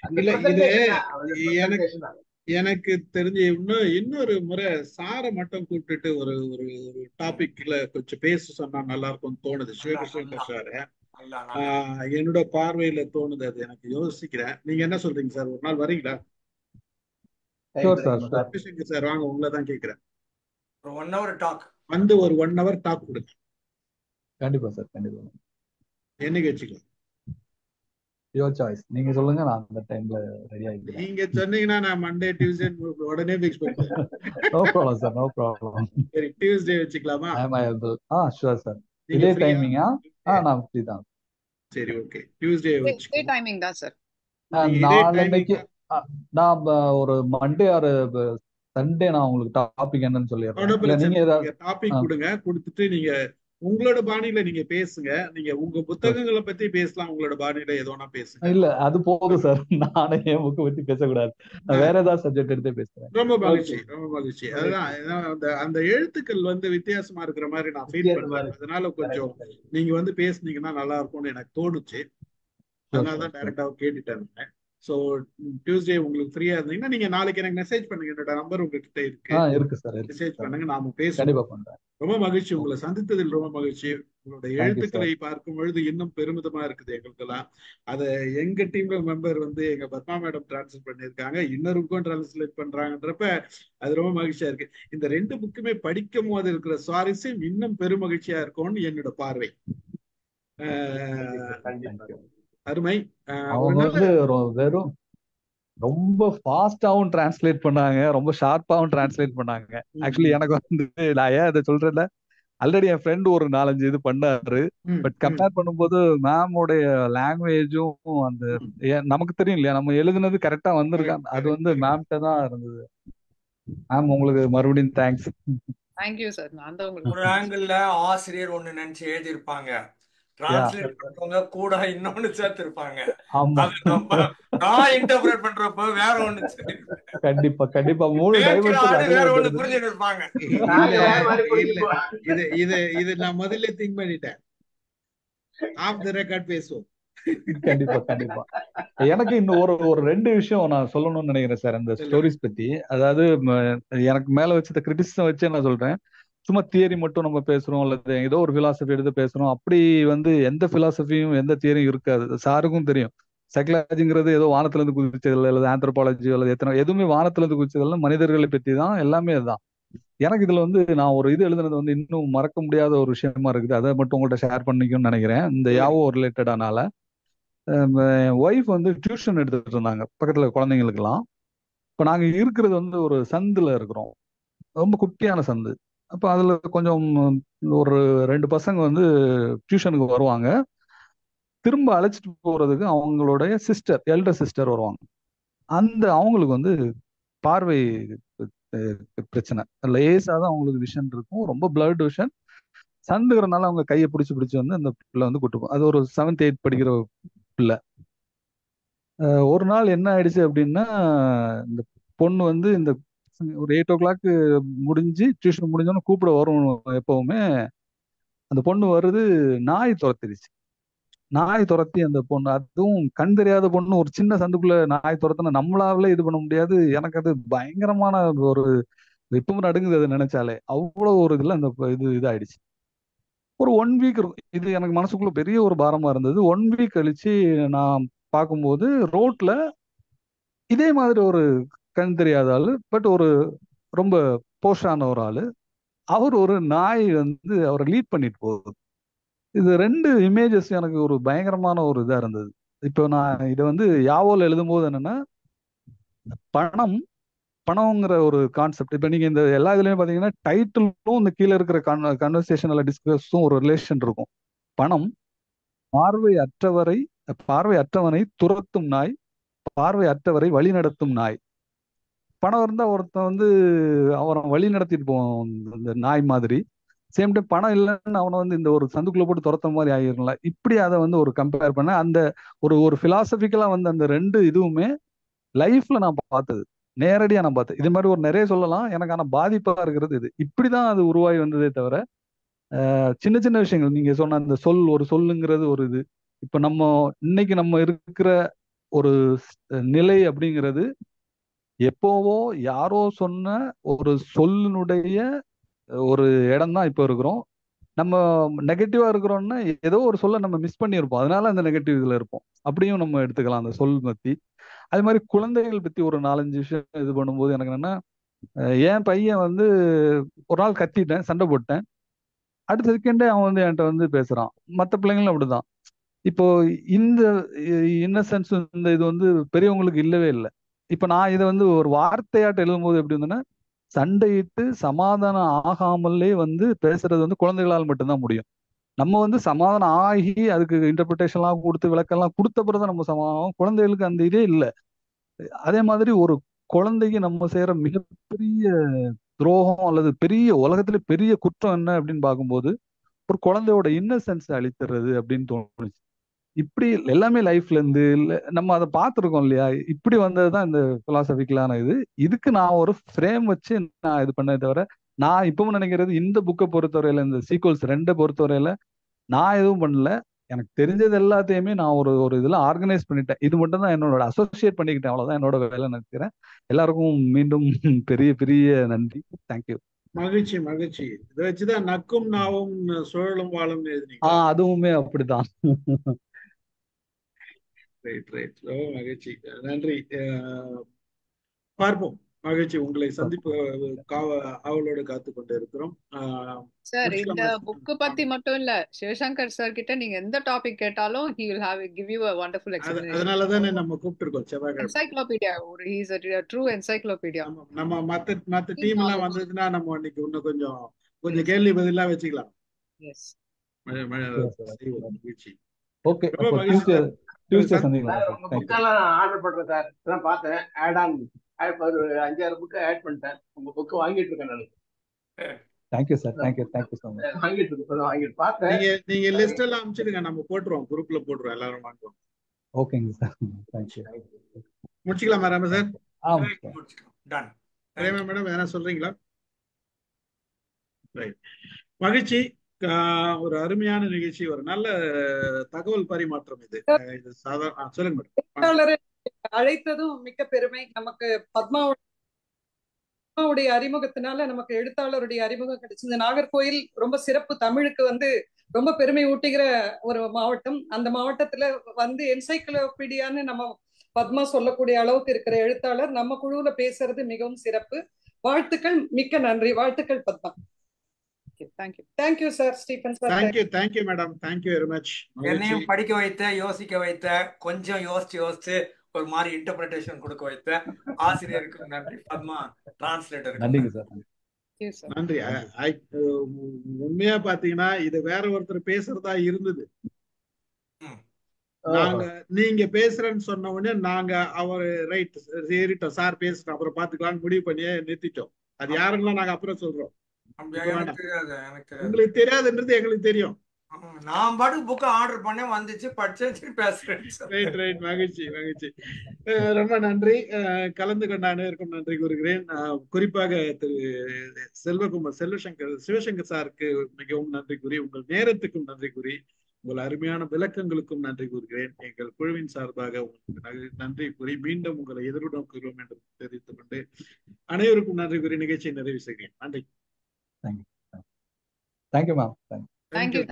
அந்த இல்ல, இது presentation தான், அவருடைய எனக்கு presentation தான். எனக்கு தெரிஞ்ச இன்னொரு முறை சாரை மட்டும் கூப்பிட்டுட்டு ஒரு ஒரு டாபிக்ல கொஞ்சம் பேச சொன்னா நல்லா இருக்கும்னு தோணுது. சிவகிருஷ்ணன் சார் என்னோட பார்வையில தோணுது, அது எனக்கு யோசிக்கிறேன். நீங்க என்ன சொல்றீங்க சார்? ஒரு நாள் வரீங்களா? Sure sir, sure. Sivakrishnan sir வாங்க, உங்களை தான் கேட்கிறேன். ஒரு 1 hour டாக் வந்து ஒரு 1 hour டாக் கொடுங்க. கண்டிப்பா சார், கண்டிப்பா. என்னைக்கு வச்சுக்கலாம்? Your choice. நீங்க சொல்லுங்க, நான் அந்த டைம்ல ரெடி ஆகிக்கிறேன். நீங்க சொன்னீங்கன்னா நான் மண்டே டியூஸ்டே உடனே ஃபிக்ஸ் பண்ணிட்டேன். No problem sir, no problem. சரி, டியூஸ்டே வச்சுக்கலாமா? Sure sir. நீங்க இதே ஃப்ரீயா? டைமிங்கா? நான் ஃப்ரீ தான். சரி, ஓகே, டியூஸ்டே இதே வச்சுக்கலாம். டைமிங் தான் சார். நீங்க இதே நாளைக்கு டைமிங் நான் ஒரு மண்டே ஆர் சண்டே நான் உங்களுக்கு டாபிக் என்னன்னு சொல்லிடுறேன். இல்ல பிரச்சனை. நீங்க ஏதாவது நீங்க டாபிக் கொடுங்க, கொடுத்துட்டு நீங்க உங்களோட பாணியில நீங்க பேசுங்க. நீங்க உங்க புத்தகங்களை பத்தி பேசலாம், உங்களோட பாணியில எதோனா பேசுங்க. இல்ல அது போதும் சார். நானே என் புக்கு பத்தி பேசக்கூடாது, நான் வேற ஏதாவது சப்ஜெக்ட் எடுத்தே பேசுறேன். ரொம்ப மகிழ்ச்சி, ரொம்ப மகிழ்ச்சி. அதுதான் அந்த அந்த எழுத்துக்கள் வந்து வித்தியாசமா இருக்கிற மாதிரி நான் ஃபீல் பண்றேன். அதனால கொஞ்சம் நீங்க பேசுனீங்கன்னா நல்லா இருக்கும்னு எனக்கு தோணுச்சு. அதனாலதான் டைரக்டா கேட்டுட்டேன். ஸோ டியூஸ்டே உங்களுக்கு ஃப்ரீயா இருந்தீங்கன்னா நீங்க நாளைக்கு எனக்கு மெசேஜ் பண்ணுங்க. என்னோட நம்பர் உங்ககிட்ட இருக்கு சார். மெசேஜ் பண்ணுங்க, நாம பேசுவோம். கண்டிப்பா பண்றேன். ரொம்ப மகிழ்ச்சி, உங்களை சந்தித்ததில் ரொம்ப மகிழ்ச்சி. உங்களோட எழுத்துக்களை பார்க்கும் பொழுது இன்னும் பெருமிதமா இருக்குது எங்களுக்கெல்லாம். அதை எங்க டீம்ல மெம்பர் எங்க பத்மா மேடம் டிரான்ஸ்லேட் பண்ணியிருக்காங்க, இன்னொருக்கும் டிரான்ஸ்லேட் பண்றாங்கன்றப்ப அது ரொம்ப மகிழ்ச்சியா இருக்கு. இந்த 2 புக்குமே படிக்கும் போது இருக்கிற சுவாரஸ்யம் இன்னும் பெரும் மகிழ்ச்சியா இருக்கும்னு என்னோட பார்வை. அருமை. அவங்க வெறும் ரொம்ப ஃபாஸ்டாவும் டிரான்ஸ்லேட் பண்ணாங்க, ரொம்ப ஷார்ப்பாவும் டிரான்ஸ்லேட் பண்ணாங்க. ஆக்சுவலி எனக்கு நான் ஏன் அதை சொல்றேன்ல, ஆல்ரெடி என் ஃப்ரெண்ட் ஒரு 4-5 இது பண்ணாரு. பட் கம்பேர் பண்ணும்போது மேமோடைய லாங்குவேஜும் அந்த நமக்கு தெரியும் இல்லையா, நம்ம எழுதுனது கரெக்டா வந்திருக்காங்க, அது மேம்கிட்ட தான் இருந்தது. மேம் உங்களுக்கு மறுபடியும் தேங்க்ஸ். Thank you sir. நான் தான் உங்களுக்கு ஒரு ஆங்கிள் ஆசிரியர் ஒண்ணு நினைச்சு எழுதியிருப்பாங்க, டிரான்ஸ்லேட் பண்றவங்க கூட இன்னொன்னு சேர்த்திருப்பாங்க. நான் இன்டர்பிரேட் பண்றப்ப வேற ஒண்ணு. கண்டிப்பா கண்டிப்பா 3 டைமென்ஷன் வேற ஒண்ணு புரிஞ்சுட்டு இருப்பாங்க. இது நான் முதல்ல திங்க் பண்ணிட்டேன். ஆஃப் தி ரெக்கார்ட் பேசுவோம். கண்டிப்பா கண்டிப்பா. எனக்கு இன்னும் ஒரு 2 விஷயம் நான் சொல்லணும்னு நினைக்கிறேன் சார் அந்த ஸ்டோரிஸ் பத்தி. அதாவது எனக்கு மேல வச்ச கிரிட்டிசிசம் வச்சு நான் சொல்றேன். சும்மா தியரி மட்டும் நம்ம பேசுறோம், அல்லது ஏதோ ஒரு பிலாசபி எடுத்து பேசுறோம், அப்படி எந்த பிலாசபியும் எந்த தியரியும் இருக்காது. சாருக்கும் தெரியும், சைக்காலஜிங்கிறது ஏதோ வானத்துல இருந்து குதிச்சது அல்லது ஆந்த்ரோபாலஜி அல்லது எதுவுமே வானத்துல இருந்து குதிச்சது மனிதர்களை பத்தி தான், எல்லாமே அதுதான். எனக்கு இதுல நான் ஒரு இது எழுதுனது இன்னும் மறக்க முடியாத ஒரு விஷயமா இருக்குது. அதை மட்டும் உங்கள்கிட்ட ஷேர் பண்ணிக்கணும்னு நினைக்கிறேன். இந்த யாவோ ரிலேட்டடானால ஒய்ஃப் டியூஷன் எடுத்துட்டு இருந்தாங்க பக்கத்துல குழந்தைங்களுக்கெல்லாம். இப்ப நாங்க இருக்கிறது ஒரு சந்துல இருக்கிறோம், ரொம்ப குட்டியான சந்து. அப்ப அதுல கொஞ்சம் ஒரு 2 பசங்க டியூஷனுக்கு வருவாங்க. திரும்ப அழைச்சிட்டு போறதுக்கு அவங்களுடைய சிஸ்டர், எல்டர் சிஸ்டர் வருவாங்க. அவங்களுக்கு பார்வை பிரச்சனை, லேசா தான் அவங்களுக்கு விஷன் இருக்கும், ரொம்ப பிளட் விஷன். சந்துக்கிறனால அவங்க கையை பிடிச்சு அந்த பிள்ளை கூட்டு போகும். அது ஒரு 7th 8th படிக்கிற பிள்ளை. ஒரு நாள் என்ன ஆயிடுச்சு அப்படின்னா, இந்த பொண்ணு இந்த ஒரு 8 o'clock முடிஞ்சு டியூஷன் முடிஞ்சோன்னு கூப்பிட வரும் எப்பவுமே. அந்த பொண்ணு வருது, நாய் துரத்திடுச்சு. நாய் துரத்தி அந்த பொண்ணு, அதுவும் கண் தெரியாத பொண்ணு, ஒரு சின்ன சந்துக்குள்ள நாய் துரத்தினா நம்மளால இது பண்ண முடியாது. எனக்கு அது பயங்கரமான ஒரு, இப்பவும் நடுங்குது அது நினைச்சாலே. அவ்வளவு ஒரு இதுல அந்த இதாயிடுச்சு. ஒரு 1 வீக் இருக்கும். இது எனக்கு மனசுக்குள்ள பெரிய ஒரு பாரமா இருந்தது. 1 வீக் கழிச்சு நான் பார்க்கும்போது ரோட்ல இதே மாதிரி ஒரு கண் தெரியாத ஆளு, பட் ஒரு ரொம்ப போஷான ஒரு ஆளு, அவர் ஒரு நாய் வந்து அவரை லீட் பண்ணிட்டு போகுது. இது 2 இமேஜஸ் எனக்கு ஒரு பயங்கரமான ஒரு இதா இருந்தது. இப்போ நான் இதை வந்து யாவோல எழுதும்போது என்னன்னா, பணம் பணம்ங்கிற ஒரு கான்செப்ட். இப்போ நீங்க இந்த எல்லா இதுலயும் பாத்தீங்கன்னா டைட்டிலும் இந்த கீழே இருக்கிற கன்வர்சேஷன் டிஸ்கஸும் ஒரு ரிலேஷன் இருக்கும். பணம் பார்வையற்றவனை துரத்தும் நாய், பார்வையற்றவரை வழி நடத்தும் நாய். பணம் இருந்தா ஒருத்தன் வந்து அவனை வழி நடத்திட்டு போவான் இந்த நாய் மாதிரி. சேம் டைம் பணம் இல்லைன்னு அவனை வந்து இந்த ஒரு சந்துக்குள்ள போட்டு துரத்த மாதிரி ஆகிரும்ல. இப்படி அதை வந்து ஒரு கம்பேர் பண்ண அந்த ஒரு பிலாசபிக்கலா வந்து அந்த 2 இதுவுமே லைஃப்ல நான் பார்த்தது, நேரடியா நான் பார்த்தேன். இது மாதிரி ஒரு நிறைய சொல்லலாம். எனக்கான பாதிப்பா இருக்கிறது இது. இப்படிதான் அது உருவாகி வந்ததே தவிர சின்ன சின்ன விஷயங்கள் நீங்க சொன்ன அந்த ஒரு சொல்லுங்கிறது ஒரு இது. இப்ப இன்னைக்கு நம்ம இருக்கிற ஒரு நிலை அப்படிங்கிறது எப்போவோ யாரோ சொன்ன ஒரு சொல்லினுடைய ஒரு இடம் தான் இப்போ இருக்கிறோம். நம்ம நெகட்டிவா இருக்கிறோம்னா ஏதோ ஒரு சொல்ல நம்ம மிஸ் பண்ணியிருப்போம், அதனால அந்த நெகட்டிவ் இதுல இருப்போம். அப்படியும் நம்ம எடுத்துக்கலாம் அந்த சொல் பத்தி. அது மாதிரி குழந்தைகள் பத்தி ஒரு 4-5 விஷயம் இது பண்ணும்போது எனக்கு என்னன்னா, என் பையன் வந்து ஒரு நாள் கத்திட்டேன், சண்டை போட்டேன். அடுத்த செகண்டே அவன் வந்து என்கிட்ட வந்து பேசுறான். மற்ற பிள்ளைங்களும் அப்படிதான். இப்போ இந்த இன்னசென்ஸ் இந்த இது வந்து பெரியவங்களுக்கு இல்லவே இல்லை. இப்ப நான் இதை வந்து ஒரு வார்த்தையாட்ட எழுதும்போது எப்படி இருந்ததுன்னா, சண்டையிட்டு சமாதானம் ஆகாமலே வந்து பேசுறது வந்து குழந்தைகளால் மட்டும்தான் முடியும். நம்ம வந்து சமாதானம் ஆகி அதுக்கு இன்டர்பிரிட்டேஷன்லாம் கொடுத்து விளக்கெல்லாம் கொடுத்த பிறகு நம்ம சமாதானம். குழந்தைகளுக்கு அந்த இதே இல்லை. அதே மாதிரி ஒரு குழந்தைக்கு நம்ம செய்யற மிகப்பெரிய துரோகம் அல்லது பெரிய உலகத்துல பெரிய குற்றம் என்ன அப்படின்னு பார்க்கும்போது ஒரு குழந்தையோட இன்னசென்ஸ் அழித்துறது அப்படின்னு தோணுச்சு. இப்படி எல்லாமே லைஃப்ல இருந்து நம்ம அதை பார்த்துருக்கோம் இல்லையா. இப்படி வந்ததுதான் இந்த பிலாசபிக்கலான இதுக்கு நான் ஒரு ஃப்ரேம் வச்சு நான் இது பண்ணதை தவிர, நான் இப்பவும் நினைக்கிறது இந்த புக்கை பொறுத்தவரையில, இந்த சீக்வல்ஸ் 2 பொறுத்தவரையில நான் எதுவும் பண்ணல. எனக்கு தெரிஞ்சது எல்லாத்தையுமே நான் ஒரு இதுல ஆர்கனைஸ் பண்ணிட்டேன். இது மட்டும் தான் என்னோட அசோசியேட் பண்ணிக்கிட்டேன். அவ்வளவுதான் என்னோட வேலை நினைக்கிறேன். எல்லாருக்கும் மீண்டும் பெரிய பெரிய நன்றி. தேங்க்யூ. மகிழ்ச்சி மகிழ்ச்சி. இதை வச்சுதான் நக்கும் நாவும் சுழலும் வாழும் எழுதினீங்க. அதுவுமே அப்படிதான். Right right. மகிழ்ச்சி, நன்றி. பார்ப்போம். மகிழ்ச்சி. உங்களை சந்திப்பு அவளோடு காத்து கொண்டு இருக்கிறோம். சார், இந்த புக் பத்தி மட்டும் இல்ல, சிவசங்கர் சார் கிட்ட நீங்க எந்த டாபிக் கேட்டாலும் he will give you a wonderful explanation. அதனால தானே நம்ம கூப்பிட்டுருக்கோம் செவ்வாய்க்கிழமை. Encyclopedia, he is a true encyclopedia. நம்ம மத்த டீம் எல்லாம் வந்ததுன்னா நம்ம இன்னைக்கு இன்னும் கொஞ்சம் கேள்வி பதிலா வச்சுக்கலாம். எஸ். மகிழ்ச்சி. ஓகே, டியூஸ்டே சந்திக்கலாம். உங்க புக்கெல்லாம் நான் ஆர்டர் பண்றேன் சார். இப்பதான் பார்த்தேன். ஒரு 5-6 புக்கு ஆட் பண்ணிட்டேன். உங்க புக்கு வாங்கிட்டு இருக்கேன் நான். Thank you sir. Thank you so much. வாங்கிட்டு பார்த்தேன். நீங்க லிஸ்ட் எல்லாம் அனுப்பிச்சிடுங்க, நம்ம போட்டுருவோம், குரூப்ல போட்டுருவோம், எல்லாரும் வாங்குவோம். ஓகேங்க சார். தேங்க்யூ. முடிச்சுக்கலாமா Rama sir? Done. Prema madam வேற சொல்றீங்களா? ரைட். மகிழ்ச்சி. ஒரு அருமையான நிகழ்ச்சி, ஒரு நல்ல தகவல் பரிமாற்றம் இது. சாதாரண சொல்லுங்க மேடம். அழைத்ததும் மிக்க பெருமை. நமக்கு பத்மாவுடைய அறிமுகத்தினால நமக்கு எழுத்தாளருடைய அறிமுகம் கிடைச்சது. நாகர்கோயில் ரொம்ப சிறப்பு, தமிழுக்கு வந்து ரொம்ப பெருமை ஊட்டுகிற ஒரு மாவட்டம். அந்த மாவட்டத்துல வந்து என்சைக்ளோபீடியான்னு நம்ம பத்மா சொல்லக்கூடிய அளவுக்கு இருக்கிற எழுத்தாளர் நம்ம குழுவுல பேசுறது மிகவும் சிறப்பு. வாழ்த்துக்கள், மிக்க நன்றி. வாழ்த்துக்கள் Padma. Thank you sir. Stephen sir. Thank you madam. Thank you very much. என்னையும் படிக்க வைத்த, யோசிக்க வைத்த, கொஞ்சம் யோசிச்சு ஒரு மாதிரி இன்டர்பிரேஷன் கொடுக்க வைத்த ஆசிரியருக்கு நன்றி. பத்மா டிரான்ஸ்லேட்டர் நன்றிங்க சார். நன்றி. உண்மையா பாத்தீங்கன்னா இது வேற ஒருத்தர் பேசுறதா இருந்தது. நீங்க பேசுறேன்னு சொன்ன உடனே நாங்க அவர் ரைட் ஏறிட்டோம், சார் பேசுறோம், அப்புறம் பாத்துக்கலாம்னு முடிவு பண்ணியே நிறுத்திட்டோம். அது யாருன்னா நாங்க அப்புறம் சொல்றோம். உங்களுக்கு தெரியாதுன்றது எங்களுக்கு தெரியும். நான் பாட்டுக்கு புக்கை ஆர்டர் பண்ணேன், வந்துச்சு, படிச்சேன், பேசுறேன் சார். ரைட் ரைட், மகிழ்ச்சி மகிழ்ச்சி. ரொம்ப நன்றி. கலந்து கொண்ட அனைவருக்கும் நன்றி கூறுகிறேன். குறிப்பாக திரு சிவசங்கர் சாருக்கு மிகவும் நன்றி கூறி, உங்கள் நேரத்துக்கும் நன்றி கூறி, உங்கள் அருமையான விளக்கங்களுக்கும் நன்றி கூறுகிறேன். எங்கள் குழுவின் சார்பாக உங்களுக்கு நன்றி கூறி மீண்டும் உங்களை எதிர்நோக்குகிறோம் என்று தெரிவித்துக் கொண்டு அனைவருக்கும் நன்றி கூறி நிகழ்ச்சியை நிறைவு செய்கிறேன். நன்றி. Thank you ma'am. தேங்க்யூ.